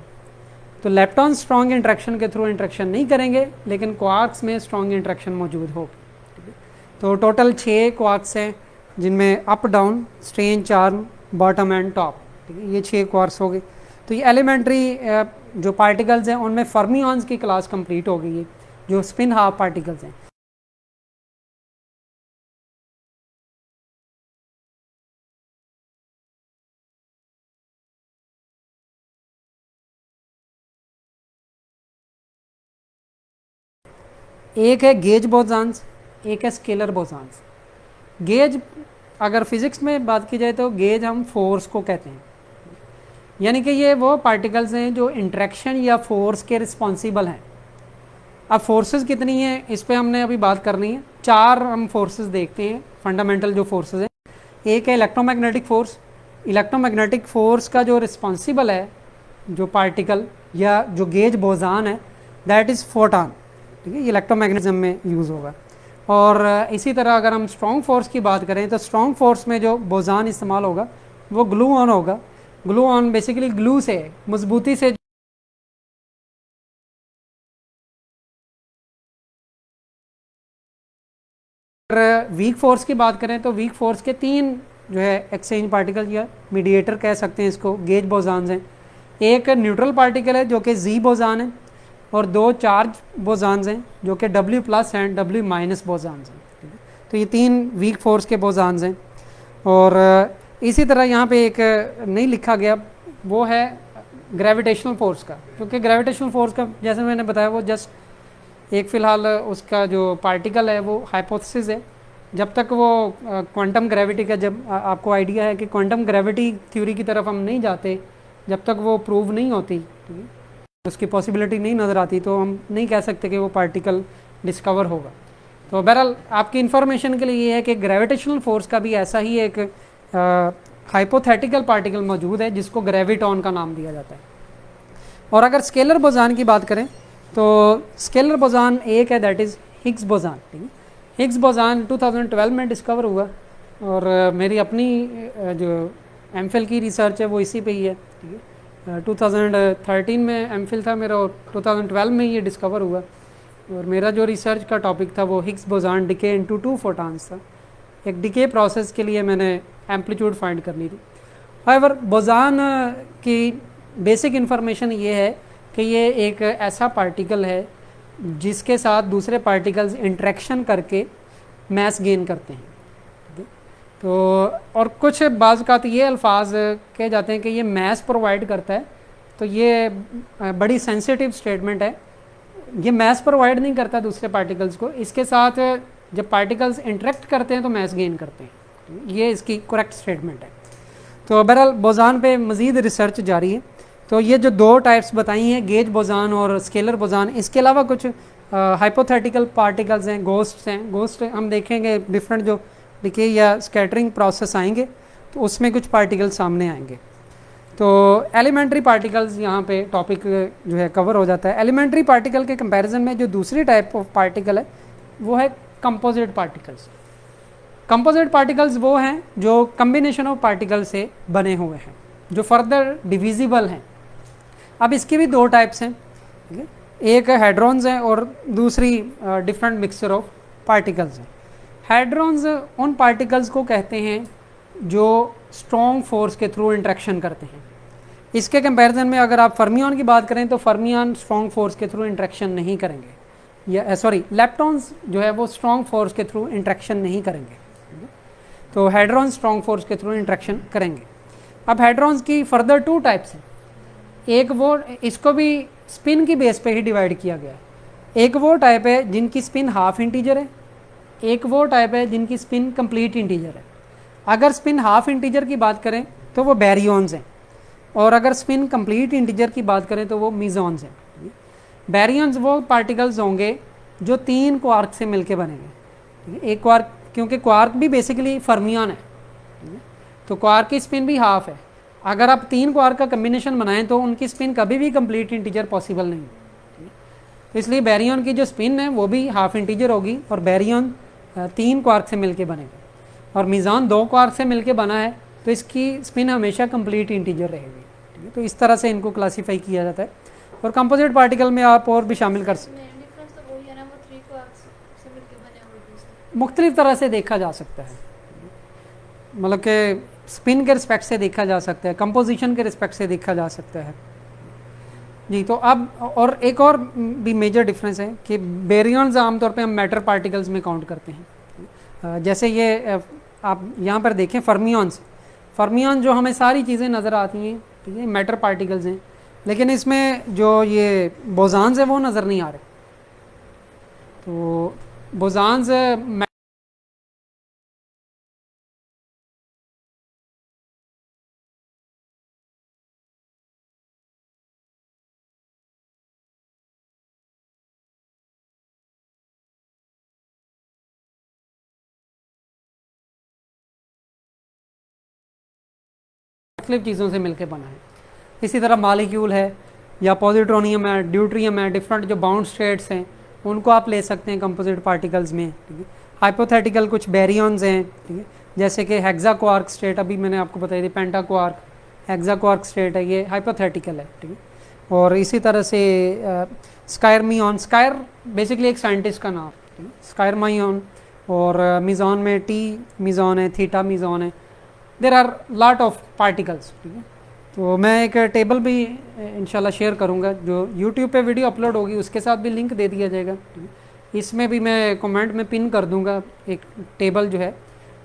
तो लेप्टॉन स्ट्रॉन्ग इंट्रैक्शन के थ्रू इंट्रैक्शन नहीं करेंगे, लेकिन क्वार्क्स में स्ट्रॉन्ग इंट्रैक्शन मौजूद होगी। तो टोटल 6 क्वार्क्स हैं जिनमें up down strain charm bottom and top, ठीक है, ये 6 क्वार्क्स हो गए। तो ये एलिमेंट्री जो पार्टिकल्स हैं उनमें फर्मियंस की क्लास कंप्लीट हो गई है, जो स्पिन हाफ पार्टिकल्स हैं। एक है गेज बोसॉन्स, एक है स्केलर बोसॉन्स। गेज अगर फिजिक्स में बात की जाए तो गेज हम फोर्स को कहते हैं, यानी कि ये वो पार्टिकल्स हैं जो इंट्रैक्शन या फोर्स के रिस्पॉन्सिबल हैं। अब फोर्सेस कितनी हैं इस पे हमने अभी बात करनी है। 4 हम फोर्सेस देखते हैं, फंडामेंटल जो फोर्सेस हैं। एक है इलेक्ट्रोमैग्नेटिक फोर्स। इलेक्ट्रोमैग्नेटिक फोर्स का जो रिस्पॉन्सिबल है जो पार्टिकल या जो गेज बोसॉन है दैट इज़ फोटॉन, ठीक है, ये इलेक्ट्रोमैग्नेटिज्म में यूज़ होगा। और इसी तरह अगर हम स्ट्रॉन्ग फोर्स की बात करें तो स्ट्रॉन्ग फोर्स में जो बोसॉन इस्तेमाल होगा वो ग्लू ऑन होगा। ग्लू ऑन बेसिकली ग्लू से मजबूती से वीक फोर्स की बात करें तो वीक फोर्स के 3 जो है एक्सचेंज पार्टिकल या मीडिएटर कह सकते हैं इसको, गेज बोसॉन्स हैं। एक न्यूट्रल पार्टिकल है जो कि जी बोसॉन है, और 2 चार्ज बोसॉन्स हैं जो कि W+ एंड W- बोसॉन्स हैं। तो ये 3 वीक फोर्स के बोसॉन्स हैं। और इसी तरह यहाँ पे एक नहीं लिखा गया वो है ग्रेविटेशनल फोर्स का, क्योंकि ग्रेविटेशनल फोर्स का जैसे मैंने बताया वो जस्ट एक फ़िलहाल उसका जो पार्टिकल है वो हाइपोथेसिस है। जब तक वो क्वांटम ग्रेविटी का, जब आपको आइडिया है कि क्वांटम ग्रेविटी थ्योरी की तरफ हम नहीं जाते, जब तक वो प्रूव नहीं होती, ठीक है, उसकी पॉसिबिलिटी नहीं नज़र आती, तो हम नहीं कह सकते कि वो पार्टिकल डिस्कवर होगा। तो बहरहाल आपकी इन्फॉर्मेशन के लिए ये है कि ग्रेविटेशनल फोर्स का भी ऐसा ही एक हाइपोथेटिकल पार्टिकल मौजूद है जिसको ग्रेविटॉन का नाम दिया जाता है। और अगर स्केलर बोसॉन की बात करें तो स्केलर बोसॉन एक है दैट इज़ हिग्स बोसॉन, ठीक है। हिग्स बोसॉन 2012 में डिस्कवर हुआ, और मेरी अपनी जो एमफिल की रिसर्च है वो इसी पे ही है, ठीक है। 2013 में एमफिल था मेरा और 2012 में ये डिस्कवर हुआ, और मेरा जो रिसर्च का टॉपिक था वो हिग्स बोजान डिके इनटू 2 फोटॉन्स था। एक डिके प्रोसेस के लिए मैंने एम्पलीट्यूड फाइंड करनी थी। हाउएवर बोजान की बेसिक इन्फॉर्मेशन ये है कि ये एक ऐसा पार्टिकल है जिसके साथ दूसरे पार्टिकल्स इंटरेक्शन करके मैस गेन करते हैं, ठीक है। तो और कुछ बाज़ का तो ये अल्फाज कहे जाते हैं कि ये मैस प्रोवाइड करता है, तो ये बड़ी सेंसिटिव स्टेटमेंट है। ये मैस प्रोवाइड नहीं करता दूसरे पार्टिकल्स को, इसके साथ जब पार्टिकल्स इंटरेक्ट करते हैं तो मैस गेन करते हैं, ये इसकी करेक्ट स्टेटमेंट है। तो बहरहाल बोजान पे मज़ीद रिसर्च जारी है। तो ये जो दो टाइप्स बताई हैं, गेज बोजान और स्केलर बोजान, इसके अलावा कुछ हाइपोथेटिकल पार्टिकल्स हैं, गोस्ट्स हैं। गोस्ट हम देखेंगे डिफरेंट जो डिके या स्कैटरिंग प्रोसेस आएंगे तो उसमें कुछ पार्टिकल सामने आएंगे। तो एलिमेंट्री पार्टिकल्स यहाँ पे टॉपिक जो है कवर हो जाता है। एलिमेंट्री पार्टिकल के कंपैरिजन में जो दूसरी टाइप ऑफ पार्टिकल है वो है कंपोजिट पार्टिकल्स। कंपोजिट पार्टिकल्स वो हैं जो कम्बिनेशन ऑफ पार्टिकल से बने हुए हैं, जो फर्दर डिविजिबल हैं। अब इसकी भी दो टाइप्स हैं, ठीक है। एक हेड्रॉन्स हैं और दूसरी डिफरेंट मिक्सचर ऑफ पार्टिकल्स हैं। हेड्रॉन्स उन पार्टिकल्स को कहते हैं जो स्ट्रॉन्ग फोर्स के थ्रू इंटरेक्शन करते हैं। इसके कंपैरिजन में अगर आप फर्मियन की बात करें तो फर्मियन स्ट्रॉन्ग फोर्स के थ्रू इंटरेक्शन नहीं करेंगे, या सॉरी लेप्टॉन्स जो है वो स्ट्रॉन्ग फोर्स के थ्रू इंटरेक्शन नहीं करेंगे, तो हेड्रॉन्स स्ट्रॉन्ग फोर्स के थ्रू इंटरेक्शन करेंगे। अब हेड्रॉन्स की फर्दर टू टाइप्स हैं। एक वो, इसको भी स्पिन की बेस पे ही डिवाइड किया गया है। एक वो टाइप है जिनकी स्पिन हाफ इंटीजर है, एक वो टाइप है जिनकी स्पिन कंप्लीट इंटीजर है। अगर स्पिन हाफ इंटीजर की बात करें तो वो बैरियंस हैं, और अगर स्पिन कंप्लीट इंटीजर की बात करें तो वो मीजॉन्स हैं। बैरियंस वो पार्टिकल्स होंगे जो 3 क्वार्क से मिलके बनेंगे। एक क्वार्क, क्योंकि क्वार्क भी बेसिकली फर्मियन है, तो क्वार्क की स्पिन भी हाफ है। अगर आप 3 क्वार्क का कम्बिनेशन बनाएं तो उनकी स्पिन कभी भी कंप्लीट इंटीजर पॉसिबल नहीं है। तो इसलिए बैरियन की जो स्पिन है वो भी हाफ इंटीजर होगी, और बैरियन 3 क्वार्क से मिलके बनेगा, और मीज़ान 2 क्वार्क से मिलके बना है तो इसकी स्पिन हमेशा कंप्लीट इंटीजर रहेगी, ठीक है। तो इस तरह से इनको क्लासीफाई किया जाता है। और कंपोजिट पार्टिकल में आप और भी शामिल कर सकते हैं, मुख्तलिफ तरह से देखा जा सकता है, मतलब कि स्पिन के रिस्पेक्ट से देखा जा सकता है, कंपोजिशन के रिस्पेक्ट से देखा जा सकता है जी। तो अब और एक और भी मेजर डिफरेंस है कि बेरियंस आमतौर पे हम मैटर पार्टिकल्स में काउंट करते हैं। जैसे ये आप यहाँ पर देखें फर्मियंस, फर्मियन जो हमें सारी चीज़ें नज़र आती हैं, ठीक है, मैटर पार्टिकल्स हैं, लेकिन इसमें जो ये बोजान्स हैं वो नज़र नहीं आ रहे। तो बोजान्स मुख्तलिफ चीज़ों से मिलकर बना है। इसी तरह मालिक्यूल है या पॉजिट्रोनियम है, ड्यूट्रियम है, डिफरेंट जो बाउंड स्टेट्स हैं उनको आप ले सकते हैं कंपोजिट पार्टिकल्स में, ठीक है। हाइपोथेटिकल कुछ बैरियंस हैं, ठीक है, जैसे कि हेक्सा क्वार्क स्टेट, अभी मैंने आपको बताई थी पेंटा क्वार्क, हेक्सा क्वार्क स्टेट है, ये हाइपोथेटिकल है, ठीक है। और इसी तरह से स्कायरमियन, स्कायर बेसिकली एक साइंटिस्ट का नाम, ठीक है, स्कायरमाइयन। और मीज़ॉन में टी मीज़ॉन है, थीटा मीज़ॉन है, there are lot of particles, ठीक है। तो मैं एक टेबल भी इंशाल्लाह शेयर करूंगा, जो यूट्यूब पे वीडियो अपलोड होगी उसके साथ भी लिंक दे दिया जाएगा, ठीक है। इसमें भी मैं कमेंट में पिन कर दूंगा एक टेबल जो है,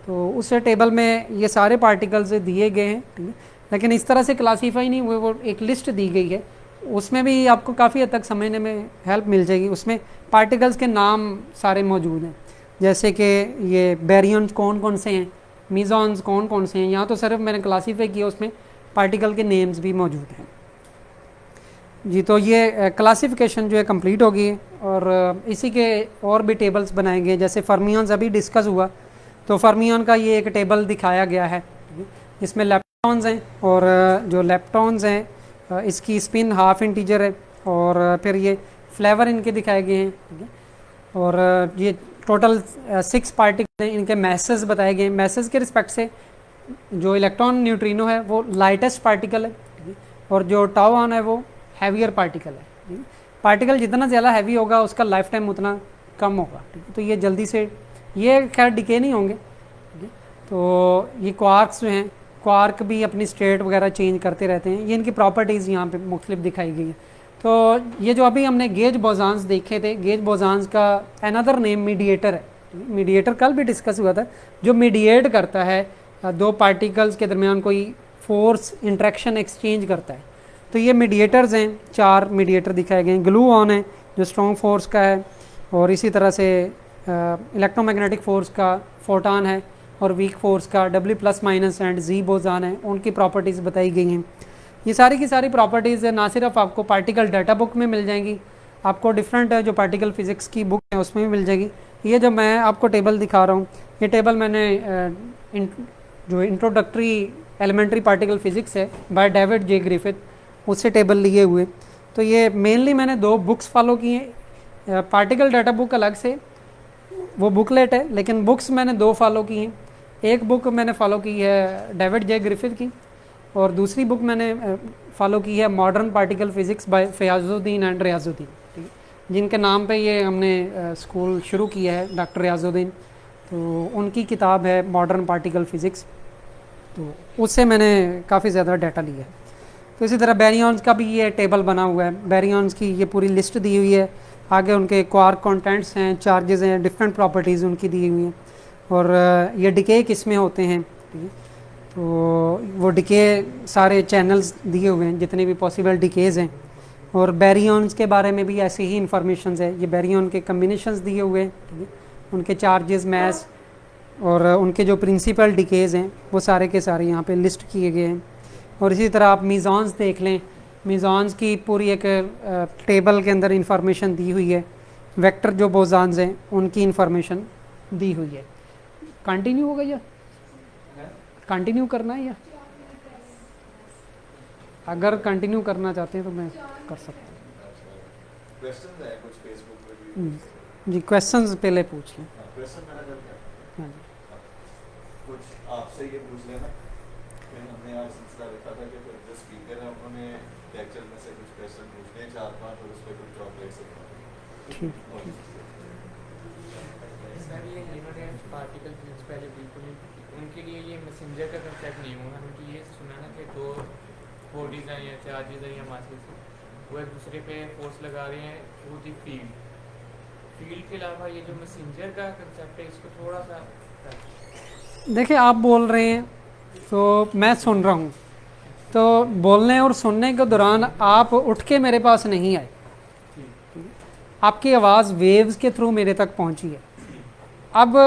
तो उस टेबल में ये सारे पार्टिकल्स दिए गए हैं, ठीक है, लेकिन इस तरह से क्लासीफाई नहीं हुए, वो एक लिस्ट दी गई है, उसमें भी आपको काफ़ी हद तक समझने में हेल्प मिल जाएगी। उसमें पार्टिकल्स के नाम सारे मौजूद हैं, जैसे कि ये बैरियंस कौन कौन से हैं, मीज़ॉन्स कौन कौन से हैं, यहाँ तो सिर्फ मैंने क्लासीफाई किया, उसमें पार्टिकल के नेम्स भी मौजूद हैं जी। तो ये क्लासिफिकेशन जो है कंप्लीट होगी, और इसी के और भी टेबल्स बनाए गए, जैसे फर्मियंस अभी डिस्कस हुआ, तो फर्मियन का ये एक टेबल दिखाया गया है, इसमें लेप्टॉन्स हैं, और जो लेप्टॉन्स हैं इसकी स्पिन हाफ इंटीजर है, और फिर ये फ्लेवर इनके दिखाए गए हैं, ठीक है। और ये टोटल 6 पार्टिकल हैं, इनके मैसेज बताए गए हैं। मैसेज के रिस्पेक्ट से जो इलेक्ट्रॉन न्यूट्रिनो है वो लाइटेस्ट पार्टिकल है, ठीक है? और जो टाउ ऑन है वो हैवियर पार्टिकल है, ठीक है? पार्टिकल जितना ज़्यादा हैवी होगा उसका लाइफ टाइम उतना कम होगा, ठीक है? तो ये जल्दी से, ये खैर डिके नहीं होंगे, ठीक है? तो ये क्वार्क्स जो हैं, क्वार्क भी अपनी स्टेट वगैरह चेंज करते रहते हैं, ये इनकी प्रॉपर्टीज़ यहाँ पे मुख्तलिफ दिखाई गई है। तो ये जो अभी हमने गेज बोजान्स देखे थे, गेज बोजान्स का अनदर नेम मीडिएटर है। मीडिएटर कल भी डिस्कस हुआ था, जो मीडिएट करता है दो पार्टिकल्स के दरमियान कोई फोर्स इंट्रैक्शन एक्सचेंज करता है। तो ये मीडिएटर्स हैं, 4 मीडिएटर दिखाए गए हैं। ग्लू ऑन है जो स्ट्रॉन्ग फोर्स का है, और इसी तरह से इलेक्ट्रोमैग्नेटिक फोर्स का फोटान है, और वीक फोर्स का W+- एंड Z बोजान है, उनकी प्रॉपर्टीज़ बताई गई हैं। ये सारी की सारी प्रॉपर्टीज़ ना सिर्फ आपको पार्टिकल डाटा बुक में मिल जाएंगी, आपको डिफरेंट जो पार्टिकल फिज़िक्स की बुक है उसमें भी मिल जाएगी। ये जो मैं आपको टेबल दिखा रहा हूँ, ये टेबल मैंने जो इंट्रोडक्टरी एलिमेंट्री पार्टिकल फिज़िक्स है बाय डेविड जे ग्रिफिथ, उससे टेबल लिए हुए। तो ये मेनली मैंने 2 बुक्स फॉलो की हैं, पार्टिकल डाटा बुक अलग से वो बुकलेट है, लेकिन बुक्स मैंने 2 फॉलो की हैं। एक बुक मैंने फॉलो की है डेविड जे ग्रिफिथ की, और दूसरी बुक मैंने फॉलो की है modern particle physics by Fayyazuddin and Riazuddin, ठीक है? जिनके नाम पे ये हमने स्कूल शुरू किया है, डॉक्टर रियाज़ुद्दीन। तो उनकी किताब है मॉडर्न पार्टिकल फ़िज़िक्स, तो उससे मैंने काफ़ी ज़्यादा डाटा लिया है। तो इसी तरह बैरियंस का भी ये टेबल बना हुआ है, बैरियंस की ये पूरी लिस्ट दी हुई है, आगे उनके क्वार्क कंटेंट्स हैं, चार्जेस हैं, डिफरेंट प्रॉपर्टीज़ उनकी दी हुई हैं, और ये डिके किस में होते हैं, ठीक है? तो वो डिके सारे चैनल्स दिए हुए हैं जितने भी पॉसिबल डिकेज़ हैं, और बैरियंस के बारे में भी ऐसी ही इंफॉर्मेशन है। ये बैरियन के कम्बिनेशंस दिए हुए हैं, ठीक है? उनके चार्जेस, मैस, और उनके जो प्रिंसिपल डिकेज़ हैं वो सारे के सारे यहाँ पे लिस्ट किए गए हैं। और इसी तरह आप मीज़ॉन्स देख लें, मीज़ॉन्स की पूरी एक टेबल के अंदर इंफॉर्मेशन दी हुई है, वेक्टर जो बोजान्स हैं उनकी इंफॉर्मेशन दी हुई है। कंटिन्यू होगा या कंटिन्यू करना है, या अगर कंटिन्यू करना चाहते हैं तो मैं कर सकता क्वेश्चन है कुछ फेसबुक पे भी। हूँ। जी क्वेश्चंस पहले पूछ लें। क्वेश्चन मैंने करता है हाँ जी, कुछ आपसे ये पूछ लेना कि हमने आज सिलसिला रखा था कि जो स्पीकर है उन्होंने लेक्चर में से कुछ क्वेश्चन पूछने 4-5 और उस पर कुछ चॉकलेट से ठीक। सर ये इन्होंने पार्टिकल फिजिक्स पहले बिल्कुल ही, उनके लिए ये मैसेंजर का कंसेप्ट नहीं हुआ। उनकी ये सुना ना कि 2 बॉडीज हैं या चार्जेस हैं या मासेस, वो एक दूसरे पे फोर्स लगा रहे हैं थ्रू दी फील्ड के अलावा ये जो मैसेंजर का कंसेप्ट है इसको थोड़ा सा देखिए आप बोल रहे हैं तो मैं सुन रहा हूँ, तो बोलने और सुनने के दौरान आप उठ के मेरे पास नहीं आए, आपकी आवाज़ वेव्स के थ्रू मेरे तक पहुँची है। अब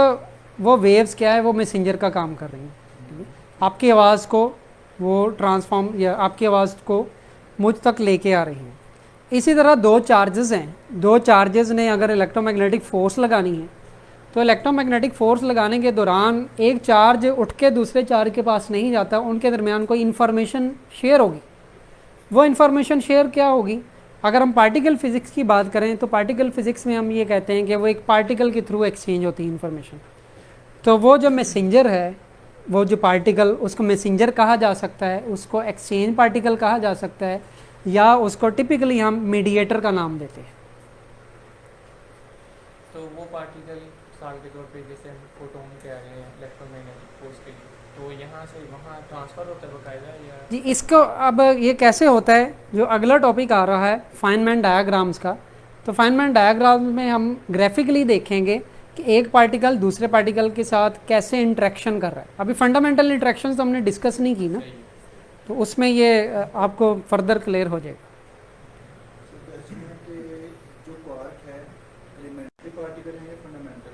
वो वेव्स क्या है, वो मैसेंजर का काम कर रही हैं, ठीक है? आपकी आवाज़ को वो ट्रांसफॉर्म या आपकी आवाज़ को मुझ तक लेके आ रही हैं। इसी तरह 2 चार्जेस हैं, 2 चार्जेस ने अगर इलेक्ट्रोमैग्नेटिक फ़ोर्स लगानी है तो इलेक्ट्रोमैग्नेटिक फ़ोर्स लगाने के दौरान एक चार्ज उठ के दूसरे चार्ज के पास नहीं जाता, उनके दरमियान कोई इन्फॉर्मेशन शेयर होगी। वो इन्फॉर्मेशन शेयर क्या होगी? अगर हम पार्टिकल फिज़िक्स की बात करें तो पार्टिकल फिज़िक्स में हम ये कहते हैं कि वो एक पार्टिकल के थ्रू एक्सचेंज होती है इन्फॉर्मेशन। तो वो जो मैसेंजर है, वो जो पार्टिकल, उसको मैसेंजर कहा जा सकता है, उसको एक्सचेंज पार्टिकल कहा जा सकता है, या उसको टिपिकली हम मीडिएटर का नाम देते हैं। तो वो पार्टिकल साल के तौर पे जैसे हम फोटोन कह रहे हैं इलेक्ट्रोमैग्नेटिक फोर्स के लिए, तो यहाँ से वहाँ ट्रांसफ़र होता है बकायदा, या जी इसको अब ये कैसे होता है, जो अगला टॉपिक आ रहा है फाइनमैन डायग्राम्स का, तो फाइनमैन डायग्राम्स में हम ग्राफिकली देखेंगे कि एक पार्टिकल दूसरे पार्टिकल के साथ कैसे इंट्रैक्शन कर रहा है। अभी फंडामेंटल इंट्रैक्शन तो हमने डिस्कस नहीं की ना, सही है। तो उसमें ये आपको फर्दर क्लियर हो जाएगा। जो क्वार्क है एलिमेंट्री पार्टिकल है या फंडामेंटल?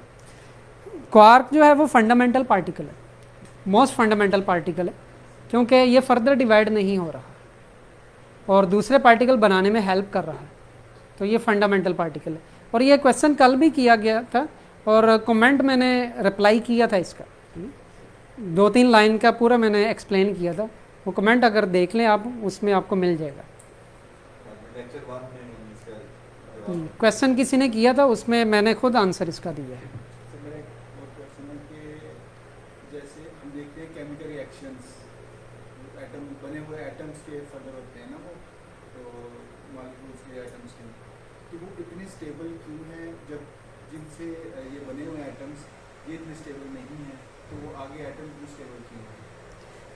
क्वार्क जो है वो फंडामेंटल पार्टिकल है, मोस्ट फंडामेंटल पार्टिकल है, क्योंकि ये फर्दर डिवाइड नहीं हो रहा और दूसरे पार्टिकल बनाने में हेल्प कर रहा है, तो ये फंडामेंटल पार्टिकल है। और ये क्वेश्चन कल भी किया गया था और कमेंट मैंने रिप्लाई किया था इसका, 2-3 लाइन का पूरा मैंने एक्सप्लेन किया था, वो कमेंट अगर देख लें आप उसमें आपको मिल जाएगा। लेक्चर 1 में इसका क्वेश्चन किसी ने किया था, उसमें मैंने खुद आंसर इसका दिया है। तो मेरा एक और क्वेश्चन है कि जैसे हम देखते हैं केमिकल रिएक्शन एटम बने हुए एटम्स के फर्दर होते हैं ना वो, तो मॉलिक्यूल्स के एटम्स के, तो वो इतने स्टेबल क्यों हैं जब जिनसे ये बने हुए एटम्स ये इतने स्टेबल नहीं हैं, तो वो आगे एटम इतने स्टेबल क्यों हैं?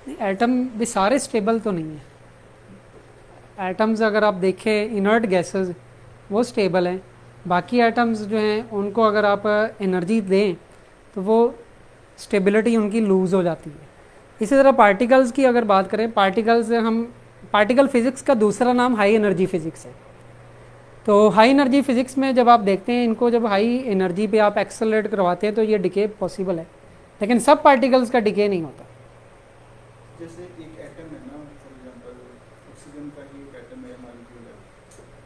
नहीं, एटम भी सारे स्टेबल तो नहीं है। एटम्स अगर आप देखें इनर्ट गैसेस वो स्टेबल हैं, बाकी एटम्स जो हैं उनको अगर आप एनर्जी दें तो वो स्टेबिलिटी उनकी लूज़ हो जाती है। इसी तरह पार्टिकल्स की अगर बात करें, पार्टिकल फिज़िक्स का दूसरा नाम हाई एनर्जी फ़िज़िक्स है। तो हाई एनर्जी फ़िज़िक्स में जब आप देखते हैं इनको, जब हाई एनर्जी पे आप एक्सेलरेट करवाते हैं तो ये डिके पॉसिबल है, लेकिन सब पार्टिकल्स का डिके नहीं होता। जैसे एक एटम है ना, फॉर एग्जांपल ऑक्सीजन का ही एक एटम है, मॉलिक्यूल है,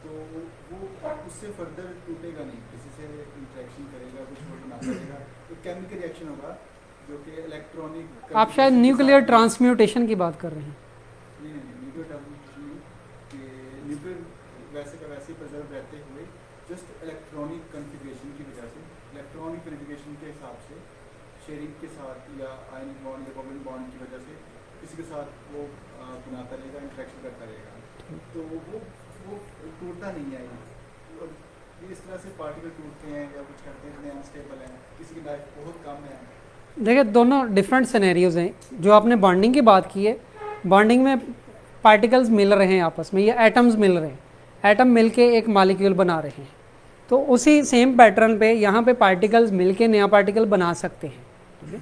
तो वो उससे फर्दर टूटेगा नहीं, किसी से इंटरेक्शन करेगा, कुछ वो बना करेगा, तो केमिकल रिएक्शन होगा जो कि इलेक्ट्रॉनिक। आप शायद न्यूक्लियर ट्रांसम्यूटेशन की बात कर रहे हैं। नहीं, न्यूक्लियर ट्रांसम्यूटेशन नहीं, कि न्यूक्लियर वैसे का वैसे प्रिजर्व रहते हुए जस्ट इलेक्ट्रॉनिक कन्फिग्रेशन की वजह से, इलेक्ट्रॉनिक कन्फिग्रेशन के हिसाब से शेयरिंग के साथ या आयनिक बॉन्ड या कोवलेंट बॉन्ड की वजह से किसी के साथ वो बनाता रहेगा, इंटरेक्शन करता रहेगा, तो वो टूटता नहीं है। और ये इस तरह से पार्टिकल टूटते हैं या कुछ करते हैं इतने अनस्टेबल हैं, किसी की लाइफ बहुत कम है। देखिए दोनों डिफरेंट सिनेरियोज हैं। जो आपने बॉन्डिंग की बात की है, बॉन्डिंग में पार्टिकल्स मिल रहे हैं आपस में, या एटम्स मिल रहे हैं, एटम मिलके एक मॉलिक्यूल बना रहे हैं, तो उसी सेम पैटर्न पे यहाँ पे पार्टिकल्स मिलके नया पार्टिकल बना सकते हैं। ठीक है,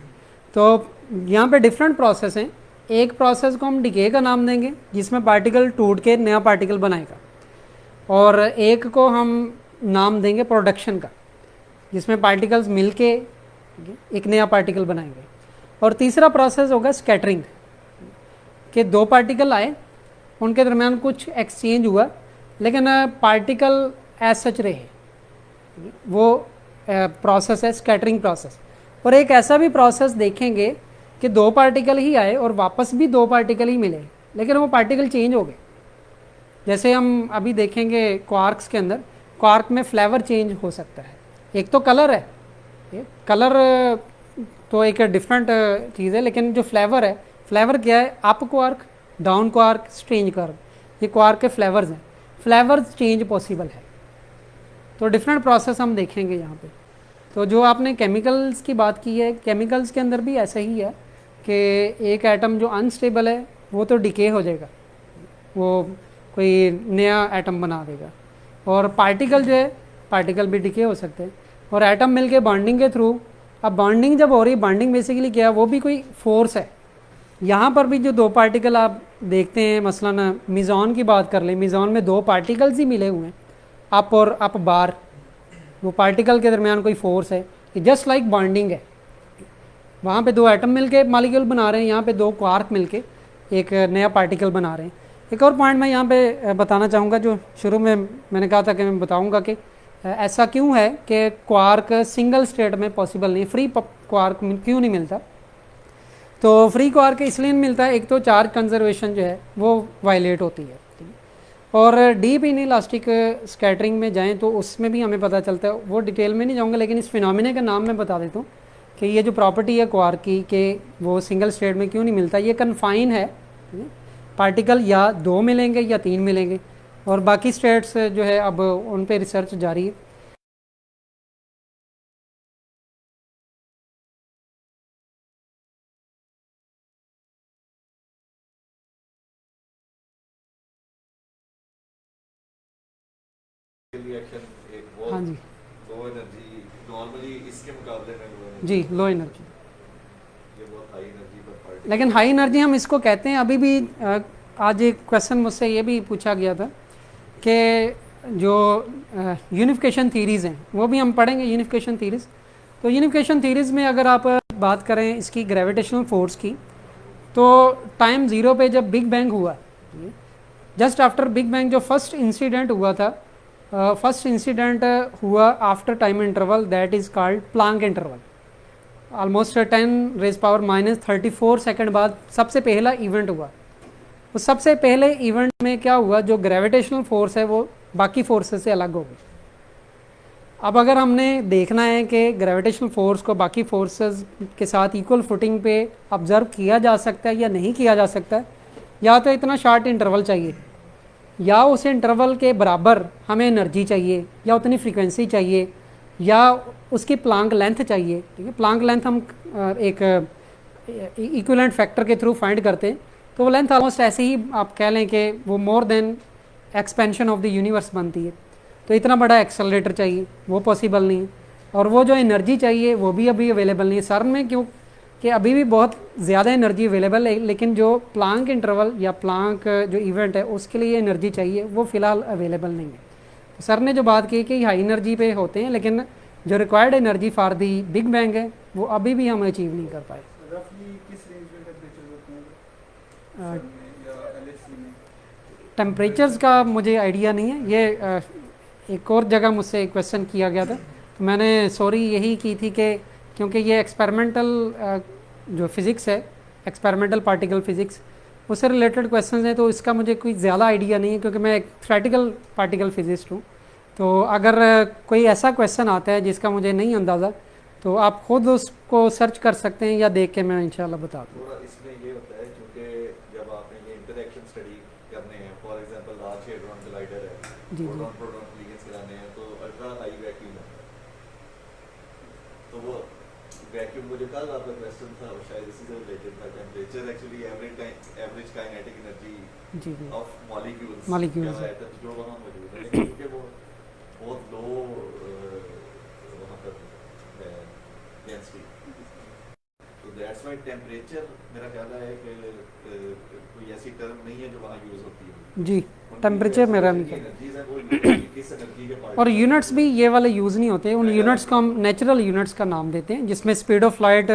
तो यहाँ पे डिफरेंट प्रोसेस हैं। एक प्रोसेस को हम डिके का नाम देंगे जिसमें पार्टिकल टूट के नया पार्टिकल बनाएगा, और एक को हम नाम देंगे प्रोडक्शन का, जिसमें पार्टिकल्स मिलके एक नया पार्टिकल बनाएंगे। और तीसरा प्रोसेस होगा स्कैटरिंग, कि दो पार्टिकल आए, उनके दरमियान कुछ एक्सचेंज हुआ, लेकिन पार्टिकल एज सच रहे, वो प्रोसेस है स्कैटरिंग प्रोसेस। और एक ऐसा भी प्रोसेस देखेंगे कि दो पार्टिकल ही आए और वापस भी दो पार्टिकल ही मिले, लेकिन वो पार्टिकल चेंज हो गए। जैसे हम अभी देखेंगे क्वार्क्स के अंदर, क्वार्क में फ्लेवर चेंज हो सकता है। एक तो कलर है, कलर तो एक डिफरेंट चीज़ है, लेकिन जो फ्लेवर है, फ्लेवर क्या है, up quark, down quark, strange quark, ये क्वार्क के फ्लेवर्स हैं। फ्लेवर्स चेंज पॉसिबल है, तो डिफरेंट प्रोसेस हम देखेंगे यहाँ पे। तो जो आपने केमिकल्स की बात की है, केमिकल्स के अंदर भी ऐसा ही है कि एक एटम जो अनस्टेबल है वो तो डिके हो जाएगा, वो कोई नया एटम बना देगा। और पार्टिकल जो है, पार्टिकल भी डिके हो सकते हैं, और एटम मिलके बॉन्डिंग के थ्रू, अब बॉन्डिंग जब हो रही है, बॉन्डिंग बेसिकली क्या है, वो भी कोई फोर्स है। यहाँ पर भी जो दो पार्टिकल आप देखते हैं, मसलन मिज़ॉन की बात कर लें, मिज़ॉन में दो पार्टिकल्स ही मिले हुए हैं, अप और अप बार, वो पार्टिकल के दरमियान कोई फोर्स है, ये जस्ट लाइक बॉन्डिंग है। वहाँ पे दो एटम मिलके मॉलिक्यूल बना रहे हैं, यहाँ पे दो क्वार्क मिलके एक नया पार्टिकल बना रहे हैं। एक और पॉइंट मैं यहाँ पे बताना चाहूँगा, जो शुरू में मैंने कहा था कि मैं बताऊँगा कि ऐसा क्यों है कि क्वार्क सिंगल स्टेट में पॉसिबल नहीं, फ्री क्वार्क क्यों नहीं मिलता। तो फ्री क्वार्क इसलिए नहीं मिलता है, एक तो चार्ज कंजर्वेशन जो है वो वायलेट होती है, और डीप इनइलास्टिक स्कैटरिंग में जाएं तो उसमें भी हमें पता चलता है, वो डिटेल में नहीं जाऊँगा, लेकिन इस फिनोमिना का नाम मैं बता देता हूँ कि ये जो प्रॉपर्टी है क्वार्क की कि वो सिंगल स्टेट में क्यों नहीं मिलता, ये कन्फाइन है, पार्टिकल या दो मिलेंगे या तीन मिलेंगे, और बाकी स्टेट्स जो है अब उन पे रिसर्च जारी है। रिएक्शन एक बहुत हाँ जी, लो एनर्जी, नॉर्मली इसके मुकाबले में लो एनर्जी, जी लो एनर्जी, ये बहुत हाई एनर्जी पर पार्टिकल। लेकिन हाई एनर्जी हम इसको कहते हैं। अभी भी आज एक क्वेश्चन मुझसे ये भी पूछा गया था कि जो यूनिफिकेशन थीरीज़ हैं वो भी हम पढ़ेंगे, यूनिफिकेशन थीरीज़। तो यूनिफिकेशन थीरीज़ में अगर आप बात करें इसकी ग्रेविटेशनल फोर्स की, तो टाइम ज़ीरो पे जब बिग बैंग हुआ, जस्ट आफ्टर बिग बैंग जो फर्स्ट इंसिडेंट हुआ था, फर्स्ट इंसिडेंट हुआ after time interval, that is called Planck interval. Almost 10⁻34 second बाद सबसे पहला इवेंट हुआ। तो सबसे पहले इवेंट में क्या हुआ, जो ग्रेविटेशनल फोर्स है वो बाकी फोर्सेस से अलग हो गई। अब अगर हमने देखना है कि ग्रेविटेशनल फोर्स को बाकी फोर्सेस के साथ इक्वल फुटिंग पे ऑब्जर्व किया जा सकता है या नहीं किया जा सकता है, या तो इतना शॉर्ट इंटरवल चाहिए, या उस इंटरवल के बराबर हमें एनर्जी चाहिए, या उतनी फ्रीक्वेंसी चाहिए, या उसकी प्लांक लेंथ चाहिए। ठीक है, प्लांक लेंथ हम एक इक्विवेलेंट फैक्टर के थ्रू फाइंड करते हैं, तो वो लेंथ ऑलमोस्ट ऐसे ही आप कह लें कि वो more than expansion of the universe बनती है। तो इतना बड़ा एक्सेलरेटर चाहिए, वो पॉसिबल नहीं है। और वो जो एनर्जी चाहिए वो भी अभी अवेलेबल नहीं है CERN में, क्यों कि अभी भी बहुत ज़्यादा एनर्जी अवेलेबल है, लेकिन जो प्लांक इंटरवल या प्लांक जो इवेंट है उसके लिए एनर्जी चाहिए वो फ़िलहाल अवेलेबल नहीं है। तो सर ने जो बात की कि हाई एनर्जी पे होते हैं, लेकिन जो required energy for the big bang है वो अभी भी हम अचीव नहीं कर पाए। रफली किस रेंज में टेम्परेचर होते हैं अ, सन में या LHC में? टेम्परेचर्स का मुझे आइडिया नहीं है। ये एक और जगह मुझसे क्वेश्चन किया गया था, तो मैंने सॉरी यही की थी कि क्योंकि ये एक्सपेरिमेंटल जो फिज़िक्स है, एक्सपेरिमेंटल पार्टिकल फिज़िक्स, उससे रिलेटेड क्वेश्चंस हैं, तो इसका मुझे कोई ज़्यादा आइडिया नहीं है क्योंकि मैं एक थ्योरेटिकल पार्टिकल फिजिस्ट हूँ। तो अगर कोई ऐसा क्वेश्चन आता है जिसका मुझे नहीं अंदाज़ा, तो आप खुद उसको सर्च कर सकते हैं या देख के मैं इंशाल्लाह बता दूँ। थोड़ा इसमें ये होता है क्योंकि जब आपने ये इंटरेक्शन स्टडी करने हैं, for example large hadron collider है, जी, जी। प्रोटॉन प्रोटॉन कोलिजन्स कराने हैं, तो अल्ट्रा हाई वैक्यूम है। तो वो वैक्यूम को जो कल आपका क्वेश्चन था वो शायद इसी से रिलेटेड था, temperature actually average kinetic energy जी जी ऑफ मॉलिक्यूल्स Molecules क्या है जो वहाँ मौजूद है, लेकिन क्योंकि वो बहुत लो वहाँ पर डेंसिटी, तो दैट्स व्हाई टेम्परेचर मेरा ख्याल है कि कोई ऐसी टर्म नहीं है जो वहाँ यूज होती है। जी, टेम्परेचर मेरा नहीं पता। एनर्जीज है वो किस एनर्जी के पार्ट और यूनिट्स भी ये वाले यूज़ नहीं होते, उन यूनिट्स को हम नेचुरल यूनिट्स का नाम देते हैं, जिसमें स्पीड ऑफ लाइट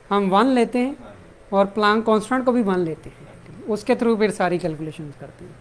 हम 1 लेते हैं और प्लांक कांस्टेंट को भी 1 लेते हैं, उसके थ्रू फिर सारी कैलकुलेशंस करते हैं।